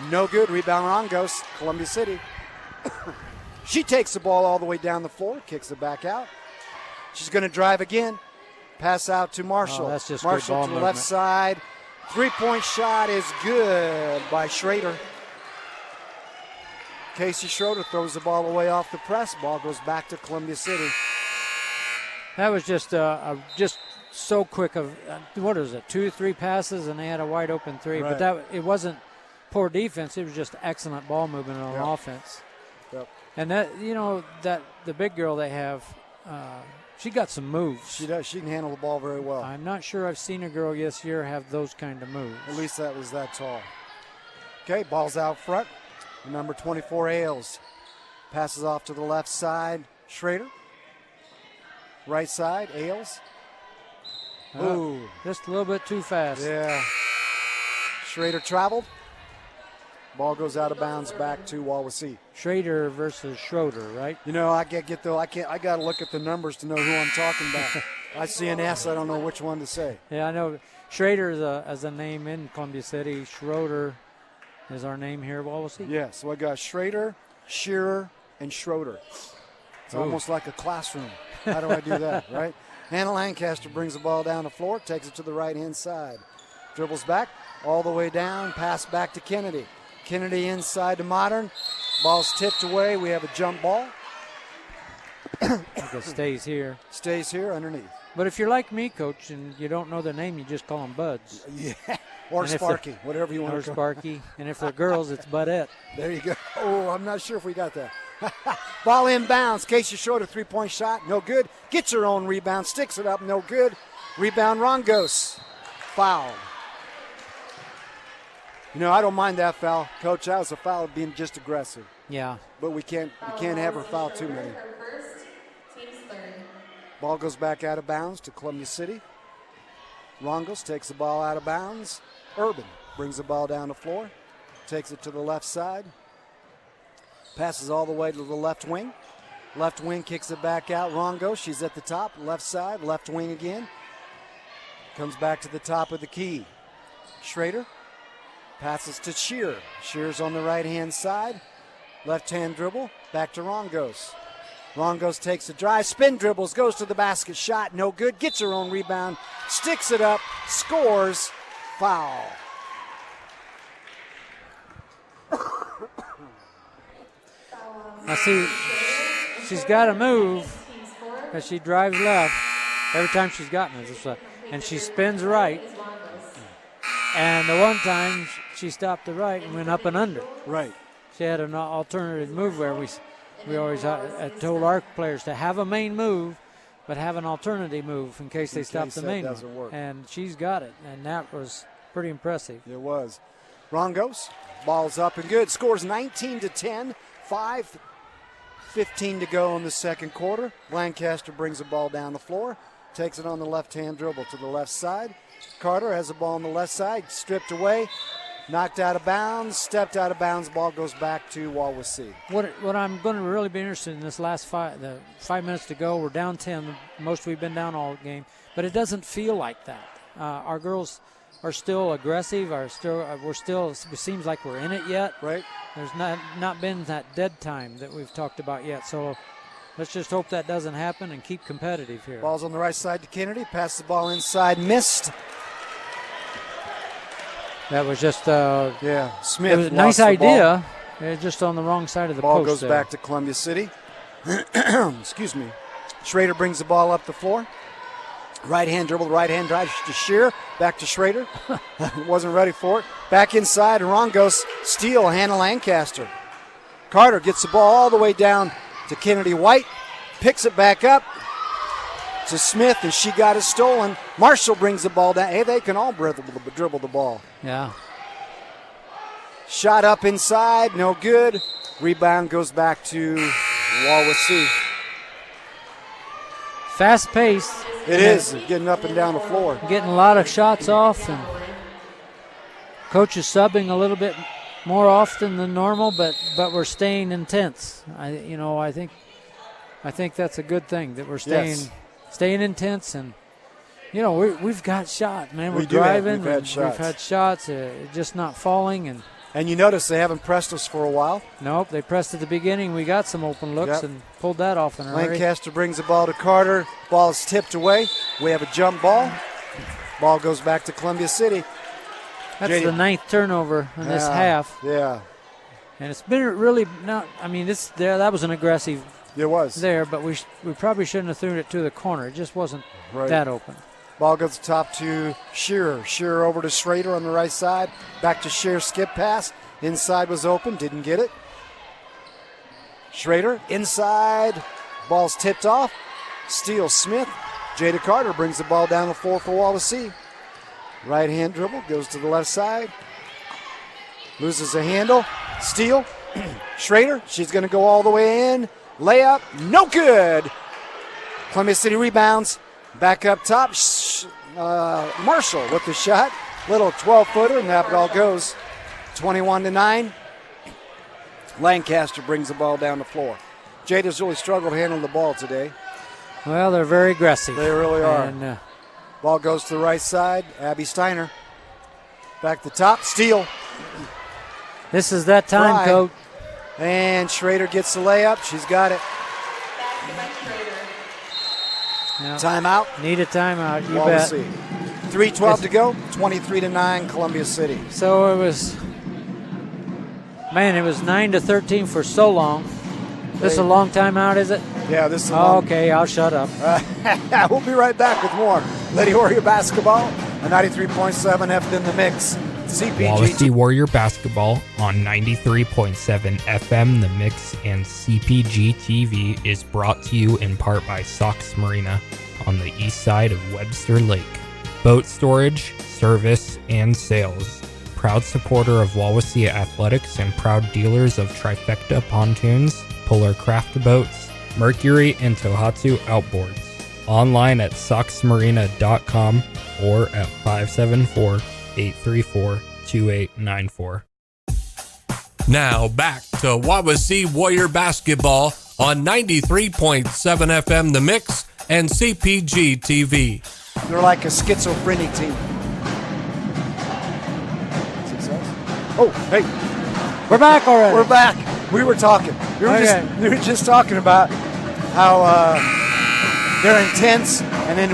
S5: No good. Rebound Rongos, Columbia City. She takes the ball all the way down the floor, kicks it back out. She's going to drive again. Pass out to Marshall.
S6: Oh, that's just
S5: Marshall
S6: good ball
S5: to the left side. 3-point shot is good by Schrader. Casey Schroeder throws the ball away off the press. Ball goes back to Columbia City.
S6: That was just so quick of what is it, 2-3 passes, and they had a wide open 3.
S5: Right.
S6: But it wasn't poor defense. It was just excellent ball movement on offense.
S5: Yep.
S6: And that the big girl they have, she got some moves.
S5: She does. She can handle the ball very well.
S6: I'm not sure I've seen a girl this year have those kind of moves.
S5: At least that was that tall. Okay, ball's out front. Number 24, Ailes. Passes off to the left side. Schrader. Right side, Ailes. Ooh.
S6: Just a little bit too fast.
S5: Yeah. Schrader traveled. Ball goes out of bounds back to Wawasee.
S6: Schrader versus Schroeder, right?
S5: I got to look at the numbers to know who I'm talking about. I see an S, I don't know which one to say.
S6: Yeah, I know. Schrader is a name in Columbia City. Schroeder is our name here at Wawasee.
S5: Yeah, so I got Schrader, Shearer, and Schroeder. It's almost like a classroom. How do I do that, right? Hannah Lancaster brings the ball down the floor, takes it to the right-hand side. Dribbles back, all the way down, pass back to Kennedy. Kennedy inside to Modern. Ball's tipped away. We have a jump ball.
S6: I think it stays here.
S5: Stays here underneath.
S6: But if you're like me, Coach, and you don't know their name, you just call them Buds.
S5: Yeah, or Sparky, whatever you want to
S6: call
S5: them.
S6: Or Sparky. And if they're girls, it's Budette.
S5: There you go. Oh, I'm not sure if we got that. Ball inbounds. Casey Schroeder, 3-point shot. No good. Gets her own rebound. Sticks it up. No good. Rebound Rongos. Foul. I don't mind that foul. Coach, that was a foul of being just aggressive.
S6: Yeah.
S5: But we can't have her foul too many. Ball goes back out of bounds to Columbia City. Rongos takes the ball out of bounds. Urban brings the ball down the floor. Takes it to the left side. Passes all the way to the left wing. Left wing kicks it back out. Rongos, she's at the top. Left side, left wing again. Comes back to the top of the key. Schrader. Passes to Shearer. Shearer's on the right-hand side. Left-hand dribble. Back to Rongos. Rongos takes a drive. Spin dribbles. Goes to the basket. Shot. No good. Gets her own rebound. Sticks it up. Scores. Foul.
S6: I see she's got to move as she drives left every time she's gotten it. And she spins right. And the one time she stopped the right and went up and under.
S5: Right.
S6: She had an alternative move where we always told our players to have a main move, but have an alternative move in case they stop the main one. And she's got it, and that was pretty impressive.
S5: It was. Rongos, ball's up and good. Scores 19-10, 5:15 to go in the second quarter. Lancaster brings the ball down the floor, takes it on the left-hand dribble to the left side. Carter has the ball on the left side, stripped away. Knocked out of bounds, stepped out of bounds. Ball goes back to Wawasee.
S6: What I'm going to really be interested in this last 5 minutes to go. We're down 10, the most we've been down all game, but it doesn't feel like that. Our girls are still aggressive. It seems like we're in it yet.
S5: Right.
S6: There's not been that dead time that we've talked about yet. So let's just hope that doesn't happen and keep competitive here.
S5: Ball's on the right side to Kennedy. Passes the ball inside, missed.
S6: That was just
S5: Smith.
S6: It was a nice idea. Just on the wrong side of the
S5: ball
S6: post.
S5: Goes
S6: there.
S5: back to Columbia City. Excuse me. Schrader brings the ball up the floor. Right hand dribble, right hand drive to Shear. Back to Schrader. Wasn't ready for it. Back inside. Rongos steal. Hannah Lancaster. Carter gets the ball all the way down to Kennedy White. Picks it back up to Smith, and she got it stolen. Marshall brings the ball down. Hey, they can all dribble the ball.
S6: Yeah.
S5: Shot up inside, no good. Rebound goes back to Wawasee.
S6: Fast pace.
S5: It is, getting up and down the floor.
S6: Getting a lot of shots off, and coach is subbing a little bit more often than normal, but we're staying intense. I think that's a good thing that we're staying intense, and we've got shots, man. We're driving.
S5: We've had shots.
S6: Just not falling,
S5: and you notice they haven't pressed us for a while.
S6: Nope, they pressed at the beginning. We got some open looks and pulled that off in a hurry.
S5: Lancaster brings the ball to Carter. Ball is tipped away. We have a jump ball. Ball goes back to Columbia City.
S6: That's the 9th turnover in this half.
S5: Yeah.
S6: And it's been really not. I mean, that was an aggressive.
S5: It was
S6: there, but we probably shouldn't have thrown it to the corner. It just wasn't that open.
S5: Ball goes top to Shearer. Shearer over to Schrader on the right side. Back to Shearer, skip pass. Inside was open, didn't get it. Schrader inside. Ball's tipped off. Steal Smith. Jada Carter brings the ball down the floor for Wawasee. Right hand dribble, goes to the left side. Loses a handle. Steal. Schrader, she's going to go all the way in. Layup, no good. Columbia City rebounds. Back up top. Marshall with the shot. Little 12-footer, and that all goes 21-9. Lancaster brings the ball down the floor. Jada's really struggled handling the ball today.
S6: Well, they're very aggressive.
S5: They really are.
S6: And,
S5: ball goes to the right side. Abby Steiner. Back to top. Steal.
S6: This is that time, Coach.
S5: And Schrader gets the layup. She's got it.
S6: Yeah.
S5: Timeout.
S6: Need a timeout. You
S5: Wawasee.
S6: bet.
S5: 3:12 to go. 23-9. Columbia City.
S6: So it was 9-13 for so long. This is a long timeout, is it?
S5: Yeah, this is a long.
S6: Okay, I'll shut up.
S5: We'll be right back with more Lady Warrior basketball on 93.7 FM The Mix.
S19: Wawasee Warrior basketball on 93.7 FM The Mix and CPG-TV is brought to you in part by Sox Marina on the east side of Webster Lake. Boat storage, service, and sales. Proud supporter of Wawasee Athletics and proud dealers of Trifecta Pontoons, Polar Craft Boats, Mercury, and Tohatsu Outboards. Online at soxmarina.com or at 574-834-2894.
S4: Now back to Wawasee Warrior basketball on 93.7 FM The Mix and CPG-TV.
S5: They're like a schizophrenic team. Oh, hey.
S6: We're back already.
S5: We're back. We were talking. We were just talking about how they're intense, and then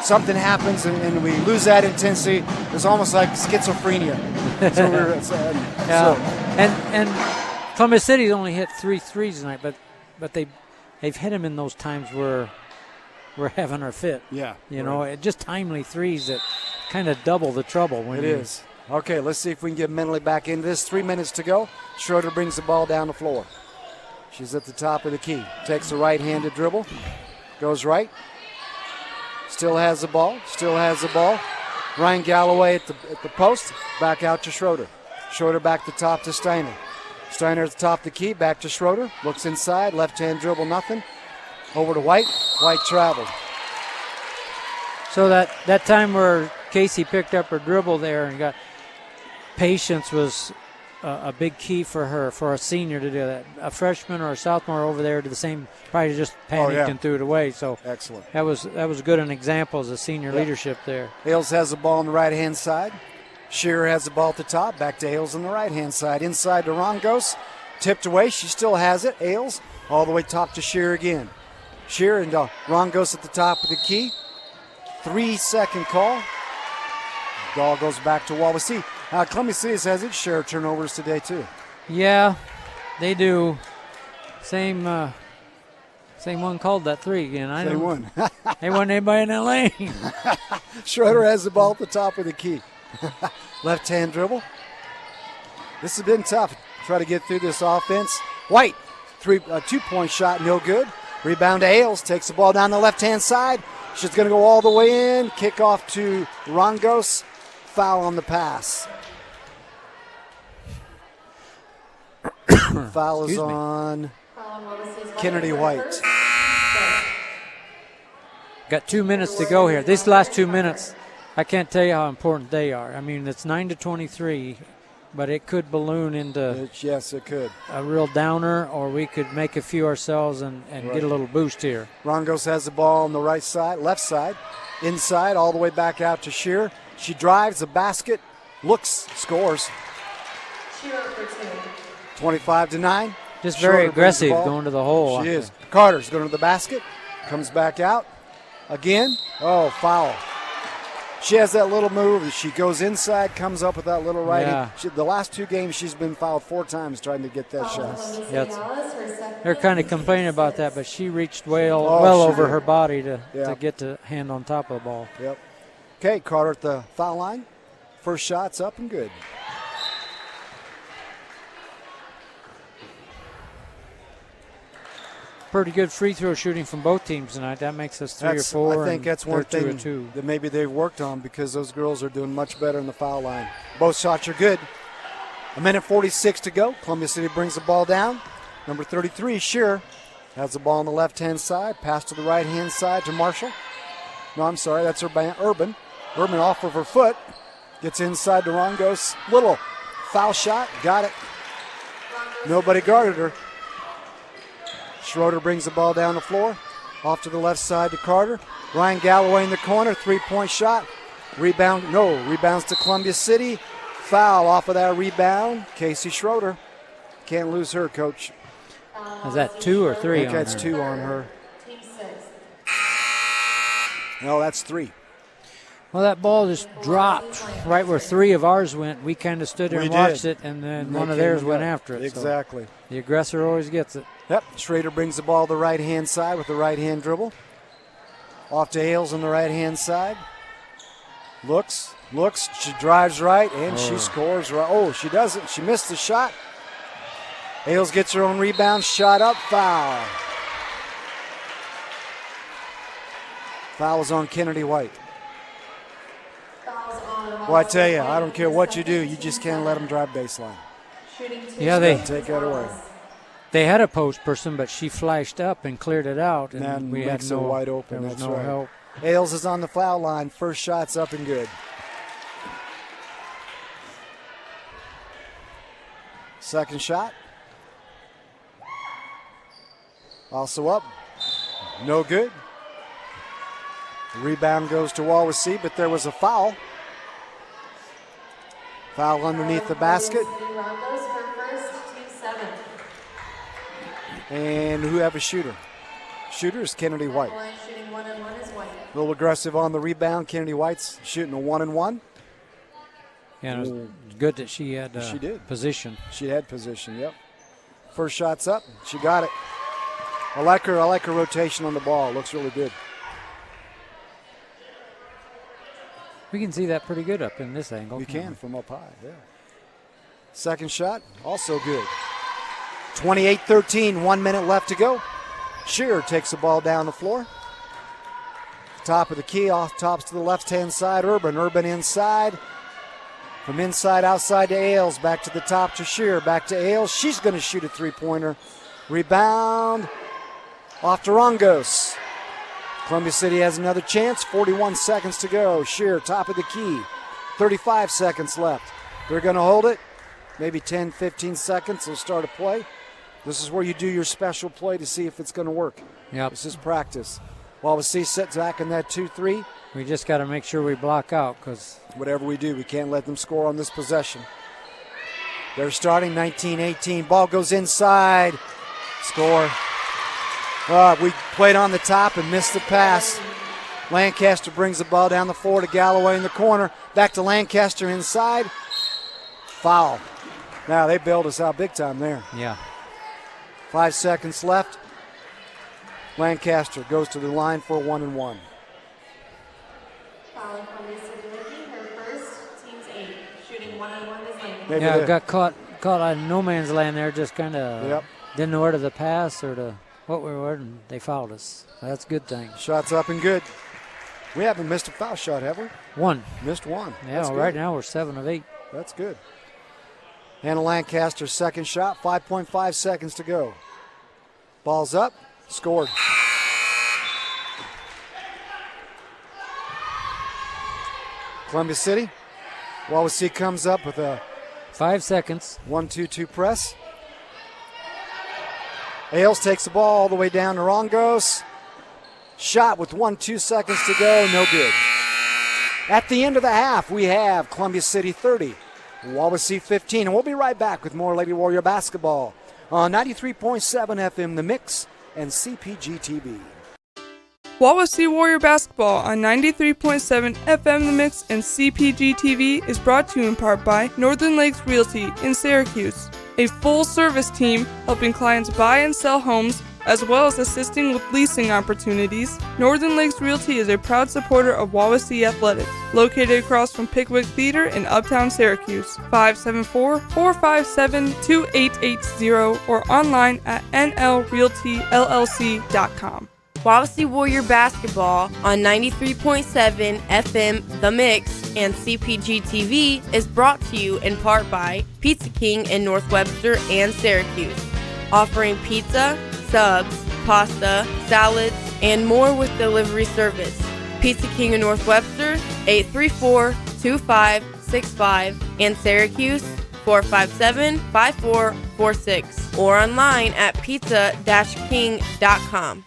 S5: something happens, and we lose that intensity. It's almost like schizophrenia.
S6: And Columbia City's only hit 3 threes tonight, but they've hit them in those times where we're having our fit.
S5: Yeah.
S6: Just timely threes that kind of double the trouble.
S5: It is. Okay, let's see if we can get mentally back into this. 3 minutes to go. Schroeder brings the ball down the floor. She's at the top of the key. Takes the right-handed dribble. Goes right. Still has the ball. Ryan Galloway at the post. Back out to Schroeder. Schroeder back to top to Steiner. Steiner at the top of the key. Back to Schroeder. Looks inside. Left-hand dribble, nothing. Over to White. White traveled.
S6: So that time where Casey picked up her dribble there and patience was a big key for her, for a senior to do that. A freshman or a sophomore over there did the same, probably just panicked and threw it away. So
S5: excellent.
S6: That was good, an example as a senior leadership there.
S5: Ailes has the ball on the right-hand side. Shearer has the ball at the top. Back to Ailes on the right-hand side. Inside to Rongos. Tipped away. She still has it. Ailes all the way top to Shearer again. Shearer and Rongos at the top of the key. 3-second call. Ball goes back to Wawasee. Columbia City has its share of turnovers today, too.
S6: Yeah, they do. Same one called that three again.
S5: They won.
S6: They wasn't anybody in that lane.
S5: Schroeder has the ball at the top of the key. Left-hand dribble. This has been tough. Try to get through this offense. White, two-point shot, no good. Rebound to Ailes. Takes the ball down the left-hand side. She's going to go all the way in. Kick off to Rongos. Foul on the pass. Foul is on Kennedy White.
S6: Got 2 minutes to go here. These last 2 minutes, I can't tell you how important they are. I mean, it's 9-23, but it could balloon into
S5: yes, it could.
S6: A real downer, or we could make a few ourselves and get a little boost here.
S5: Rongos has the ball on the right side, left side, inside, all the way back out to Shearer. She drives the basket, looks, scores. 25-9.
S6: Just very aggressive going to the hole.
S5: She is. Carter's going to the basket, comes back out again. Oh, foul. She has that little move. She goes inside, comes up with that little righty.
S6: Yeah.
S5: The last 2 games, she's been fouled 4 times trying to get that shot.
S6: Yeah, they're kind of complaining about that, but she reached well
S5: she
S6: over
S5: did.
S6: her body to get the hand on top of the ball.
S5: Yep. Okay, Carter at the foul line. First shot's up and good.
S6: Pretty good free throw shooting from both teams tonight. That makes us 3 or 4.
S5: I think that's one
S6: they're 2
S5: thing
S6: and 2.
S5: that maybe they've worked on, because those girls are doing much better in the foul line. Both shots are good. 1:46 to go. Columbia City brings the ball down. Number 33, Shearer, has the ball on the left-hand side. Pass to the right-hand side to Marshall. No, I'm sorry, that's Urban. Urban off of her foot. Gets inside to Rongos. Little foul shot. Got it. Nobody guarded her. Schroeder brings the ball down the floor. Off to the left side to Carter. Ryan Galloway in the corner. 3-point shot. Rebound. No. Rebounds to Columbia City. Foul off of that rebound. Casey Schroeder. Can't lose her, Coach.
S6: Is that 2 or 3
S5: I think
S6: on
S5: that's
S6: her?
S5: 2 on her. No, that's 3.
S6: Well, that ball just dropped right where 3 of ours went. We kind of stood there and watched it, and then one of theirs went after it.
S5: Exactly.
S6: So the aggressor always gets it.
S5: Yep. Schrader brings the ball to the right-hand side with the right-hand dribble. Off to Ailes on the right-hand side. Looks. She drives right, and she scores right. Oh, she doesn't. She missed the shot. Ailes gets her own rebound. Shot up. Foul. Foul is on Kennedy White. Well, I tell you, I don't care what you do. You just can't let them drive baseline.
S6: Yeah, they
S5: take that away.
S6: They had a post person, but she flashed up and cleared it out, and
S5: And
S6: we had
S5: makes
S6: no
S5: it wide open.
S6: There was
S5: That's
S6: no
S5: right.
S6: help.
S5: Ailes is on the foul line. First shot's up and good. Second shot. Also up. No good. The rebound goes to Wawasee, but there was a foul. Foul underneath the basket. And who have a shooter? Shooter is Kennedy White.
S3: Shooting 1 and 1 is White.
S5: A little aggressive on the rebound. Kennedy White's shooting a 1-and-1.
S6: Yeah, it was good that she had
S5: She did.
S6: position.
S5: She had position, yep. First shot's up. She got it. I like her rotation on the ball. Looks really good.
S6: We can see that pretty good up in this angle.
S5: You can from up high, yeah. Second shot, also good. 28-13, 1 minute left to go. Shearer takes the ball down the floor. Top of the key, off tops to the left-hand side. Urban inside. From inside, outside to Ailes. Back to the top to Shearer. Back to Ailes. She's going to shoot a three-pointer. Rebound. Off to Rongos. Columbia City has another chance. 41 seconds to go. Shearer, top of the key. 35 seconds left. They're going to hold it. Maybe 10, 15 seconds. They'll start a play. This is where you do your special play to see if it's going to work.
S6: Yep.
S5: This is practice. Wawasee sits back in that 2-3.
S6: We just got to make sure we block out because
S5: whatever we do, we can't let them score on this possession. They're starting 19-18. Ball goes inside. Score. We played on the top and missed the pass. Lancaster brings the ball down the floor to Galloway in the corner. Back to Lancaster inside. Foul. Now they bailed us out big time there.
S6: Yeah.
S5: 5 seconds left. Lancaster goes to the line for a 1-and-1.
S3: Foul Columbia City Lady, her first, team's 8. Shooting 1-on-1 is Lancaster.
S6: Yeah, got caught on no man's land there. Just kind of didn't know where to the pass or to what we were, and they fouled us. That's a good thing.
S5: Shots up and good. We haven't missed a foul shot, have we?
S6: One.
S5: Missed one.
S6: Yeah, well, right now we're 7 of 8.
S5: That's good. Hannah Lancaster's second shot, 5.5 seconds to go. Ball's up, scored. Columbia City. Wawasee comes up with a
S6: 5 seconds.
S5: 1-2-2 press. Ailes takes the ball all the way down to Rongos. Shot with 1-2 seconds to go, no good. At the end of the half, we have Columbia City 30, Wawasee 15, and we'll be right back with more Lady Warrior basketball on 93.7 FM The Mix and CPG-TV.
S7: Wawasee Warrior basketball on 93.7 FM The Mix and CPG-TV is brought to you in part by Northern Lakes Realty in Syracuse, a full-service team helping clients buy and sell homes as well as assisting with leasing opportunities. Northern Lakes Realty is a proud supporter of Wawasee Athletics, located across from Pickwick Theater in Uptown Syracuse. 574-457-2880 or online at nlrealtyllc.com.
S8: Wawasee Warrior basketball on 93.7 FM The Mix and CPG-TV is brought to you in part by Pizza King in North Webster and Syracuse, offering pizza, subs, pasta, salads, and more with delivery service. Pizza King in North Webster, 834-2565, and Syracuse, 457-5446, or online at pizza-king.com.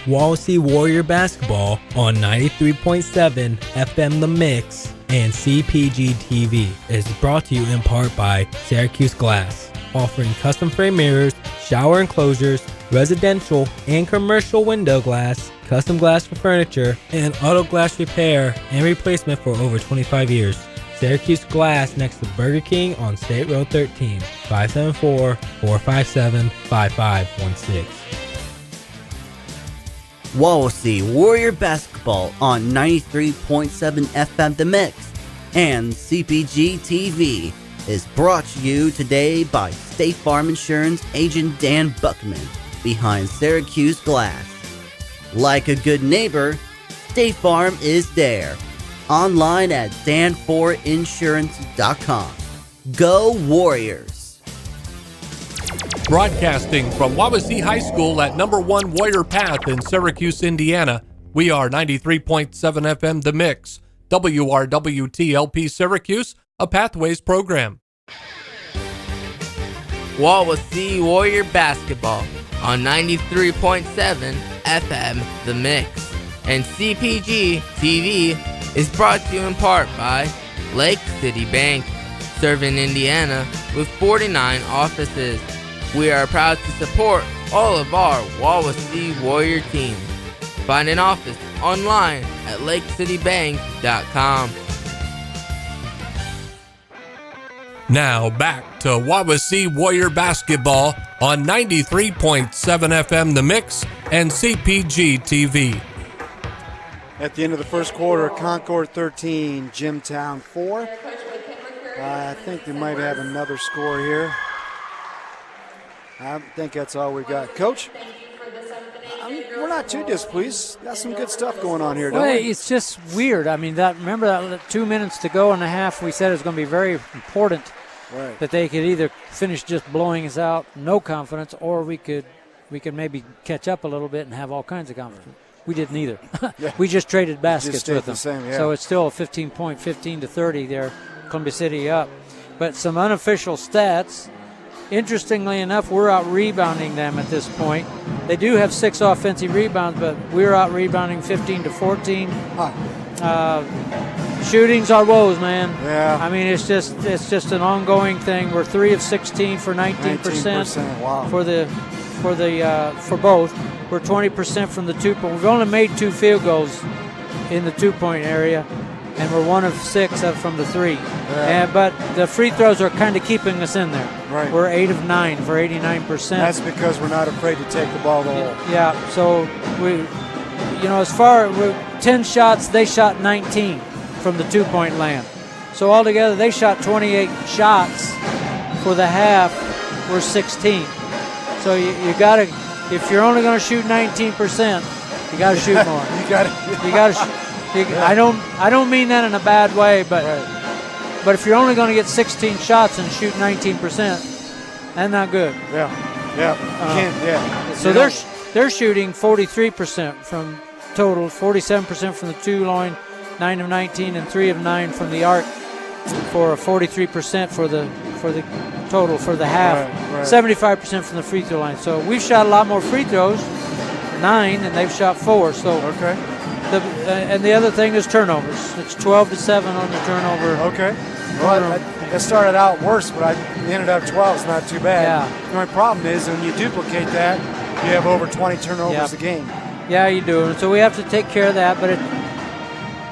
S9: Wawasee Warrior basketball on 93.7 FM The Mix and CPG-TV is brought to you in part by Syracuse Glass, offering custom frame mirrors, shower enclosures, residential and commercial window glass, custom glass for furniture, and auto glass repair and replacement for over 25 years. Syracuse Glass next to Burger King on State Road 13, 574-457-5516.
S10: Wawasee Warrior basketball on 93.7 FM The Mix and CPG-TV is brought to you today by State Farm Insurance agent Dan Buckman behind Syracuse Glass. Like a good neighbor, State Farm is there. Online at danforinsurance.com. Go Warriors!
S4: Broadcasting from Wawasee High School at number 1 Warrior Path in Syracuse, Indiana, we are 93.7 FM The Mix, WRWTLP Syracuse, a Pathways program.
S11: Wawasee Warrior basketball on 93.7 FM The Mix. And CPG-TV is brought to you in part by Lake City Bank, serving Indiana with 49 offices. We are proud to support all of our Wawasee Warrior teams. Find an office online at lakecitybank.com.
S4: Now back to Wawasee Warrior basketball on 93.7 FM The Mix and CPG-TV.
S5: At the end of the first quarter, Concord 13, Jimtown 4. I think they might have another score here. I think that's all we got. Coach, we're not too displeased. Got some good stuff going on here, don't we?
S6: It's just weird. I mean, remember that 2 minutes to go in the half, we said it was going to be very important that they could either finish just blowing us out, no confidence, or we could maybe catch up a little bit and have all kinds of confidence. We did neither. We just traded baskets with them.
S5: The same,
S6: So it's still a 15-point, 15-30 there. Columbia City up. But some unofficial stats. Interestingly enough, we're out rebounding them at this point. They do have 6 offensive rebounds, but we're out rebounding 15 to 14. Shootings are woes, man.
S5: Yeah.
S6: I mean, it's just an ongoing thing. We're 3 of 16 for 19%.
S5: 19%, wow.
S6: For both. We're 20% from the 2-point. We've only made 2 field goals in the 2-point area, and we're 1 of 6 from the 3.
S5: Yeah.
S6: But the free throws are kind of keeping us in there.
S5: Right.
S6: We're 8 of 9 for 89%.
S5: That's because we're not afraid to take the ball to the hole.
S6: Yeah. So as far 10 shots, they shot 19 from the 2-point land. So altogether, they shot 28 shots for the half. We're 16. So you got to, if you're only going to shoot 19%, you got to shoot more.
S5: You got to.
S6: I don't mean that in a bad way, but if you're only going to get 16 shots and shoot 19%, that's not good.
S5: Yeah.
S6: So they're shooting 43% from total, 47% from the 2 line, 9 of 19, and 3 of 9 from the arc, for a 43% for the total for the half.
S5: Right.
S6: 75% from the free throw line. So we've shot a lot more free throws, 9, and they've shot 4. So
S5: okay.
S6: And the other thing is turnovers. It's 12 to 7 on the turnover.
S5: Okay. Well, that started out worse, but I ended up 12. It's not too bad.
S6: Yeah.
S5: The only problem is when you duplicate that, you have over 20 turnovers a game.
S6: Yeah, you do. And so we have to take care of that. But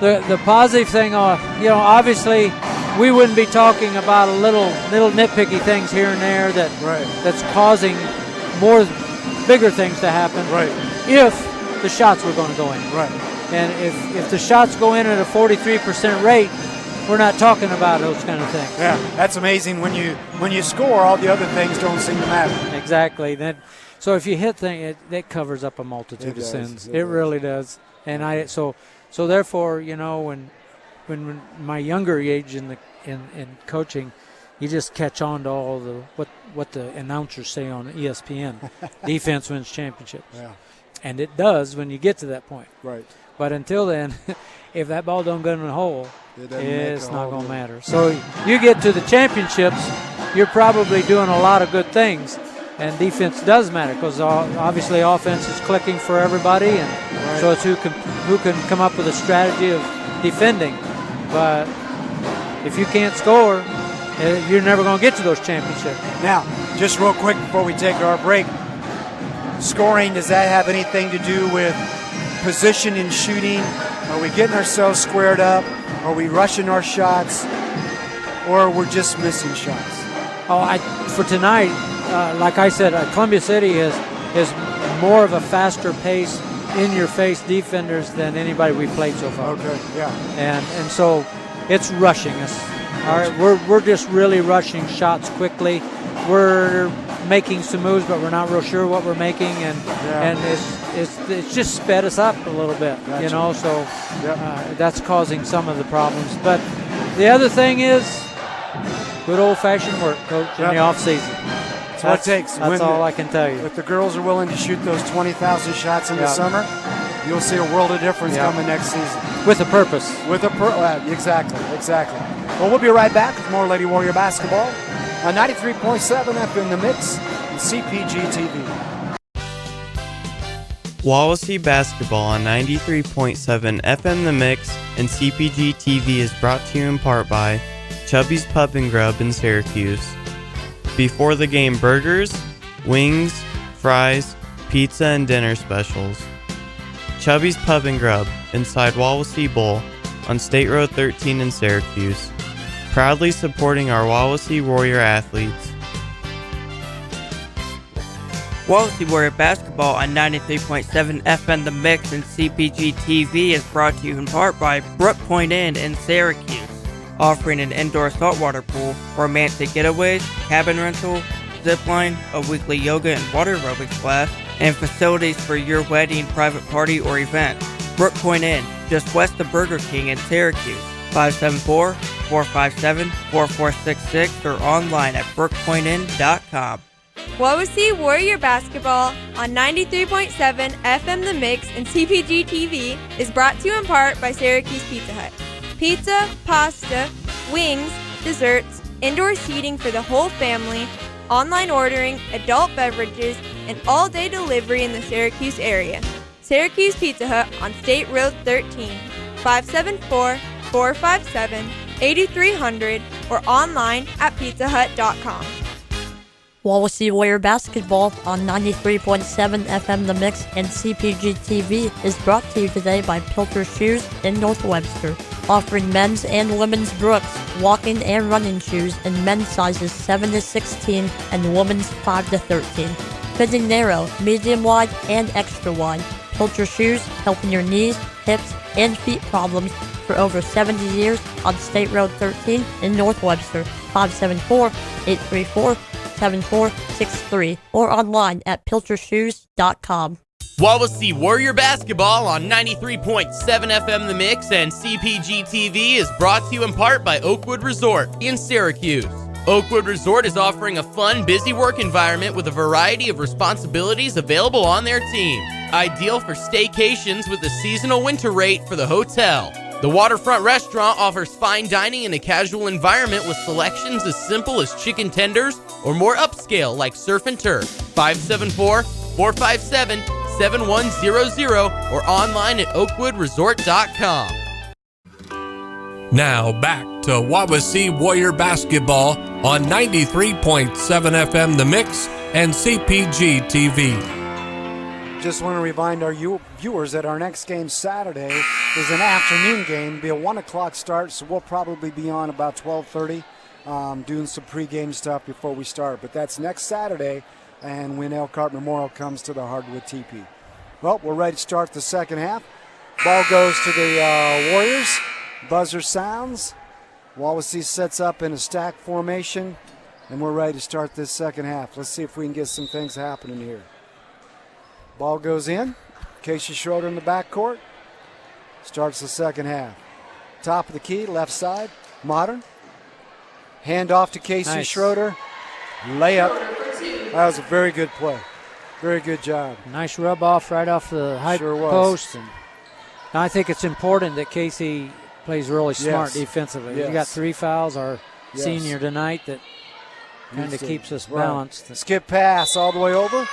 S6: the positive thing, obviously, we wouldn't be talking about little nitpicky things here and there that's causing bigger things to happen.
S5: Right.
S6: If the shots were going to go in.
S5: Right.
S6: And if the shots go in at a 43% rate, we're not talking about those kind of things.
S5: Yeah, that's amazing. When you score, all the other things don't seem to matter.
S6: Exactly. So if you hit things, it covers up a multitude of sins. It really does. And so therefore, when my younger age in coaching, you just catch on to all what the announcers say on ESPN. Defense wins championships.
S5: Yeah.
S6: And it does when you get to that point.
S5: Right.
S6: But until then, if that ball don't go in the hole, it's not going to matter. So you get to the championships, you're probably doing a lot of good things. And defense does matter because obviously offense is clicking for everybody. And so it's who can come up with a strategy of defending. But if you can't score, you're never going to get to those championships.
S5: Now, just real quick before we take our break, scoring, does that have anything to do with position in shooting? Are we getting ourselves squared up? Are we rushing our shots? Or we're just missing shots?
S6: For tonight, like I said, Columbia City is more of a faster pace, in-your-face defenders than anybody we've played so far.
S5: Okay, yeah.
S6: And so it's rushing us. All right, we're just really rushing shots quickly. We're making some moves, but we're not real sure what we're making, and it's just sped us up a little bit,
S5: Gotcha.
S6: So that's causing some of the problems. But the other thing is good old-fashioned work, Coach, in the off-season.
S5: That's what it takes.
S6: That's all I can tell you.
S5: If the girls are willing to shoot those 20,000 shots in the summer, you'll see a world of difference coming next season.
S6: With a purpose.
S5: Exactly. Well, we'll be right back with more Lady Warrior basketball on 93.7 FM The Mix and CPG-TV.
S13: Wawasee basketball on 93.7 FM The Mix and CPG-TV is brought to you in part by Chubby's Pub and Grub in Syracuse. Before the game, burgers, wings, fries, pizza, and dinner specials. Chubby's Pub and Grub inside Wawasee Bowl on State Road 13 in Syracuse. Proudly supporting our Wawasee Warrior athletes.
S14: Wawasee Warrior basketball on 93.7 FM The Mix and CPG-TV is brought to you in part by Brook Point Inn in Syracuse, offering an indoor saltwater pool, romantic getaways, cabin rental, zip line, a weekly yoga and water aerobics class, and facilities for your wedding, private party, or event. Brook Point Inn, just west of Burger King in Syracuse, 574-457-4466 or online at brookpointinn.com.
S15: Wawasee Warrior basketball on 93.7 FM The Mix and CPG-TV is brought to you in part by Syracuse Pizza Hut. Pizza, pasta, wings, desserts, indoor seating for the whole family, online ordering, adult beverages, and all-day delivery in the Syracuse area. Syracuse Pizza Hut on State Road 13, 574-457-8300, or online at pizzahut.com.
S1: Wawasee Warrior Basketball on 93.7 FM The Mix and CPG-TV is brought to you today by Pilcher Shoes in North Webster, offering men's and women's Brooks, walking and running shoes in men's sizes 7 to 16 and women's 5 to 13. Fitting narrow, medium wide, and extra wide. Pilcher Shoes, helping your knees, hips, and feet problems for over 70 years on State Road 13 in North Webster, 574-834-7463, or online at pilchershoes.com.
S16: Wawasee Warrior Basketball on 93.7 FM The Mix and CPG-TV is brought to you in part by Oakwood Resort in Syracuse. Oakwood Resort is offering a fun, busy work environment with a variety of responsibilities available on their team. Ideal for staycations with a seasonal winter rate for the hotel. The Waterfront Restaurant offers fine dining in a casual environment with selections as simple as chicken tenders or more upscale like surf and turf. 574-457-7100 or online at oakwoodresort.com.
S4: Now back to Wawasee Warrior Basketball on 93.7 FM The Mix and CPG-TV.
S5: Just want to remind our viewers that our next game Saturday is an afternoon game. It'll be a 1 o'clock start, so we'll probably be on about 12:30, doing some pregame stuff before we start. But that's next Saturday, and when Elkhart Memorial comes to the Hardwood Teepee. Well, we're ready to start the second half. Ball goes to the Warriors. Buzzer sounds. Wawasee sets up in a stack formation, and we're ready to start this second half. Let's see if we can get some things happening here. Ball goes in. Casey Schroeder in the backcourt. Starts the second half. Top of the key, left side. Modern. Hand off to Casey Schroeder. Layup. That was a very good play. Very good job.
S6: Nice rub off right off the high post. And I think it's important that Casey plays really smart defensively.
S5: Yes.
S6: We got 3 fouls, our
S5: Yes.
S6: senior tonight, that kind of keeps us balanced.
S5: Skip pass all the way over.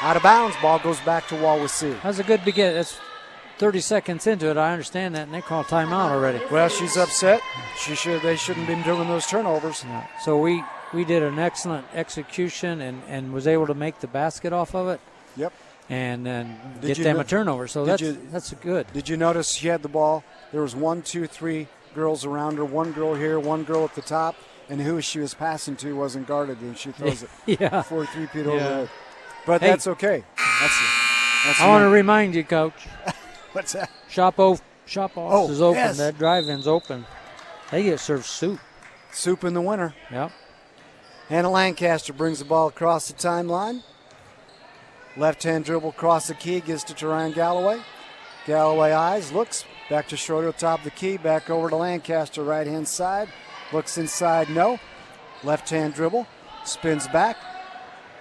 S5: Out of bounds. Ball goes back to Wawasee.
S6: That was a good beginning. That's 30 seconds into it. I understand that, and they call timeout already.
S5: Well, she's upset. They shouldn't have been doing those turnovers.
S6: Yeah. So we did an excellent execution and was able to make the basket off of it.
S5: Yep.
S6: And then get them a turnover. So that's good.
S5: Did you notice she had the ball? There was 1, 2, 3 girls around her. One girl here, one girl at the top, and who she was passing to wasn't guarded, and she throws it 43 feet over there. But that's okay. That's
S6: I want to remind you, Coach.
S5: What's that?
S6: Shop off is open.
S5: Yes.
S6: That drive-in's open. They get served soup.
S5: Soup in the winter.
S6: Yep.
S5: Hannah Lancaster brings the ball across the timeline. Left-hand dribble across the key, gives to Ryan Galloway. Galloway eyes, looks, back to Schroeder, top of the key, back over to Lancaster, right-hand side. Looks inside, no. Left-hand dribble, spins back.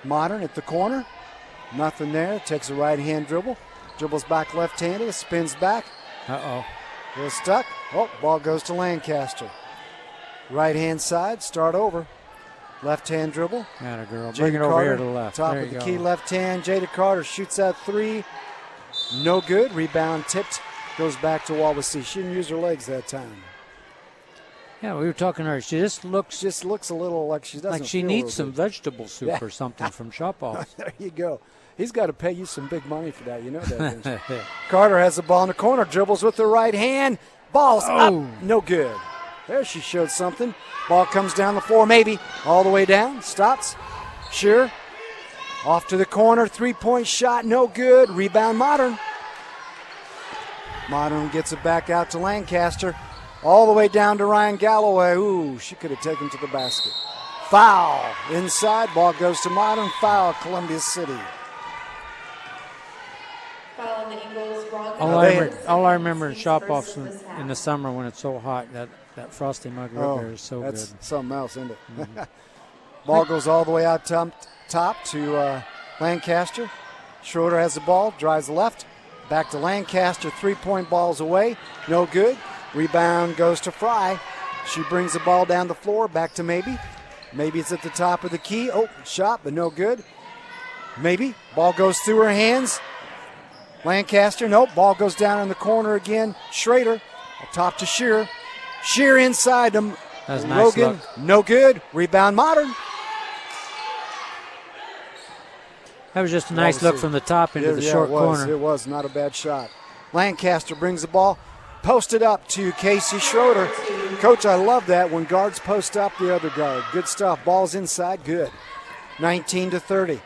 S5: Modern at the corner. Nothing there. Takes a right-hand dribble. Dribbles back left-handed. Spins back.
S6: Uh-oh.
S5: They're stuck. Oh, ball goes to Lancaster. Right-hand side. Start over. Left-hand dribble.
S6: Atta girl. Bring it over here to the left.
S5: Top
S6: there
S5: of the
S6: you
S5: key,
S6: go.
S5: left hand. Jada Carter shoots that three. No good. Rebound tipped. Goes back to Wawasee. She didn't use her legs that time.
S6: Yeah, we were talking to her. She just looks
S5: a little like she doesn't.
S6: like she
S5: feel
S6: needs
S5: real
S6: some
S5: good.
S6: vegetable soup or something from Shop Off.
S5: There you go. He's got to pay you some big money for that. You know that, don't you? Carter has the ball in the corner. Dribbles with the right hand. Ball's up. No good. There she showed something. Ball comes down the floor, maybe. All the way down. Stops. Sure. Off to the corner. Three-point shot. No good. Rebound Modern. Modern gets it back out to Lancaster. All the way down to Ryan Galloway. Ooh, she could have taken to the basket. Foul. Inside. Ball goes to Modern. Foul. Columbia City.
S3: Foul on the Eagles.
S6: All I remember in Shop Offs in the summer when it's so hot, that Frosty Mug root beer is so
S5: that's
S6: good.
S5: something else, isn't it? Ball goes all the way out top to Lancaster. Schroeder has the ball, drives left. Back to Lancaster, three-point balls away. No good. Rebound goes to Fry. She brings the ball down the floor, back to Maybe. Maybe it's at the top of the key. Oh, shot, but no good. Maybe. Ball goes through her hands. Lancaster, nope. Ball goes down in the corner again. Schrader, top to Shearer. Shearer inside to
S6: That's a nice
S5: Rogan.
S6: look.
S5: No good. Rebound Modern.
S6: That was just a nice look from the top into the short corner.
S5: It was not a bad shot. Lancaster brings the ball, posted up to Casey Schroeder. Coach, I love that when guards post up the other guard. Good stuff. Ball's inside, good. 19-30.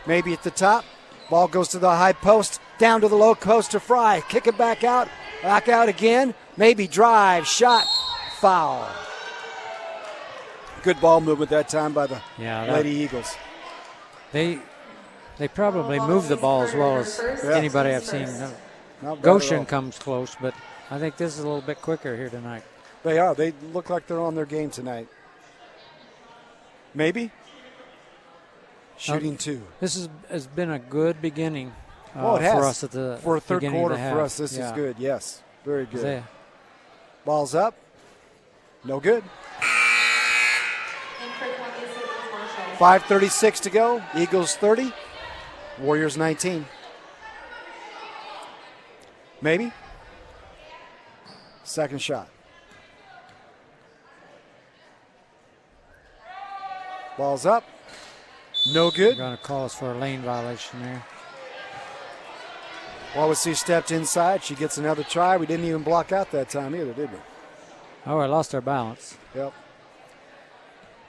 S5: Maybe at the top. Ball goes to the high post, down to the low post to Fry. Kick it back out again. Maybe drive, shot, foul. Good ball movement that time by the Lady Eagles.
S6: They probably move the ball as well as anybody I've seen. Goshen comes close, but I think this is a little bit quicker here tonight.
S5: They are. They look like they're on their game tonight. Maybe. Shooting two.
S6: This has been a good beginning
S5: it has.
S6: for us at the
S5: for a third
S6: beginning
S5: quarter
S6: of the half.
S5: for us. This is good. Yes, very good.
S6: They-
S5: Ball's up. No good. 5:36 to go. Eagles 30. Warriors 19. Maybe. Second shot. Ball's up. No good.
S6: They're going to call us for a lane violation there.
S5: Wawasee stepped inside. She gets another try. We didn't even block out that time either, did we?
S6: Oh, I lost our balance.
S5: Yep.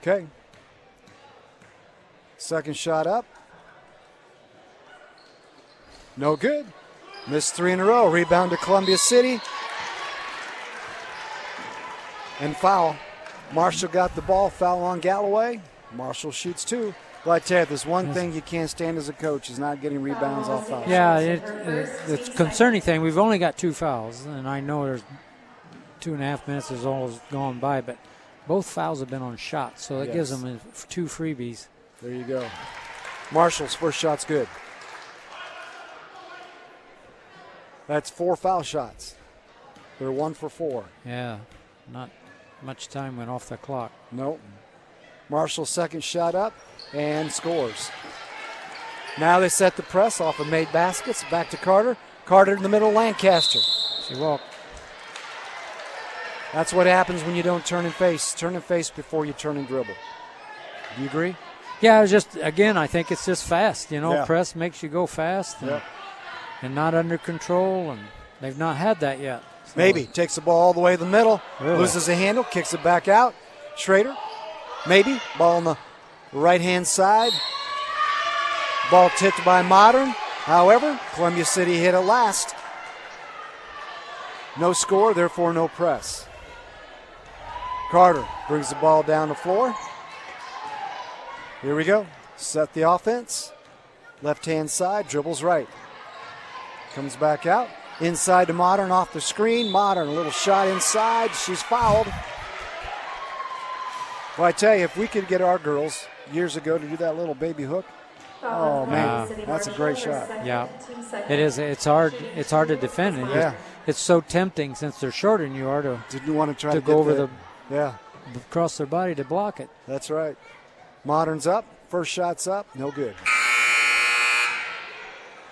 S5: Okay. Second shot up. No good. Missed three in a row. Rebound to Columbia City. And foul. Marshall got the ball. Foul on Galloway. Marshall shoots two. Well, I tell you, there's one thing you can't stand as a coach is not getting rebounds off fouls.
S6: Yeah, it's a concerning thing. We've only got two fouls, and I know there's 2.5 minutes has almost gone by, but both fouls have been on shots, so it gives them two freebies.
S5: There you go. Marshall's first shot's good. That's 4 foul shots. They're 1 for 4.
S6: Yeah, not much time went off the clock.
S5: Nope. Marshall's second shot up and scores. Now they set the press off of made baskets. Back to Carter. Carter in the middle, Lancaster.
S6: She walked.
S5: That's what happens when you don't turn and face. Turn and face before you turn and dribble. Do you agree?
S6: Yeah, it's just, again, I think it's just fast. You know,
S5: Yeah.
S6: press makes you go fast and,
S5: Yep.
S6: and not under control, and they've not had that yet. So
S5: Maybe. Takes the ball all the way to the middle.
S6: Really?
S5: Loses the handle. Kicks it back out. Schrader. Maybe. Ball on the right-hand side. Ball tipped by Modern. However, Columbia City hit it last. No score, therefore no press. Carter brings the ball down the floor. Here we go. Set the offense. Left-hand side, dribbles right. Comes back out. Inside to Modern off the screen. Modern, a little shot inside. She's fouled. Well, I tell you, if we could get our girls years ago to do that little baby hook, oh man, that's a great shot.
S6: Yeah, it is. It's hard. It's hard to defend. And
S5: Yeah.
S6: it's so tempting since they're shorter than you are to.
S5: Didn't want to try to
S6: go
S5: get
S6: over
S5: that. Yeah,
S6: across their body to block it.
S5: that's right. Modern's up. First shot's up. No good.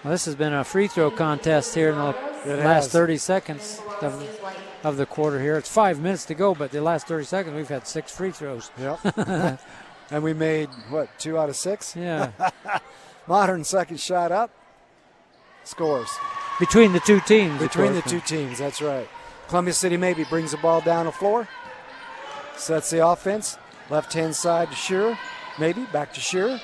S6: Well, this has been a free throw contest here in the
S5: It
S6: last
S5: has.
S6: 30 seconds of the quarter here. It's 5 minutes to go, but the last 30 seconds we've had 6 free throws.
S5: Yep. And we made, 2 out of 6?
S6: Yeah.
S5: Modern second shot up. Scores.
S6: Between the two teams.
S5: Between the
S6: of course.
S5: two teams, that's right. Columbia City maybe brings the ball down the floor. Sets the offense. Left-hand side to Shearer. Maybe. Back to Shearer.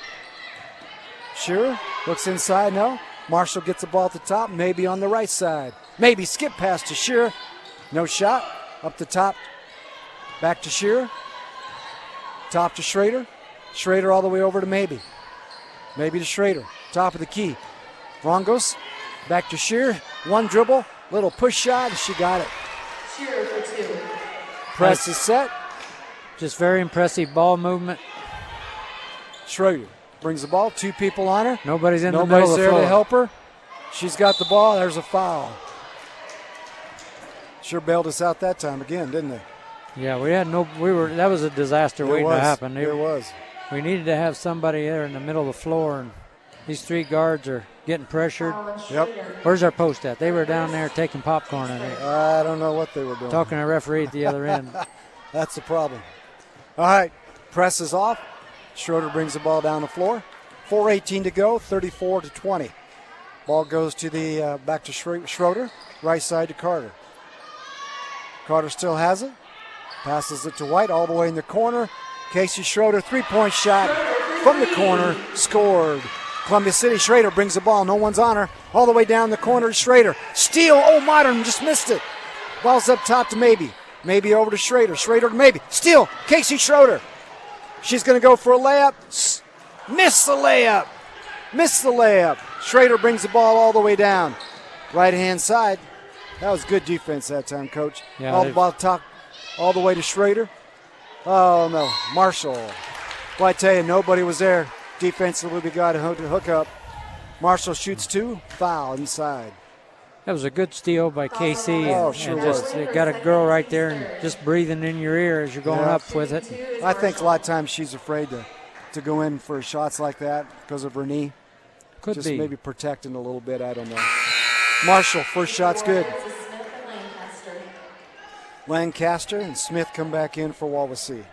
S5: Shearer looks inside. No. Marshall gets the ball at the top. Maybe on the right side. Maybe skip pass to Shearer. No shot. Up the top. Back to Shearer. Top to Schrader. Schrader all the way over to Maybe. Maybe to Schrader. Top of the key. Rongos. Back to Shearer. One dribble. Little push shot. She got it.
S3: Shearer for 2.
S5: Press is set.
S6: Just very impressive ball movement.
S5: Schrader brings the ball. 2 people on her.
S6: Nobody's in the middle
S5: Nobody's
S6: of the
S5: there
S6: floor.
S5: to help her. She's got the ball. There's a foul. Sure bailed us out that time again, didn't they?
S6: Yeah, that was a disaster waiting to happen.
S5: It was.
S6: We needed to have somebody there in the middle of the floor, and these 3 guards are getting pressured.
S5: Yep.
S6: Where's our post at? They were down there taking popcorn, I think.
S5: I don't know what they were doing.
S6: Talking to a referee at the other end.
S5: That's the problem. All right, press is off. Schroeder brings the ball down the floor. 4:18 to go, 34-20. Ball goes to the back to Schroeder, right side to Carter. Carter still has it. Passes it to White all the way in the corner. Casey Schroeder, 3-point shot from the corner, scored. Columbia City, Schrader brings the ball. No one's on her. All the way down the corner to Schrader. Steal. Oh, Modern just missed it. Ball's up top to Maybe. Maybe over to Schrader. Schrader to Maybe. Steal. Casey Schroeder. She's going to go for a layup. Miss the layup. Miss the layup. Schrader brings the ball all the way down. Right-hand side. That was good defense that time, Coach.
S6: Yeah,
S5: all the ball top, all the way to Schrader. Oh, no. Marshall. Well, I tell you, nobody was there. Defensively, we got to hook up. Marshall shoots 2, foul inside.
S6: That was a good steal by KC.
S5: Oh, sure was.
S6: They got a girl right there and just breathing in your ear as you're going up with it.
S5: I think a lot of times she's afraid to go in for shots like that because of her knee.
S6: Could
S5: just
S6: be.
S5: Maybe protecting a little bit. I don't know. Marshall, first shot's good. Lancaster and Smith come back in for Wawasee.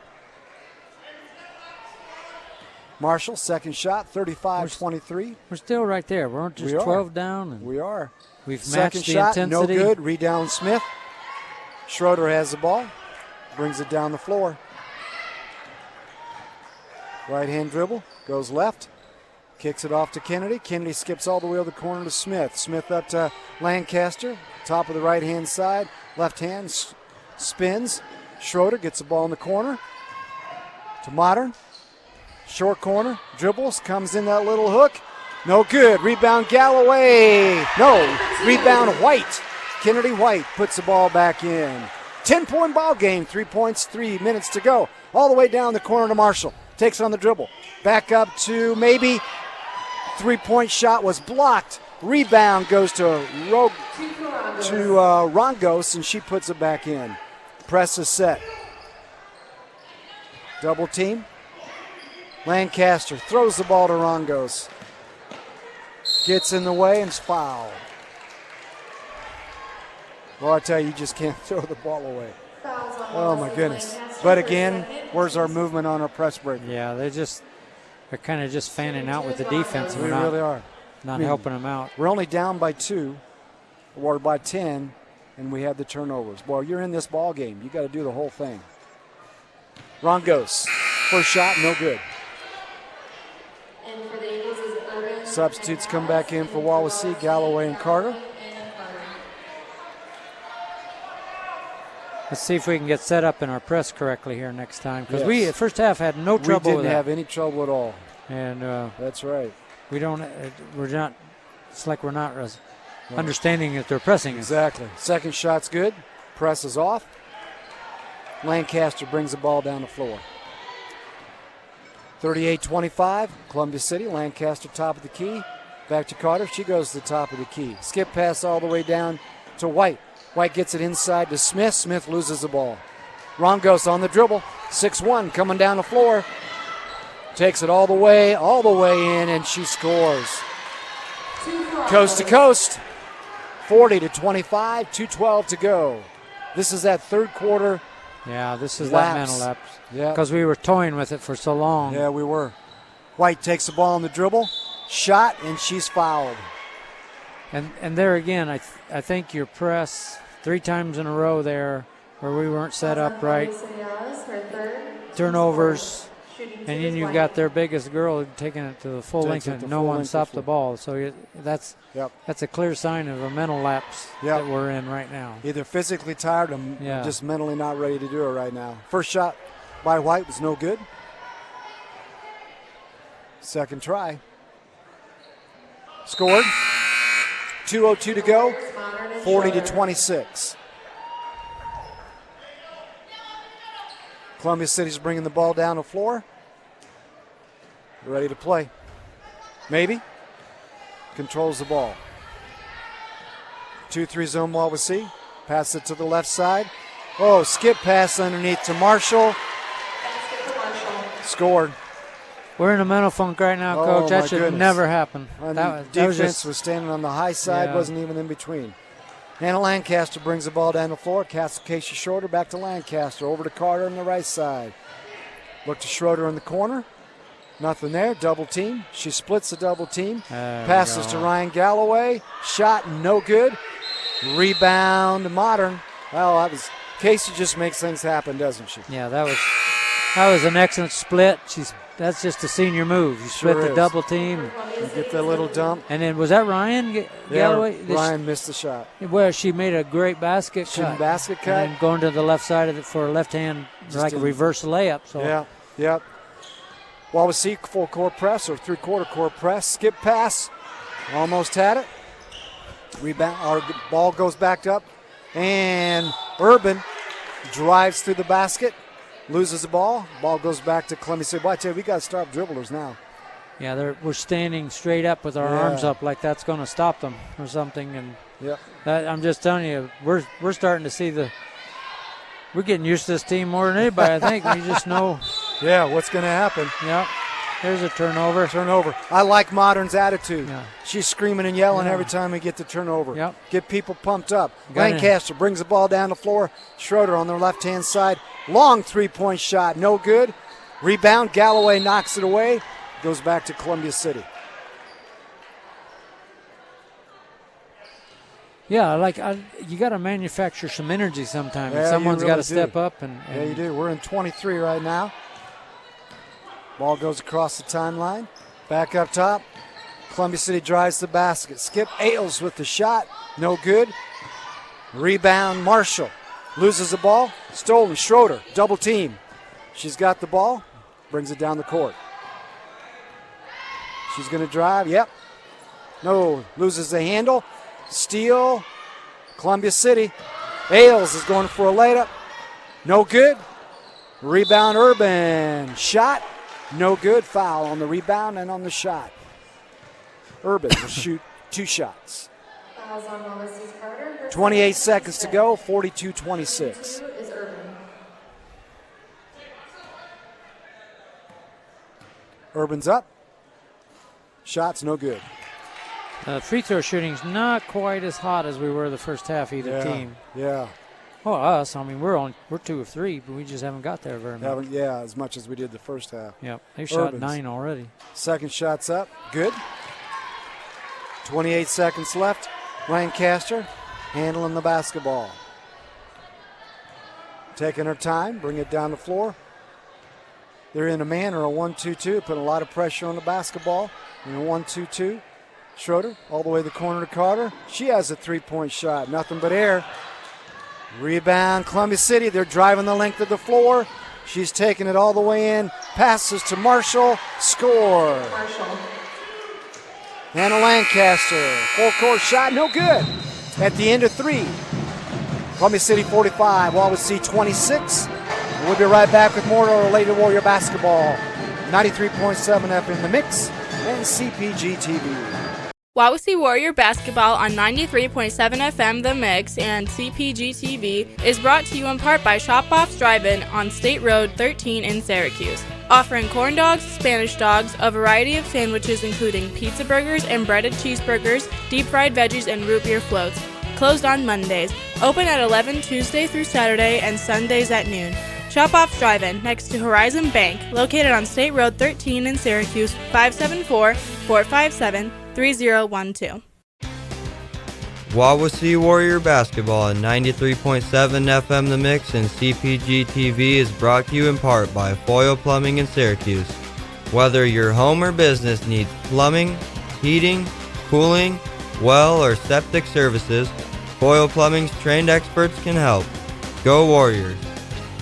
S5: Marshall, second shot, 35-23.
S6: We're still right there. We're just 12 down. And
S5: we are.
S6: We've
S5: second
S6: matched the
S5: shot,
S6: intensity.
S5: no good. Rebound Smith. Schroeder has the ball. Brings it down the floor. Right-hand dribble. Goes left. Kicks it off to Kennedy. Kennedy skips all the way to the corner to Smith. Smith up to Lancaster. Top of the right-hand side. Left hand spins. Schroeder gets the ball in the corner. To Modern. Short corner, dribbles, comes in that little hook. No good. Rebound Galloway. No. Rebound White. Kennedy White puts the ball back in. 10-point ball game. 3 points, 3 minutes to go. All the way down the corner to Marshall. Takes it on the dribble. Back up to Maybe. 3-point shot was blocked. Rebound goes to Rongos, and she puts it back in. Press is set. Double team. Lancaster throws the ball to Rongos. Gets in the way and is fouled. Well, I tell you, you just can't throw the ball away. Oh, my goodness. But again, where's our movement on our press break?
S6: Yeah, they're kind of just fanning out with the defense.
S5: We really are.
S6: Not helping them out.
S5: We're only down by 2 or by 10, and we have the turnovers. Well, you're in this ball game. You got to do the whole thing. Rongos, first shot, no good. Substitutes come back in for Wawasee, Galloway and Carter.
S6: Let's see if we can get set up in our press correctly here next time. Because we, the first half, had no trouble with that.
S5: We didn't have any trouble at all.
S6: And
S5: that's right.
S6: We're not, it's like we're not understanding that they're pressing us.
S5: Exactly. Second shot's good. Press is off. Lancaster brings the ball down the floor. 38-25, Columbia City. Lancaster top of the key. Back to Carter. She goes to the top of the key. Skip pass all the way down to White. White gets it inside to Smith. Smith loses the ball. Rongos on the dribble. 6-1 coming down the floor. Takes it all the way in, and she scores. Coast to coast. 40-25, 2:12 to go. This is that third quarter.
S6: Yeah, this is
S5: lapse.
S6: that mental lapse.
S5: Yeah.
S6: Because we were toying with it for so long.
S5: Yeah, we were. White takes the ball on the dribble. Shot, and she's fouled.
S6: And there again, I think your press 3 times in a row there where we weren't set up right. Turnovers. And then you've got their biggest girl taking it to the full length, and no one stopped the ball. So that's a clear sign of a mental lapse that we're in right now.
S5: Either physically tired or just mentally not ready to do it right now. First shot by White was no good. Second try. Scored. 2:02 to go. 40-26. Columbia City's bringing the ball down the floor. Ready to play. Maybe. Controls the ball. 2-3 zone Wawasee. Pass it to the left side. Oh, skip pass underneath to Marshall. Scored.
S6: We're in a mental funk right now,
S5: Oh,
S6: Coach. That
S5: my
S6: should
S5: goodness.
S6: never happen.
S5: And
S6: That
S5: defense
S6: was just,
S5: was standing on the high side,
S6: Yeah.
S5: wasn't even in between. Hannah Lancaster brings the ball down the floor. Casey Schroeder back to Lancaster. Over to Carter on the right side. Look to Schroeder in the corner. Nothing there. Double team. She splits the double team.
S6: There we
S5: Passes
S6: go.
S5: to Ryan Galloway. Shot no good. Rebound Modern. Well, that was Casey just makes things happen, doesn't she?
S6: Yeah, that was an excellent split. That's just a senior move. You split
S5: Sure
S6: the
S5: is.
S6: double team.
S5: You get that little dump.
S6: And then was that Ryan Galloway?
S5: Ryan missed the shot.
S6: Where she made a great basket
S5: Shooting
S6: cut.
S5: basket cut.
S6: And then going to the left side of it for a left hand,
S5: Just
S6: like a
S5: didn't-
S6: reverse layup. So
S5: Yeah, yep. Wawasee full court press or 3/4 court press. Skip pass. Almost had it. Rebound. Our ball goes back up. And Urban drives through the basket. Loses the ball. Ball goes back to Columbia City. Boy, I tell you, we got to stop dribblers now.
S6: yeah, we're standing straight up with our
S5: Yeah.
S6: arms up like that's going to stop them or something. And
S5: Yep.
S6: I'm just telling you, we're starting to see we're getting used to this team more than anybody. I think we just know.
S5: Yeah, what's going to happen?
S6: Yeah. There's a turnover.
S5: Turnover. I like Modern's attitude.
S6: Yeah.
S5: She's screaming and yelling
S6: Yeah.
S5: every time we get the turnover.
S6: Yep.
S5: Get people pumped up.
S6: Got it.
S5: Lancaster brings the ball down the floor. Schroeder on the left-hand side. Long three-point shot. No good. Rebound. Galloway knocks it away. Goes back to Columbia City.
S6: Yeah, you got to manufacture some energy sometime.
S5: Yeah, you
S6: Someone's got to
S5: really do.
S6: step up. And
S5: Yeah, you do. We're in 23 right now. Ball goes across the timeline. Back up top. Columbia City drives the basket. Skip Ailes with the shot. No good. Rebound Marshall. Loses the ball. Stolen. Schroeder. Double team. She's got the ball. Brings it down the court. She's going to drive. Yep. No. Loses the handle. Steal. Columbia City. Ailes is going for a layup. No good. Rebound Urban. Shot. No good. Foul on the rebound and on the shot. Urban will shoot 2 shots.
S3: Fouls on Wawasee's Carter. Her
S5: 28
S3: second
S5: seconds to
S3: set.
S5: go. 42-26.
S3: 2 is Urban.
S5: Urban's up. Shots no good.
S6: Free throw shooting's not quite as hot as we were the first half, either
S5: Yeah,
S6: team.
S5: Yeah.
S6: Well, us, I mean, we're 2 of 3, but we just haven't got there very much.
S5: Yeah, as much as we did the first half.
S6: Yep, they shot
S5: Urban's
S6: 9 already.
S5: Second shot's up. Good. 28 seconds left. Lancaster handling the basketball. Taking her time, bring it down the floor. They're in a man or a 1-2-2, putting a lot of pressure on the basketball. In a 1-2-2. Schroeder all the way to the corner to Carter. She has a 3-point shot. Nothing but air. Rebound, Columbia City. They're driving the length of the floor. She's taking it all the way in. Passes to Marshall. Score.
S3: Marshall.
S5: Hannah Lancaster. Full court shot. No good. At the end of 3. Columbia City 45. Wawasee 26. We'll be right back with more of Lady Warrior basketball. 93.7 FM The Mix and CPG-TV.
S17: Wawasee Warrior Basketball on 93.7 FM The Mix and CPG-TV is brought to you in part by Shop Off's Drive-In on State Road 13 in Syracuse. Offering corn dogs, Spanish dogs, a variety of sandwiches including pizza burgers and breaded cheeseburgers, deep fried veggies, and root beer floats. Closed on Mondays. Open at 11 Tuesday through Saturday and Sundays at noon. Shop Off's Drive-In next to Horizon Bank, located on State Road 13 in Syracuse, 574-457-3012.
S13: Wawasee Warrior Basketball on 93.7 FM The Mix and CPG TV is brought to you in part by Foyle Plumbing in Syracuse. Whether your home or business needs plumbing, heating, cooling, well, or septic services, Foyle Plumbing's trained experts can help. Go Warriors!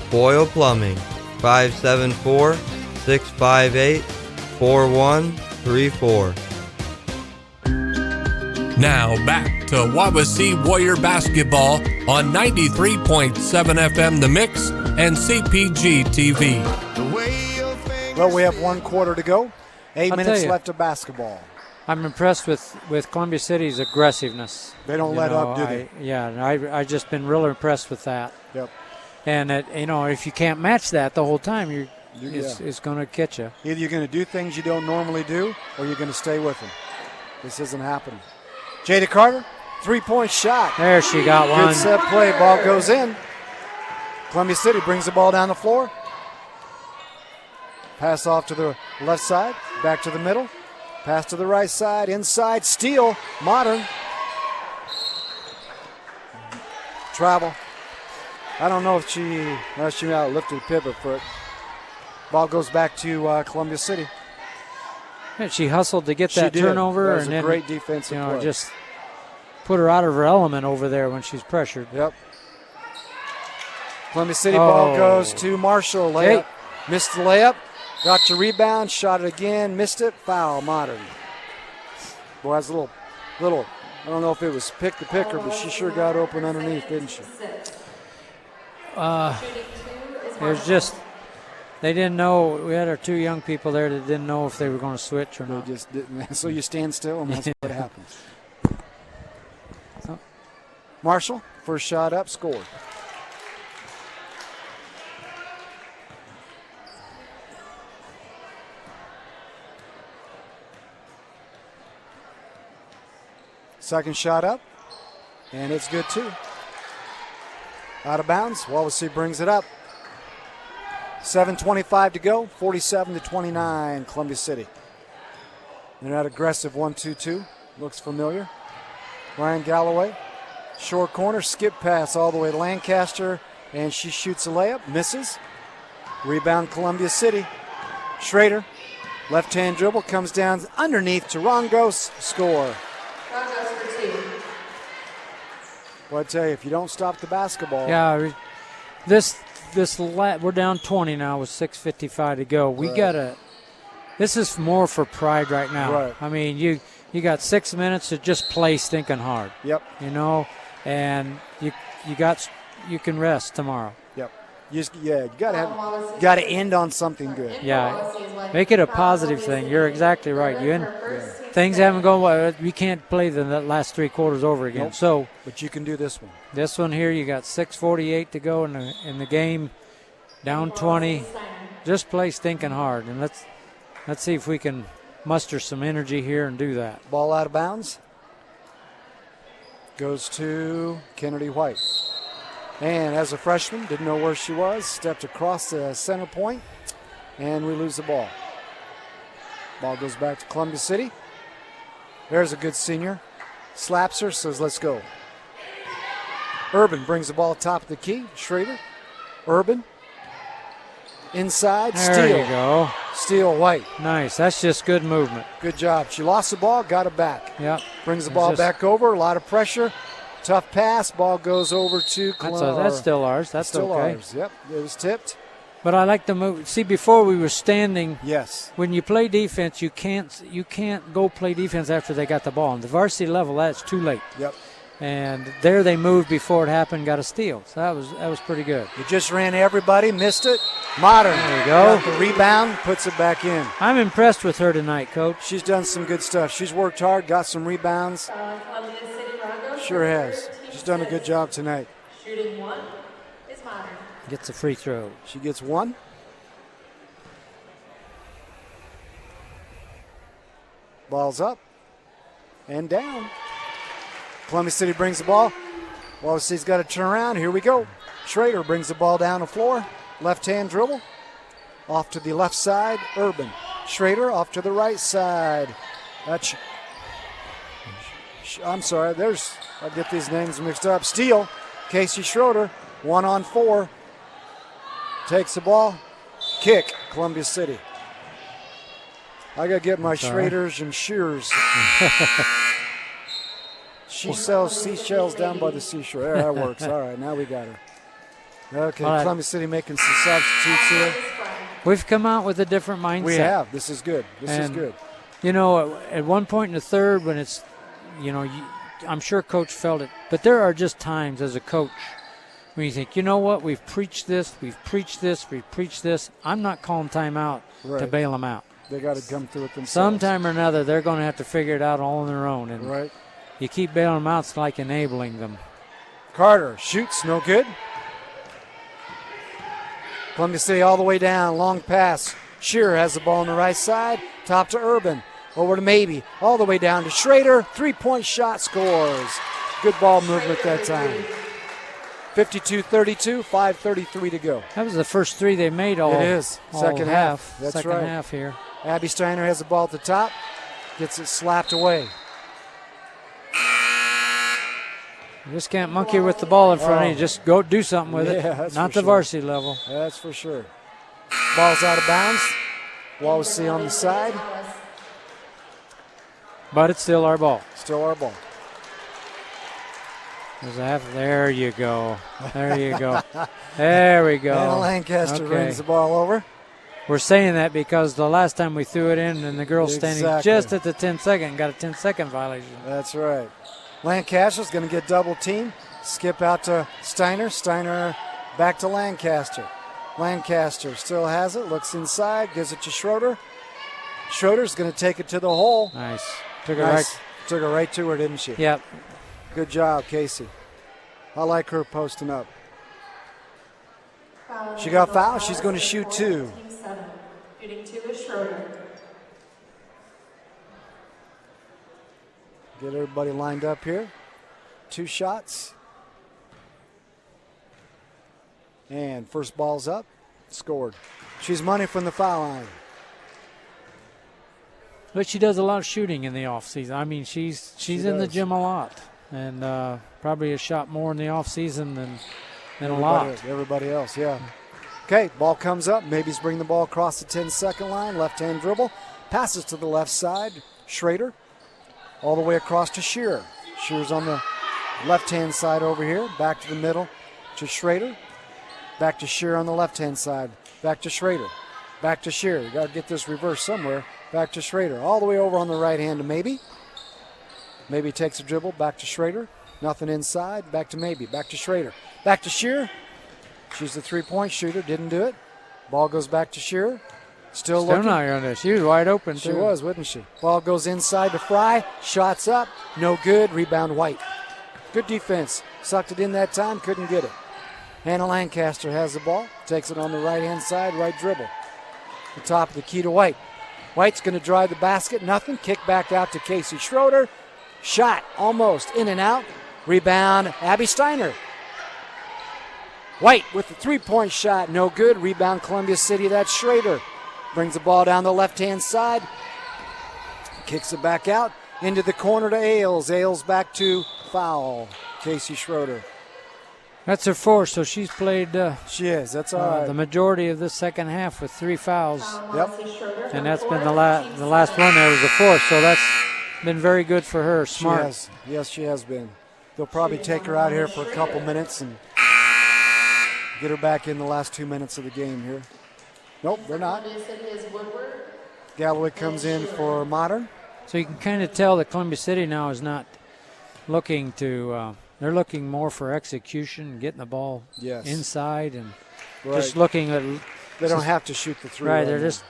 S13: Foyle Plumbing, 574-658-4134.
S4: Now back to Wawasee Warrior Basketball on 93.7 FM The Mix and CPG-TV.
S5: Well, we have 1 quarter to go. 8
S6: I'll
S5: minutes
S6: tell you.
S5: left of basketball.
S6: I'm impressed with Columbia City's aggressiveness.
S5: They don't let up, do they?
S6: I've just been really impressed with that.
S5: Yep.
S6: And if you can't match that the whole time, it's going to catch you.
S5: Either you're going to do things you don't normally do, or you're going to stay with them. This isn't happening. Jada Carter, 3-point shot.
S6: There she got one.
S5: Good set play. Ball goes in. Columbia City brings the ball down the floor. Pass off to the left side, back to the middle. Pass to the right side, inside, steal, Modern. Travel. I don't know if she outlifted the pivot foot. Ball goes back to Columbia City.
S6: And she hustled to get that turnover.
S5: That was
S6: and
S5: a
S6: then,
S5: great defensive play.
S6: Just put her out of her element over there when she's pressured.
S5: Yep. Columbia City ball goes to Marshall. Layup. Missed the layup. Got to rebound. Shot it again. Missed it. Foul. Modern. Boy, that's a little. I don't know if it was pick the picker, but she sure got open underneath, didn't she?
S6: There's just. They didn't know. We had our two young people there that didn't know if they were going to switch or not.
S5: They just didn't. So you stand still, and that's what happens. Marshall, first shot up, scored. Second shot up, and it's good too. Out of bounds. Wawasee brings it up. 7:25 to go. 47-29. Columbia City. And that aggressive 1-2-2 looks familiar. Ryan Galloway, short corner, skip pass all the way to Lancaster, and she shoots a layup, misses. Rebound Columbia City. Schrader, left-hand dribble, comes down underneath to Rongos, score. Well, I tell you, if you don't stop the basketball.
S6: Yeah, we're down 20 now with 6:55 to go. We gotta. This is more for pride right now.
S5: Right.
S6: I mean, you got 6 minutes to just play stinking hard.
S5: Yep.
S6: And you can rest tomorrow.
S5: Yep. You gotta end on something good.
S6: Yeah. Make it a positive thing. You're exactly right. Things haven't gone well. We can't play the last 3 quarters over again.
S5: Nope.
S6: So,
S5: but you can do this one.
S6: This one here, you got 6:48 to go in the game, down 20. Just play stinking hard, and let's see if we can muster some energy here and do that.
S5: Ball out of bounds. Goes to Kennedy White. And as a freshman, didn't know where she was, stepped across the center point, and we lose the ball. Ball goes back to Columbia City. There's a good senior. Slaps her, says, let's go. Urban brings the ball top of the key. Schrader. Urban. Inside.
S6: There
S5: Steal.
S6: you go.
S5: Steal White.
S6: Nice. That's just good movement.
S5: Good job. She lost the ball, got it back.
S6: Yep.
S5: Brings the ball back over. A lot of pressure. Tough pass. Ball goes over to Columbia.
S6: That's still ours. That's
S5: still
S6: okay.
S5: ours. Yep. It was tipped.
S6: But I like the move. See, before we were standing.
S5: Yes.
S6: When you play defense, you can't go play defense after they got the ball. On the varsity level, that's too late.
S5: Yep.
S6: And there they moved before it happened, got a steal. So that was pretty good.
S5: You just ran everybody, missed it. Modern.
S6: There you go.
S5: Got the rebound, puts it back in.
S6: I'm impressed with her tonight, Coach.
S5: She's done some good stuff. She's worked hard, got some rebounds. Sure has. She's done a good job tonight.
S3: Shooting one is Modern.
S6: Gets a free throw.
S5: She gets one. Ball's up and down. Columbia City brings the ball. Wawasee's got to turn around. Here we go. Schrader brings the ball down the floor. Left-hand dribble. Off to the left side. Urban. Schrader off to the right side. I'm sorry. I get these names mixed up. Steal. Casey Schroeder. 1-on-4. Takes the ball. Kick. Columbia City. I got to get my Schraders and Shears. She sells seashells down by the seashore. There, that works. All right, now we got her. Okay, Columbia City making some substitutes here.
S6: We've come out with a different mindset.
S5: We have. This is good. This is good.
S6: At one point in the third when it's, I'm sure Coach felt it, but there are just times as a coach when you think, you know what, we've preached this. I'm not calling timeout to bail them out.
S5: They got to come through it themselves.
S6: Sometime or another, they're going to have to figure it out all on their own. And you keep bailing them out, it's like enabling them.
S5: Carter shoots, no good. Columbia City all the way down. Long pass. Shearer has the ball on the right side. Top to Urban. Over to Maybe. All the way down to Schrader. 3-point shot, scores. Good ball movement that time. 52-32, 5:33 to go.
S6: That was the first three they made all.
S5: It is. Second half. That's
S6: second
S5: right.
S6: half here.
S5: Abby Steiner has the ball at the top. Gets it slapped away.
S6: You just can't monkey with the ball in front of you. Just go do something with it.
S5: That's
S6: Not
S5: for
S6: the
S5: sure.
S6: varsity level.
S5: That's for sure. Ball's out of bounds. Wawasee on the side.
S6: But it's still our ball.
S5: Still our ball.
S6: There's a half. There you go. There you go. There we go.
S5: Anna Lancaster brings the ball over.
S6: We're saying that because the last time we threw it in and the girl's standing just at the 10-second, got a 10-second violation.
S5: That's right. Lancaster's going to get double teamed. Skip out to Steiner. Steiner back to Lancaster. Lancaster still has it. Looks inside. Gives it to Schroeder. Schroeder's going to take it to the hole.
S6: Nice.
S5: Took her right to her, didn't she?
S6: Yep.
S5: Good job, Casey. I like her posting up. She got fouled. She's going to shoot two.
S3: Team 7. Shooting 2 is Schroeder.
S5: Get everybody lined up here. 2 shots. And first ball's up. Scored. She's money from the foul line.
S6: But she does a lot of shooting in the off season. I mean, she's in the gym a lot, and probably has shot more in the off season than a lot.
S5: Everybody else, yeah. Okay, ball comes up. Maybe's bring the ball across the 10-second line. Left-hand dribble. Passes to the left side. Schrader. All the way across to Shearer. Shearer's on the left-hand side over here. Back to the middle to Schrader. Back to Shearer on the left-hand side. Back to Schrader. Back to Shearer. Got to get this reversed somewhere. Back to Schrader. All the way over on the right hand to Maybe. Maybe takes a dribble. Back to Schrader. Nothing inside. Back to Maybe. Back to Schrader. Back to Shearer. She's the three-point shooter. Didn't do it. Ball goes back to Shearer. Still looking.
S6: not on this. She was wide open,
S5: She
S6: too.
S5: was, wasn't she? Ball goes inside to Fry. Shots up. No good. Rebound White. Good defense. Sucked it in that time. Couldn't get it. Hannah Lancaster has the ball. Takes it on the right-hand side. Right dribble. The top of the key to White. White's going to drive the basket. Nothing. Kick back out to Casey Schroeder. Shot. Almost. In and out. Rebound. Abby Steiner. White with the three-point shot. No good. Rebound Columbia City. That's Schrader. Brings the ball down the left-hand side. Kicks it back out into the corner to Ailes. Ailes back to foul. Casey Schroeder.
S6: That's her fourth, so she's played
S5: she is. That's all right.
S6: the majority of this second half with 3 fouls.
S5: Yep.
S6: And that's been the last one there was the fourth, so that's been very good for her. Smart.
S5: She has. Yes, she has been. They'll probably take her out here for a couple minutes and get her back in the last 2 minutes of the game here. Nope, they're not. Galloway comes in for Modern.
S6: So you can kind of tell that Columbia City now is not looking to they're looking more for execution, getting the ball inside, and just looking at.
S5: They don't have to shoot the three.
S6: Right, they're just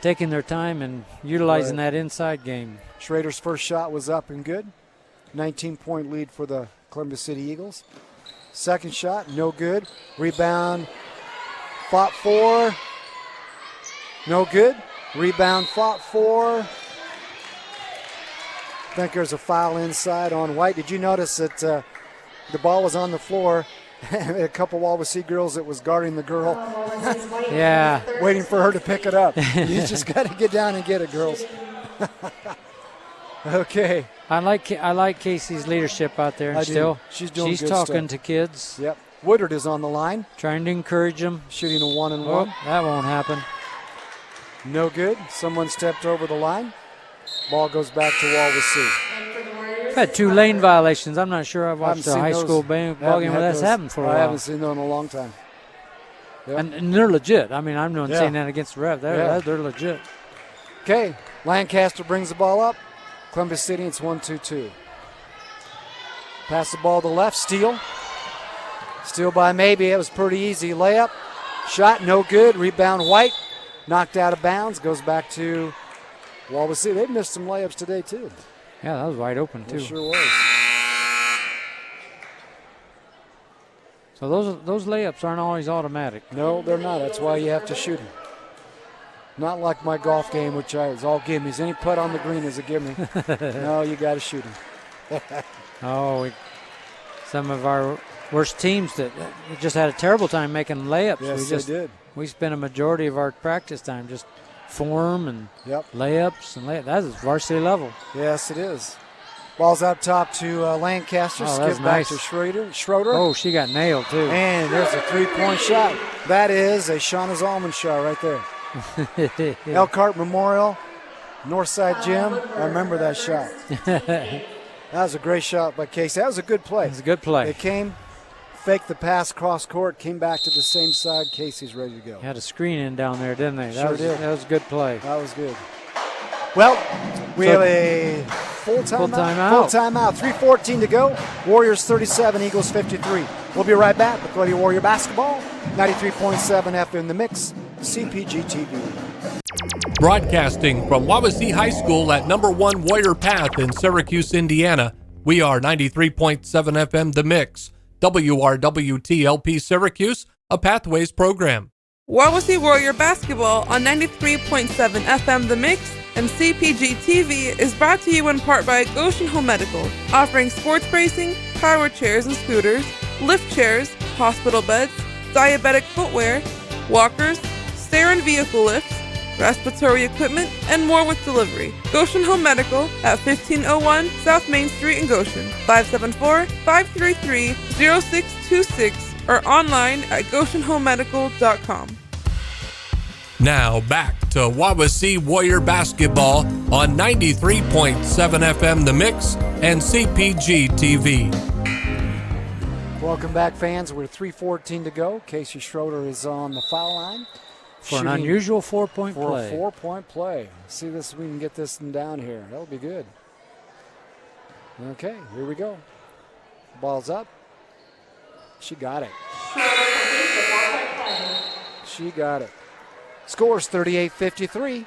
S6: taking their time and utilizing that inside game.
S5: Schrader's first shot was up and good. 19-point lead for the Columbia City Eagles. Second shot, no good. Rebound, fought for. No good. Rebound, fought for. I think there's a foul inside on White. Did you notice that the ball was on the floor? A couple Wawasee girls that was guarding the girl.
S6: Yeah.
S5: Waiting for her to pick it up. You just got to get down and get it, girls. Okay.
S6: I like Casey's leadership out there.
S5: She's doing
S6: She's
S5: good
S6: talking
S5: stuff.
S6: to kids.
S5: Yep. Woodard is on the line.
S6: Trying to encourage them.
S5: Shooting a 1-and-1.
S6: Oh, that won't happen.
S5: No good. Someone stepped over the line. Ball goes back to Wawasee.
S6: I've had 2 lane violations. I'm not sure I've watched a high school ball game where that's happened for a while.
S5: I haven't seen those in a long time. Yep.
S6: And they're legit. I mean, I'm not saying that against the ref. They're legit.
S5: Okay. Lancaster brings the ball up. Columbia City, it's 1-2-2. Pass the ball to the left. Steal. Steal by Maybe. It was pretty easy. Layup. Shot, no good. Rebound White. Knocked out of bounds. Goes back to Wawasee. They've missed some layups today, too.
S6: Yeah, that was wide open, too.
S5: It sure was.
S6: So those layups aren't always automatic.
S5: No, they're not. That's why you have to shoot them. Not like my golf game, which is all gimmies. Any putt on the green is a gimme. No, you got to shoot them.
S6: Some of our worst teams that just had a terrible time making layups.
S5: Yes,
S6: they
S5: did.
S6: We spent a majority of our practice time just form and layups and That is varsity level.
S5: Yes, it is. Ball's out top to Lancaster. Skip back
S6: nice.
S5: to Schroeder.
S6: Oh, she got nailed too.
S5: And there's a three-point shot. That is a Shauna Zalman shot right there. Elkhart Memorial, Northside Gym. I remember that shot. That was a great shot by Casey. That was a good play.
S6: It was a good play.
S5: They came, faked the pass cross court, came back to the same side. Casey's ready to go.
S6: Had a screen in down there, didn't they?
S5: Sure did.
S6: That was a good play.
S5: That was good. Well, we have a full timeout. 3:14 to go. Warriors 37, Eagles 53. We'll be right back with Columbia Warrior Basketball, 93.7 FM The Mix, CPG-TV.
S4: Broadcasting from Wawasee High School at number 1 Warrior Path in Syracuse, Indiana, we are 93.7 FM The Mix, WRWTLP Syracuse, a Pathways program.
S7: Wawasee Warrior Basketball on 93.7 FM The Mix and CPG-TV is brought to you in part by Goshen Home Medical, offering sports bracing, power chairs and scooters, lift chairs, hospital beds, diabetic footwear, walkers, stair and vehicle lifts, respiratory equipment, and more with delivery. Goshen Home Medical at 1501 South Main Street in Goshen, 574-533-0626, or online at goshenhomemedical.com.
S4: Now back to Wawasee Warrior Basketball on 93.7 FM The Mix and CPG-TV.
S5: Welcome back, fans. We're 3:14 to go. Casey Schroeder is on the foul line.
S6: For an unusual 4-point play.
S5: For a 4-point play. See this, we can get this one down here. That'll be good. Okay, here we go. Ball's up. She got it. She got it. Scores 38-53.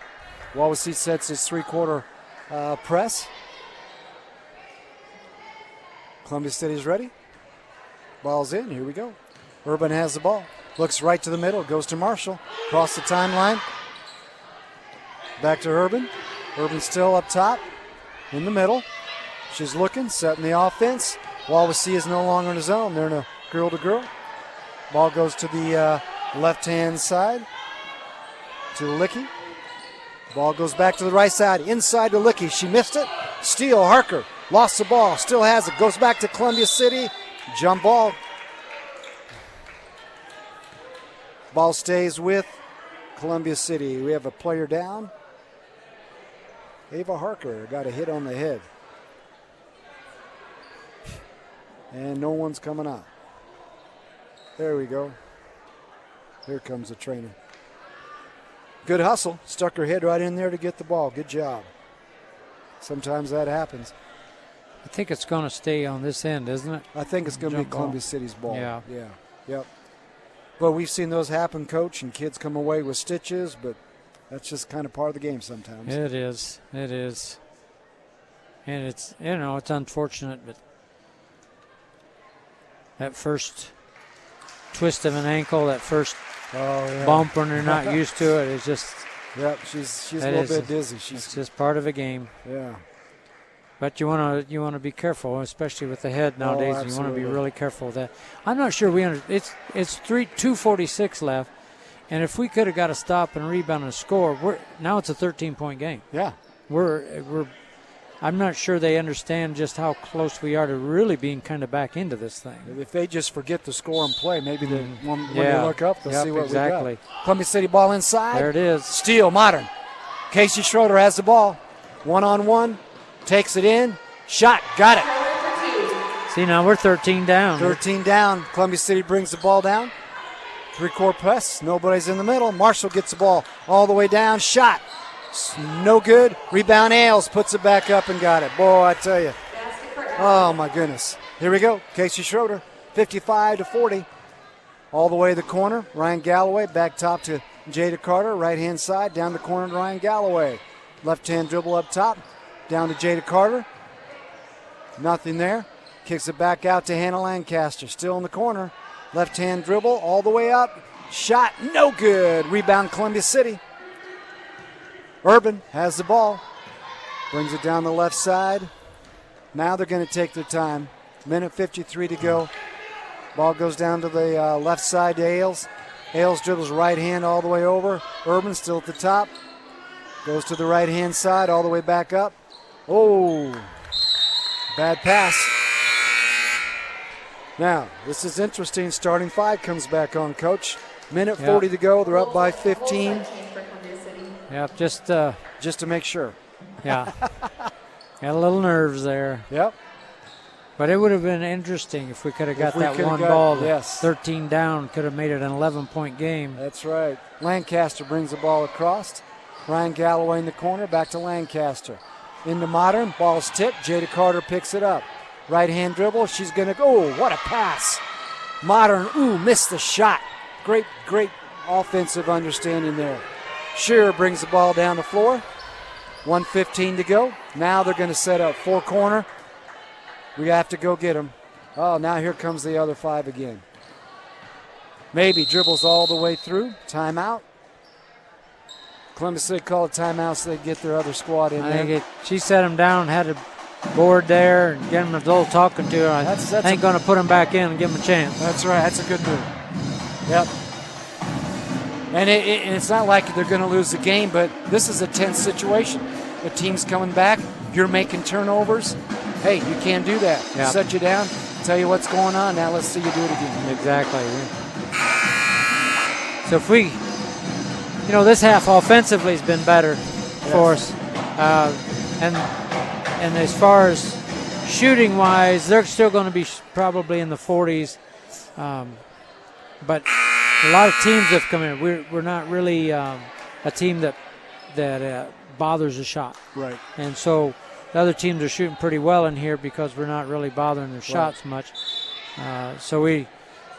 S5: Wawasee sets his three-quarter press. Columbia City's ready. Ball's in. Here we go. Urban has the ball. Looks right to the middle. Goes to Marshall. Across the timeline. Back to Urban. Urban still up top. In the middle. She's looking. Setting the offense. Wawasee is no longer in the zone. They're in a girl-to-girl. Ball goes to the left-hand side. To Licky. Ball goes back to the right side. Inside to Licky. She missed it. Steal. Harker. Lost the ball. Still has it. Goes back to Columbia City. Jump ball. Ball stays with Columbia City. We have a player down. Ava Harker got a hit on the head. And no one's coming out. There we go. Here comes the trainer. Good hustle. Stuck her head right in there to get the ball. Good job. Sometimes that happens.
S6: I think it's going to stay on this end, isn't it?
S5: I think it's going to be Columbia City's ball.
S6: Yeah.
S5: Yep. But we've seen those happen, Coach, and kids come away with stitches, but that's just kind of part of the game sometimes.
S6: It is. And it's, it's unfortunate, but that first twist of an ankle, that first bump when they're not used to it is just.
S5: Yep, she's a little bit dizzy.
S6: It's just part of a game.
S5: Yeah.
S6: But you want to be careful, especially with the head nowadays. You want to be really careful with that. I'm not sure it's 2:46 left, and if we could have got a stop and rebound and score, now it's a 13-point game.
S5: Yeah.
S6: I'm not sure they understand just how close we are to really being kind of back into this thing.
S5: If they just forget to score and play, maybe when they look up, they'll see what we got. Columbia City ball inside.
S6: There it is.
S5: Steal, Modern. Casey Schroeder has the ball. 1-on-1. Takes it in. Shot. Got it.
S6: See, now we're 13 down.
S5: 13 down. Columbia City brings the ball down. Three-quarter press. Nobody's in the middle. Marshall gets the ball all the way down. Shot. No good. Rebound Ailes. Puts it back up and got it. Boy, I tell you. Oh, my goodness. Here we go. Casey Schroeder. 55-40. All the way to the corner. Ryan Galloway back top to Jada Carter. Right-hand side. Down the corner to Ryan Galloway. Left-hand dribble up top. Down to Jada Carter. Nothing there. Kicks it back out to Hannah Lancaster. Still in the corner. Left-hand dribble all the way up. Shot, no good. Rebound, Columbia City. Urban has the ball. Brings it down the left side. Now they're going to take their time. Minute 53 to go. Ball goes down to the left side to Ailes. Ailes dribbles right hand all the way over. Urban still at the top. Goes to the right hand side all the way back up. Oh, bad pass. Now, this is interesting. Starting five comes back on, Coach. Minute 40 to go. They're up by 15.
S6: Yep, just
S5: to make sure.
S6: Yeah. Got a little nerves there.
S5: Yep.
S6: But it would have been interesting if we could have got that one ball. 13 down, could have made it an 11-point game.
S5: That's right. Lancaster brings the ball across. Ryan Galloway in the corner, back to Lancaster. Into Modern, ball's tipped. Jada Carter picks it up. Right-hand dribble, she's going to go. Oh, what a pass. Modern, missed the shot. Great offensive understanding there. Shearer brings the ball down the floor. 1:15 to go. Now they're going to set up four-corner. We have to go get them. Oh, now here comes the other five again. Maybe dribbles all the way through. Timeout. Columbus City called a timeout so they get their other squad in there.
S6: She set him down, had a board there, and get him a little talking to her. I ain't going to put him back in and give him a chance.
S5: That's right. That's a good move. Yep. And it's not like they're going to lose the game, but this is a tense situation. The team's coming back. You're making turnovers. Hey, you can't do that.
S6: Yep.
S5: Set you down, tell you what's going on. Now let's see you do it again.
S6: Exactly. So if we, this half offensively has been better for us. And as far as shooting-wise, they're still going to be probably in the 40s. But a lot of teams have come in. We're not really a team that bothers a shot.
S5: Right.
S6: And so the other teams are shooting pretty well in here because we're not really bothering their shots much. So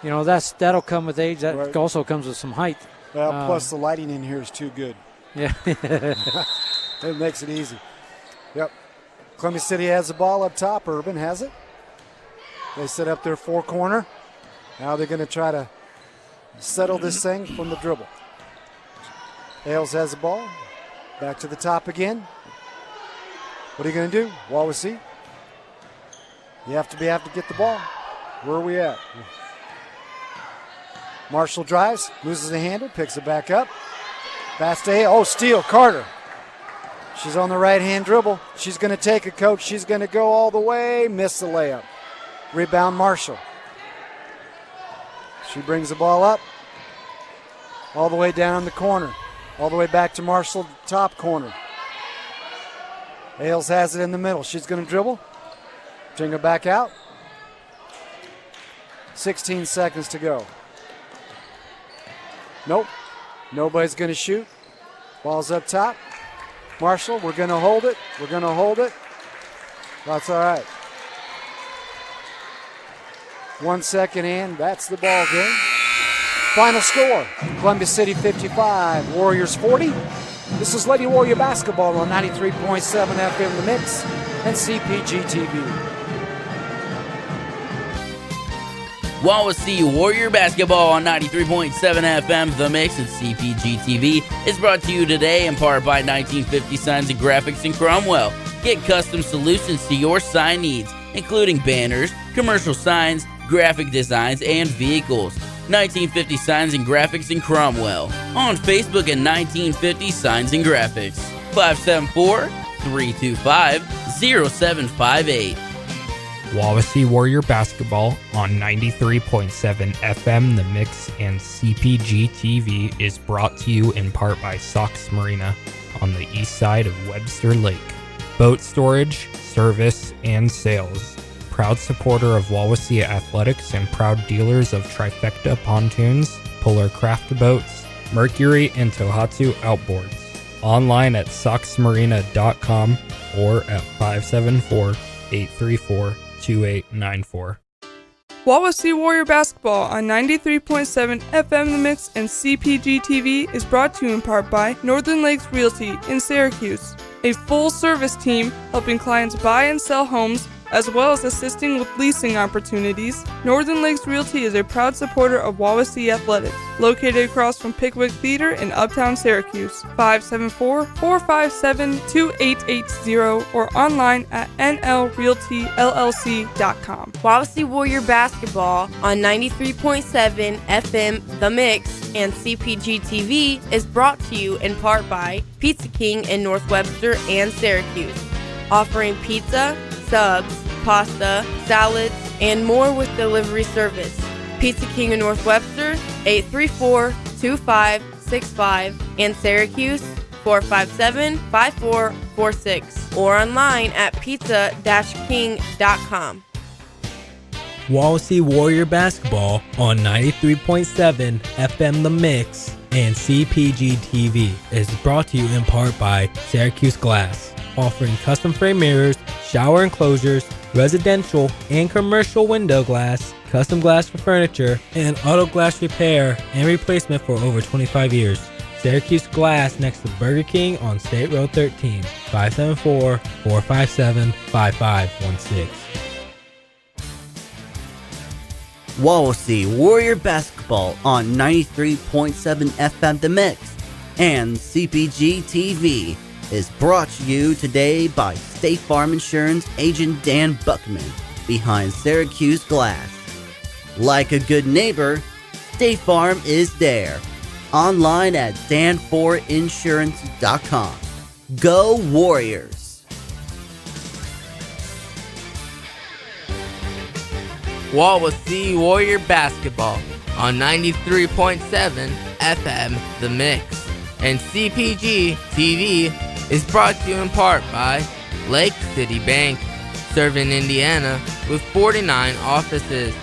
S6: that'll come with age. That also comes with some height.
S5: Well, plus the lighting in here is too good.
S6: Yeah.
S5: It makes it easy. Yep. Columbia City has the ball up top. Urban has it. They set up their four-corner. Now they're going to try to settle this thing from the dribble. Ailes has the ball. Back to the top again. What are you going to do, Wawasee? You have to get the ball. Where are we at? Marshall drives, loses the handle, picks it back up. Pass to Ailes. Oh, steal, Carter. She's on the right-hand dribble. She's going to take it, Coach. She's going to go all the way. Miss the layup. Rebound, Marshall. She brings the ball up. All the way down the corner. All the way back to Marshall, top corner. Ailes has it in the middle. She's going to dribble. Bring it back out. 16 seconds to go. Nope. Nobody's going to shoot. Ball's up top. Marshall, we're going to hold it. We're going to hold it. That's all right. 1 second in. That's the ball game. Final score, Columbia City 55, Warriors 40. This is Lady Warrior Basketball on 93.7 FM The Mix and CPG-TV.
S18: Wawasee Warrior Basketball on 93.7 FM The Mix and CPG-TV is brought to you today in part by 1950 Signs and Graphics in Cromwell. Get custom solutions to your sign needs, including banners, commercial signs, graphic designs, and vehicles. 1950 Signs and Graphics in Cromwell. On Facebook at 1950 Signs and Graphics. 574-325-0758.
S19: Wawasee Warrior Basketball on 93.7 FM The Mix and CPG-TV is brought to you in part by Sox Marina on the east side of Webster Lake. Boat storage, service, and sales. Proud supporter of Wawasee Athletics and proud dealers of Trifecta Pontoons, Polar Craft Boats, Mercury, and Tohatsu Outboards. Online at soxmarina.com or at 574-834-2894.
S7: Wawasee Warrior Basketball on 93.7 FM The Mix and CPG-TV is brought to you in part by Northern Lakes Realty in Syracuse, a full-service team helping clients buy and sell homes as well as assisting with leasing opportunities, Northern Lakes Realty is a proud supporter of Wawasee Athletics, located across from Pickwick Theater in Uptown Syracuse. 574-457-2880 or online at nlrealtyllc.com.
S8: Wawasee Warrior Basketball on 93.7 FM The Mix and CPG-TV is brought to you in part by Pizza King in North Webster and Syracuse, offering pizza, subs, pasta, salads, and more with delivery service. Pizza King in North Webster, 834-2565, and Syracuse, 457-5446, or online at pizza-king.com.
S9: Wawasee Warrior Basketball on 93.7 FM The Mix and CPG TV is brought to you in part by Syracuse Glass, offering custom frame mirrors, shower enclosures, residential and commercial window glass, custom glass for furniture, and auto glass repair and replacement for over 25 years. Syracuse Glass next to Burger King on State Road 13, 574-457-5516.
S10: Wawasee Warrior Basketball on 93.7 FM The Mix and CPG TV is brought to you today by State Farm Insurance agent Dan Buckman behind Syracuse Glass. Like a good neighbor, State Farm is there. Online at danforinsurance.com. Go Warriors!
S11: Wawasee Warrior Basketball on 93.7 FM The Mix and CPG TV is brought to you in part by Lake City Bank, serving Indiana with 49 offices.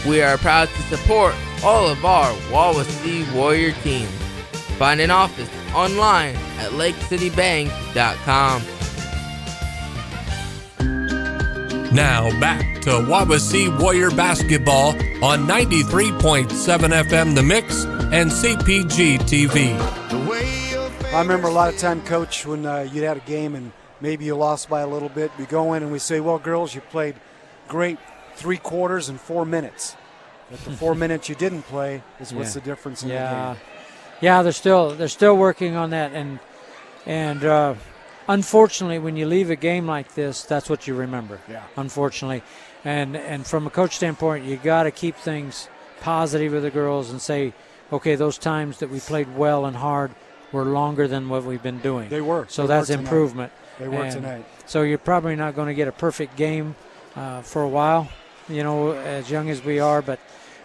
S11: We are proud to support all of our Wawasee Warrior teams. Find an office online at lakecitybank.com.
S4: Now back to Wawasee Warrior Basketball on 93.7 FM The Mix and CPG TV.
S5: I remember a lot of time, Coach, when you'd had a game and maybe you lost by a little bit. We go in and we say, well, girls, you played great 3 quarters and 4 minutes. But the 4 minutes you didn't play is what's the difference in the game.
S6: Yeah, they're still working on that, and unfortunately, when you leave a game like this, that's what you remember.
S5: Yeah.
S6: Unfortunately, and from a coach standpoint, you got to keep things positive with the girls and say, okay, those times that we played well and hard were longer than what we've been doing.
S5: They were.
S6: So
S5: They
S6: that's
S5: were tonight.
S6: improvement.
S5: They were
S6: And
S5: tonight.
S6: So you're probably not going to get a perfect game for a while, as young as we are, but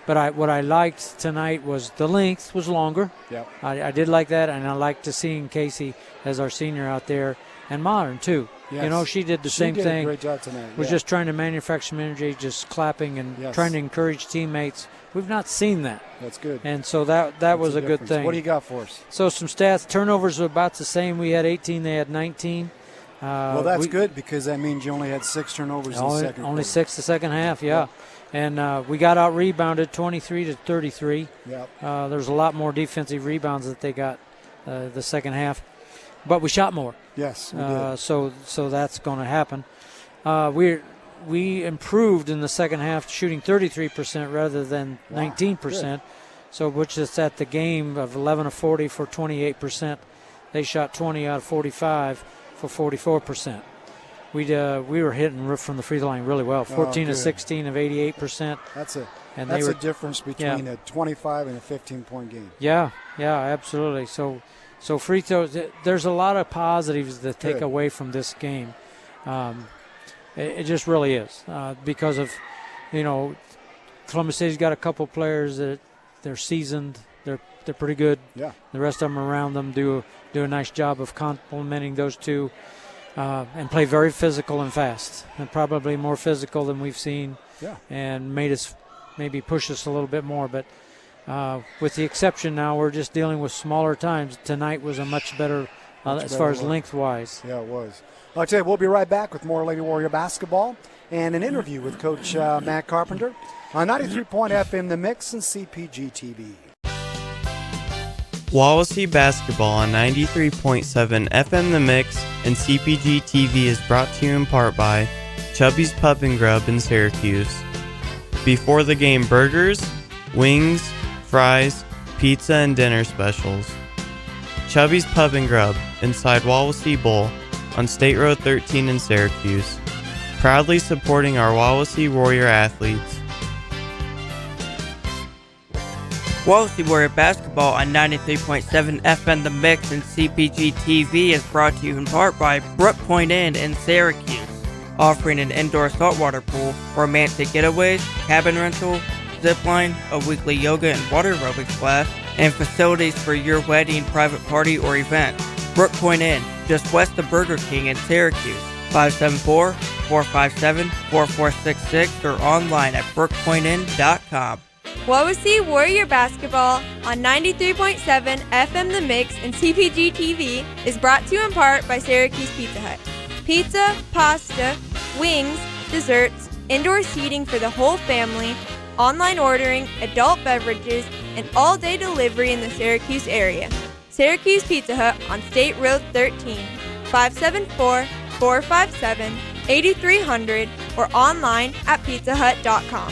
S6: what I liked tonight was the length was longer.
S5: Yep.
S6: I did like that, and I liked to seeing Casey as our senior out there, and Modern too.
S5: Yes.
S6: She did the
S5: She
S6: same
S5: did a
S6: thing.
S5: great job tonight,
S6: Was
S5: yeah.
S6: just trying to manufacture some energy, just clapping and
S5: Yes.
S6: trying to encourage teammates. We've not seen that.
S5: That's good.
S6: And so that was
S5: the
S6: a good
S5: difference.
S6: thing.
S5: What do you got for us?
S6: So some stats. Turnovers were about the same. We had 18. They had 19.
S5: Well, that's good because that means you only had 6 turnovers in the second
S6: Only
S5: quarter.
S6: 6 the second half, yeah. And we got out rebounded 23-33.
S5: Yep.
S6: There's a lot more defensive rebounds that they got the second half, but we shot more.
S5: Yes, we did.
S6: So that's going to happen. We improved in the second half, shooting 33% rather than 19%. So which is at the game of 11 of 40 for 28%. They shot 20 out of 45 for 44%. We were hitting from the free throw line really well. 14 of 16 of 88%.
S5: That's it.
S6: And
S5: that's
S6: they were,
S5: a difference between a 25 and a 15-point game.
S6: Yeah, absolutely. So free throws, there's a lot of positives that take
S5: Good.
S6: away from this game. It just really is because of, Columbus City's got a couple players that they're seasoned. They're pretty good.
S5: Yeah.
S6: The rest of them around them do a nice job of complementing those two and play very physical and fast, and probably more physical than we've seen.
S5: Yeah.
S6: And made us maybe push us a little bit more, but. With the exception now, we're just dealing with smaller times. Tonight was a much better as far as lengthwise.
S5: Yeah, it was. I'll tell you, we'll be right back with more Lady Warrior basketball and an interview with Coach Matt Carpenter on 93.FM The Mix and CPG TV.
S13: Wawasee Basketball on 93.7 FM The Mix and CPG TV is brought to you in part by Chubby's Pub and Grub in Syracuse. Before the game, burgers, wings, fries, pizza, and dinner specials. Chubby's Pub and Grub inside Wawasee Bowl on State Road 13 in Syracuse. Proudly supporting our Wawasee Warrior athletes.
S14: Wawasee Warrior Basketball on 93.7 FM The Mix and CPG-TV is brought to you in part by Brook Point Inn in Syracuse, offering an indoor saltwater pool, romantic getaways, cabin rental, zip line, a weekly yoga and water aerobics class, and facilities for your wedding, private party, or event. Brook Point Inn, just west of Burger King in Syracuse, 574-457-4466 or online at brookpointinn.com.
S15: Wawasee Warrior Basketball on 93.7 FM The Mix and CPG-TV is brought to you in part by Syracuse Pizza Hut. Pizza, pasta, wings, desserts, indoor seating for the whole family, online ordering, adult beverages, and all-day delivery in the Syracuse area. Syracuse Pizza Hut on State Road 13, 574-457-8300 or online at pizzahut.com.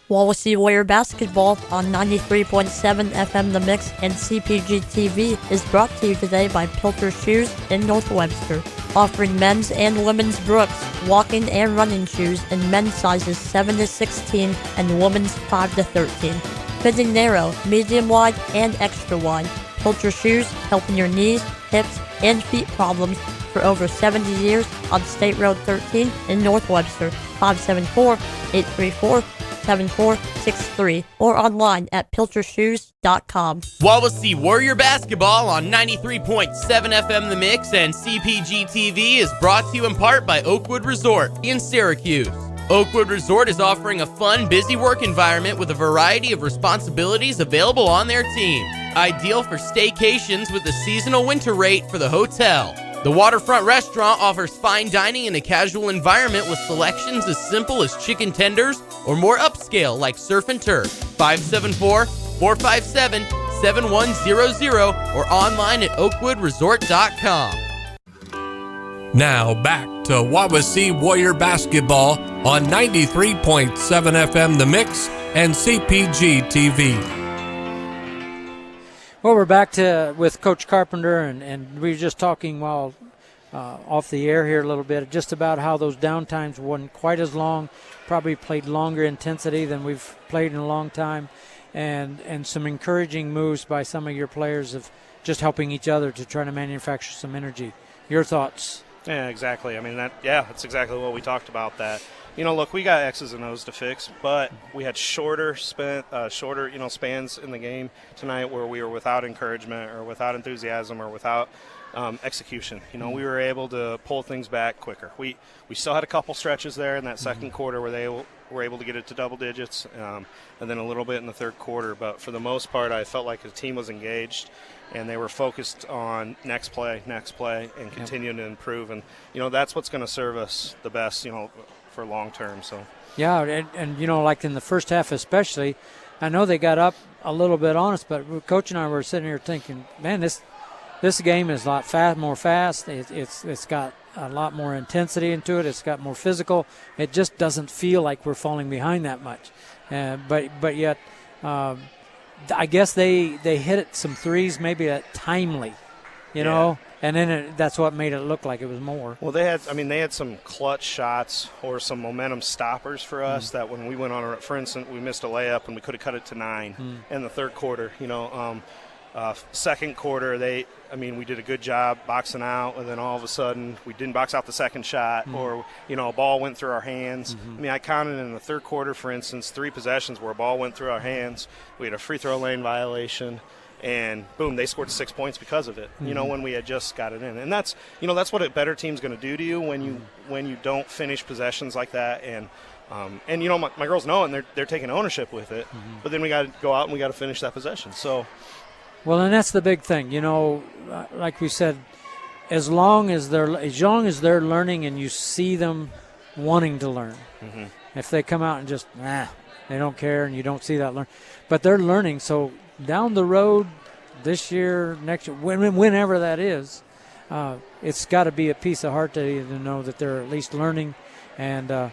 S1: Wawasee Warrior Basketball on 93.7 FM The Mix and CPG TV is brought to you today by Pilcher Shoes in North Webster, offering men's and women's Brooks, walking and running shoes in men's sizes 7 to 16 and women's 5 to 13. Fitting narrow, medium wide, and extra wide. Pilcher Shoes helping your knees, hips, and feet problems for over 70 years on State Road 13 in North Webster, 574-834-7463 or online at pilchershoes.com.
S16: Wawasee Warrior Basketball on 93.7 FM The Mix and CPG-TV is brought to you in part by Oakwood Resort in Syracuse. Oakwood Resort is offering a fun, busy work environment with a variety of responsibilities available on their team. Ideal for staycations with a seasonal winter rate for the hotel. The Waterfront Restaurant offers fine dining in a casual environment with selections as simple as chicken tenders or more upscale like surf and turf. 574-457-7100 or online at oakwoodresort.com.
S4: Now back to Wawasee Warrior Basketball on 93.7 FM The Mix and CPG-TV.
S6: Well, we're back with Coach Carpenter, and we were just talking while off the air here a little bit, just about how those downtimes weren't quite as long, probably played longer intensity than we've played in a long time, and some encouraging moves by some of your players of just helping each other to try to manufacture some energy. Your thoughts?
S20: Yeah, exactly. I mean, that's exactly what we talked about. That, look, we got X's and O's to fix, but we had shorter spans in the game tonight where we were without encouragement or without enthusiasm or without execution. We were able to pull things back quicker. We still had a couple stretches there in that second quarter where they were able to get it to double digits, and then a little bit in the third quarter. But for the most part, I felt like the team was engaged, and they were focused on next play, and continuing to improve. And, that's what's going to serve us the best, for long term. So
S6: yeah, and like in the first half especially, I know they got up a little bit on us, but Coach and I were sitting here thinking, man, this game is a lot more fast. It's got a lot more intensity into it. It's got more physical. It just doesn't feel like we're falling behind that much. But yet, I guess they hit some threes maybe timely, know. And then that's what made it look like it was more.
S20: Well, they had some clutch shots or some momentum stoppers for us that when we went on, for instance, we missed a layup and we could have cut it to 9 in the third quarter. Second quarter, we did a good job boxing out, and then all of a sudden we didn't box out the second shot, or a ball went through our hands. I counted in the third quarter, for instance, 3 possessions where a ball went through our hands. We had a free throw lane violation. And boom, they scored 6 points because of it. When we had just got it in, and that's what a better team's going to do to you when you don't finish possessions like that. And my girls know, and they're taking ownership with it. But then we got to go out and we got to finish that possession. So,
S6: well, and that's the big thing. Like we said, as long as they're learning, and you see them wanting to learn. If they come out and just they don't care, and you don't see that learn, but they're learning. So down the road, this year, next year, whenever that is, it's got to be a piece of heart to know that they're at least learning and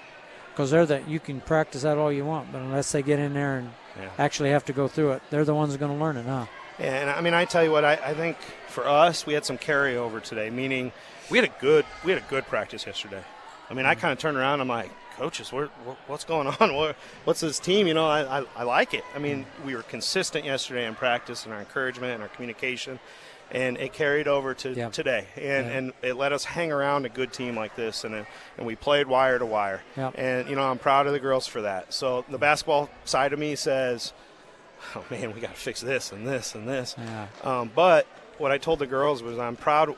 S6: because you can practice that all you want, but unless they get in there and actually have to go through it, they're the ones that are going to learn it, huh?
S20: Yeah, and I mean, I tell you what, I think for us, we had some carryover today, meaning we had a good practice yesterday. I mean, I kind of turned around, I'm like, coaches, what's going on? What's this team? You know, I like it. I mean, we were consistent yesterday in practice and our encouragement and our communication, and it carried over to today. And it let us hang around a good team like this, and we played wire to wire.
S6: Yep.
S20: And, you know, I'm proud of the girls for that. So the basketball side of me says, oh, man, we got to fix this and this and this.
S6: Yeah.
S20: But what I told the girls was I'm proud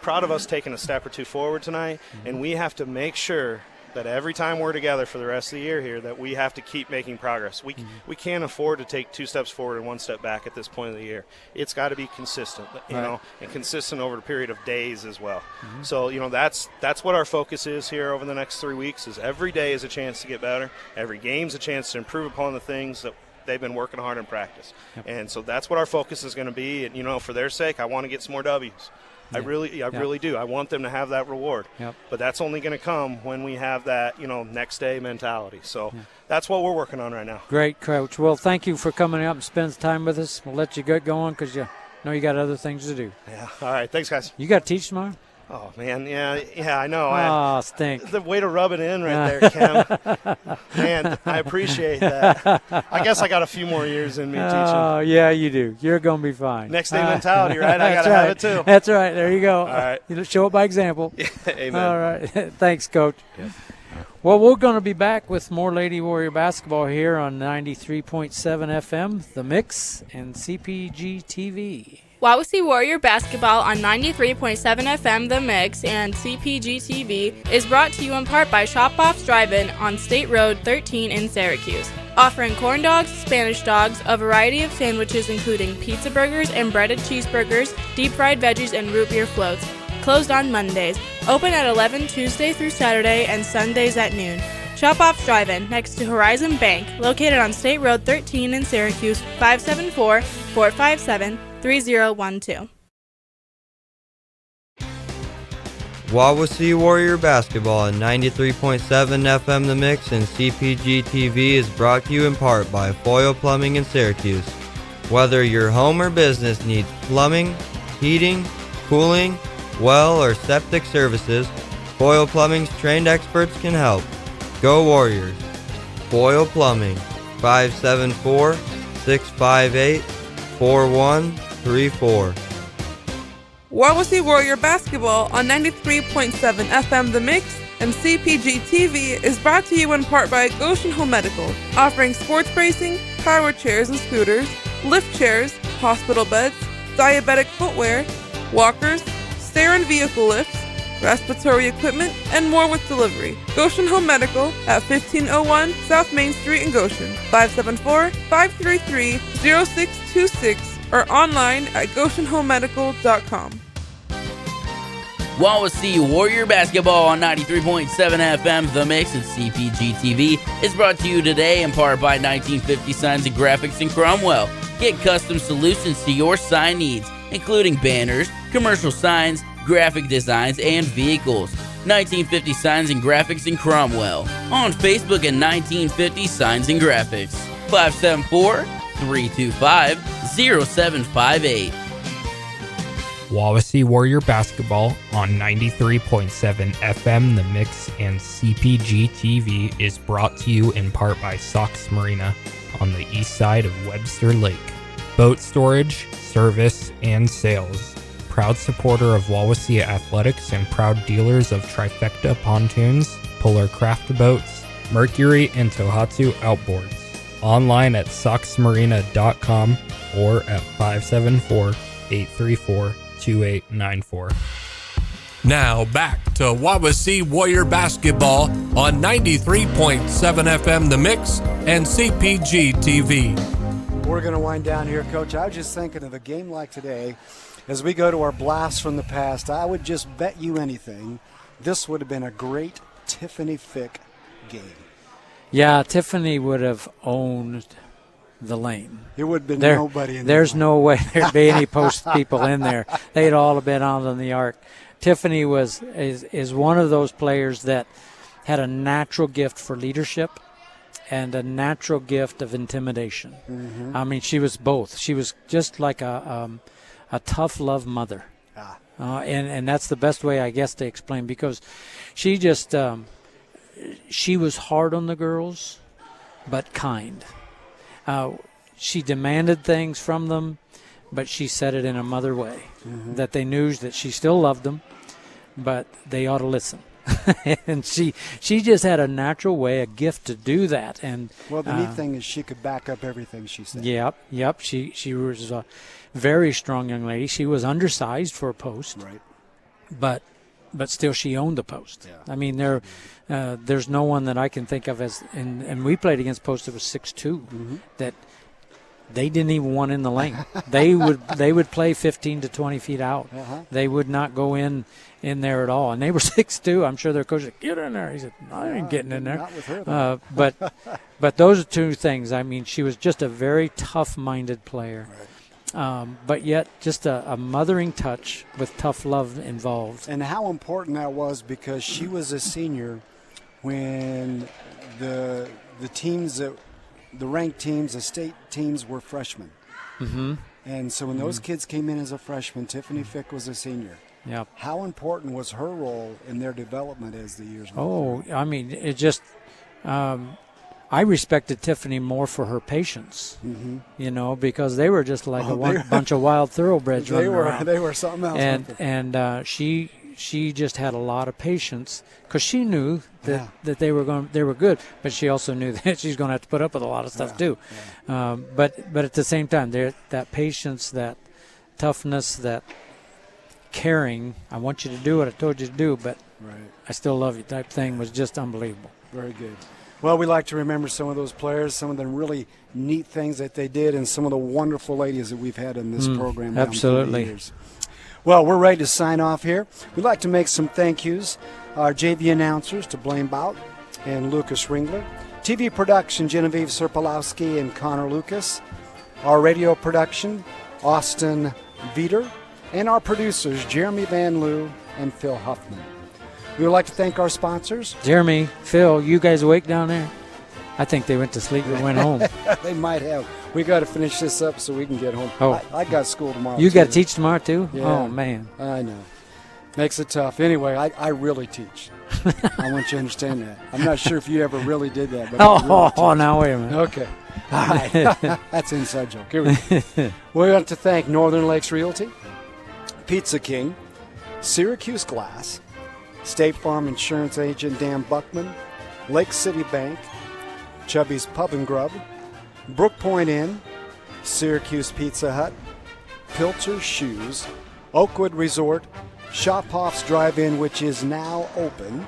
S20: of us taking a step or two forward tonight, and we have to make sure that every time we're together for the rest of the year here that we have to keep making progress. We can't afford to take 2 steps forward and 1 step back at this point of the year. It's got to be consistent, you know, and consistent over a period of days as well. So, you know, that's what our focus is here over the next 3 weeks, is every day is a chance to get better. Every game's a chance to improve upon the things that they've been working hard in practice. And so that's what our focus is going to be. And, you know, for their sake, I want to get some more W's. I really do. I want them to have that reward. But that's only going to come when we have that, you know, next day mentality. So that's what we're working on right now.
S6: Great, Coach. Well, thank you for coming up and spending time with us. We'll let you get going because you know you got other things to do.
S20: Yeah. All right. Thanks, guys.
S6: You got to teach tomorrow?
S20: Oh, man. Yeah, I know.
S6: Oh, stink.
S20: The way to rub it in right there, Kim. Man, I appreciate that. I guess I got a few more years in me teaching.
S6: Oh, yeah, you do. You're going to be fine.
S20: Next day mentality, right? I got to have it too.
S6: That's right. There you go.
S20: All right.
S6: You show it by example.
S20: Amen.
S6: All right. Thanks, Coach. Yeah. Well, we're going to be back with more Lady Warrior basketball here on 93.7 FM, The Mix, and CPG-TV.
S17: Wawasee Warrior basketball on 93.7 FM The Mix and CPG-TV is brought to you in part by Shop Off's Drive-In on State Road 13 in Syracuse. Offering corn dogs, Spanish dogs, a variety of sandwiches including pizza burgers and breaded cheeseburgers, deep-fried veggies, and root beer floats. Closed on Mondays. Open at 11 Tuesday through Saturday and Sundays at noon. Shop Off's Drive-In next to Horizon Bank, located on State Road 13 in Syracuse, 574-457-3012.
S13: Wawasee Warrior basketball on 93.7 FM The Mix and CPG TV is brought to you in part by Foyle Plumbing in Syracuse. Whether your home or business needs plumbing, heating, cooling, well, or septic services, Foyle Plumbing's trained experts can help. Go Warriors! Foyle Plumbing, 574-658-4134.
S7: Wawasee Warrior basketball on 93.7 FM The Mix and CPG-TV is brought to you in part by Goshen Home Medical, offering sports bracing, power chairs and scooters, lift chairs, hospital beds, diabetic footwear, walkers, stair and vehicle lifts, respiratory equipment, and more with delivery. Goshen Home Medical at 1501 South Main Street in Goshen, 574-533-0626, or online at GoshenHomeMedical.com.
S18: Wawasee Warrior basketball on 93.7 FM The Mix and CPG-TV is brought to you today in part by 1950 Signs and Graphics in Cromwell. Get custom solutions to your sign needs, including banners, commercial signs, graphic designs, and vehicles. 1950 Signs and Graphics in Cromwell. On Facebook at 1950 Signs and Graphics. 574-325-0758.
S19: Wawasee Warrior basketball on 93.7 FM The Mix and CPG-TV is brought to you in part by Sox Marina on the east side of Webster Lake. Boat storage, service, and sales. Proud supporter of Wawasee Athletics and proud dealers of Trifecta Pontoons, Polar Craft Boats, Mercury, and Tohatsu Outboards. Online at soxmarina.com or at 574-834-2894.
S4: Now back to Wawasee Warrior basketball on 93.7 FM The Mix and CPG-TV.
S5: We're going to wind down here, Coach. I was just thinking of a game like today. As we go to our blast from the past, I would just bet you anything this would have been a great Tiffany Fick game.
S6: Yeah, Tiffany would have owned the lane.
S5: There would have been nobody in there.
S6: There's no way there'd be any post people in there. They'd all have been out on the arc. Tiffany is one of those players that had a natural gift for leadership and a natural gift of intimidation.
S5: Mhm.
S6: I mean, she was both. She was just like a tough love mother. And that's the best way, I guess, to explain, because she just she was hard on the girls, but kind. She demanded things from them, but she said it in a mother way, that they knew that she still loved them, but they ought to listen. And she just had a natural way, a gift to do that. And
S5: Well, the neat thing is she could back up everything she said.
S6: Yep. She was a very strong young lady. She was undersized for a post,
S5: right?
S6: But still, she owned the post. I mean, there's no one that I can think of as, and we played against post that was 6'2", that they didn't even want in the lane. They would play 15 to 20 feet out. They would not go in there at all. And they were 6'2". I'm sure their coach said, "Get in there." He said, "I ain't getting in there."
S5: Not with her, though.
S6: But those are two things. I mean, she was just a very tough-minded player. But yet just a mothering touch with tough love involved.
S5: And how important that was, because she was a senior when the teams that the ranked teams, the state teams, were freshmen. And so when those kids came in as a freshman, Tiffany Fick was a senior.
S6: Yep.
S5: How important was her role in their development as the years went
S6: Oh, I mean, it just I respected Tiffany more for her patience, you know, because they were just like bunch of wild thoroughbreds running around.
S5: They were something else.
S6: And she just had a lot of patience, because she knew that they were good, but she also knew that she's going to have to put up with a lot of stuff too. But at the same time, that patience, that toughness, that caring, I want you to do what I told you to do, but I still love you type thing was just unbelievable.
S5: Very good. Well, we like to remember some of those players, some of the really neat things that they did, and some of the wonderful ladies that we've had in this program down through the
S6: Absolutely.
S5: years. Well, we're ready to sign off here. We'd like to make some thank yous. Our JV announcers to Blaine Bout and Lucas Ringler. TV production, Genevieve Serpolowski and Connor Lucas. Our radio production, Austin Veeder. And our producers, Jeremy Van Loo and Phil Huffman. We would like to thank our sponsors.
S6: Jeremy, Phil, you guys awake down there? I think they went to sleep and went home.
S5: They might have. We got to finish this up so we can get home.
S6: Oh.
S5: I got school tomorrow.
S6: You
S5: too.
S6: got to teach tomorrow too?
S5: Yeah.
S6: Oh, man.
S5: I know. Makes it tough. Anyway, I really teach. I want you to understand that. I'm not sure if you ever really did that. But
S6: Now wait a minute.
S5: Okay. All right. That's an inside joke. Here we go. We want to thank Northern Lakes Realty, Pizza King, Syracuse Glass, State Farm Insurance Agent Dan Buckman, Lake City Bank, Chubby's Pub and Grub, Brook Point Inn, Syracuse Pizza Hut, Pilcher's Shoes, Oakwood Resort, Shophoff's Drive-In, which is now open,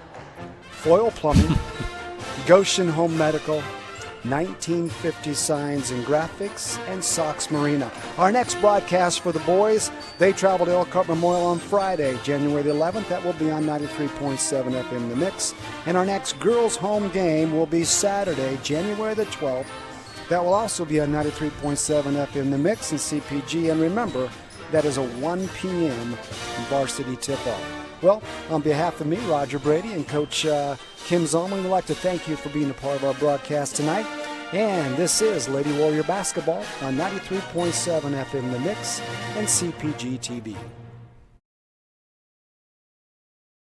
S5: Foil Plumbing, Goshen Home Medical, 1950 Signs and Graphics, and Sox Marina. Our next broadcast for the boys, they travel to Elkhart Memorial on Friday, January the 11th. That will be on 93.7 FM The Mix. And our next girls' home game will be Saturday, January the 12th. That will also be on 93.7 FM The Mix and CPG. And remember, that is a 1 p.m. varsity tip-off. Well, on behalf of me, Roger Brady, and Coach Kim Zolman, we'd like to thank you for being a part of our broadcast tonight. And this is Lady Warrior Basketball on 93.7 FM The Mix and CPG-TV.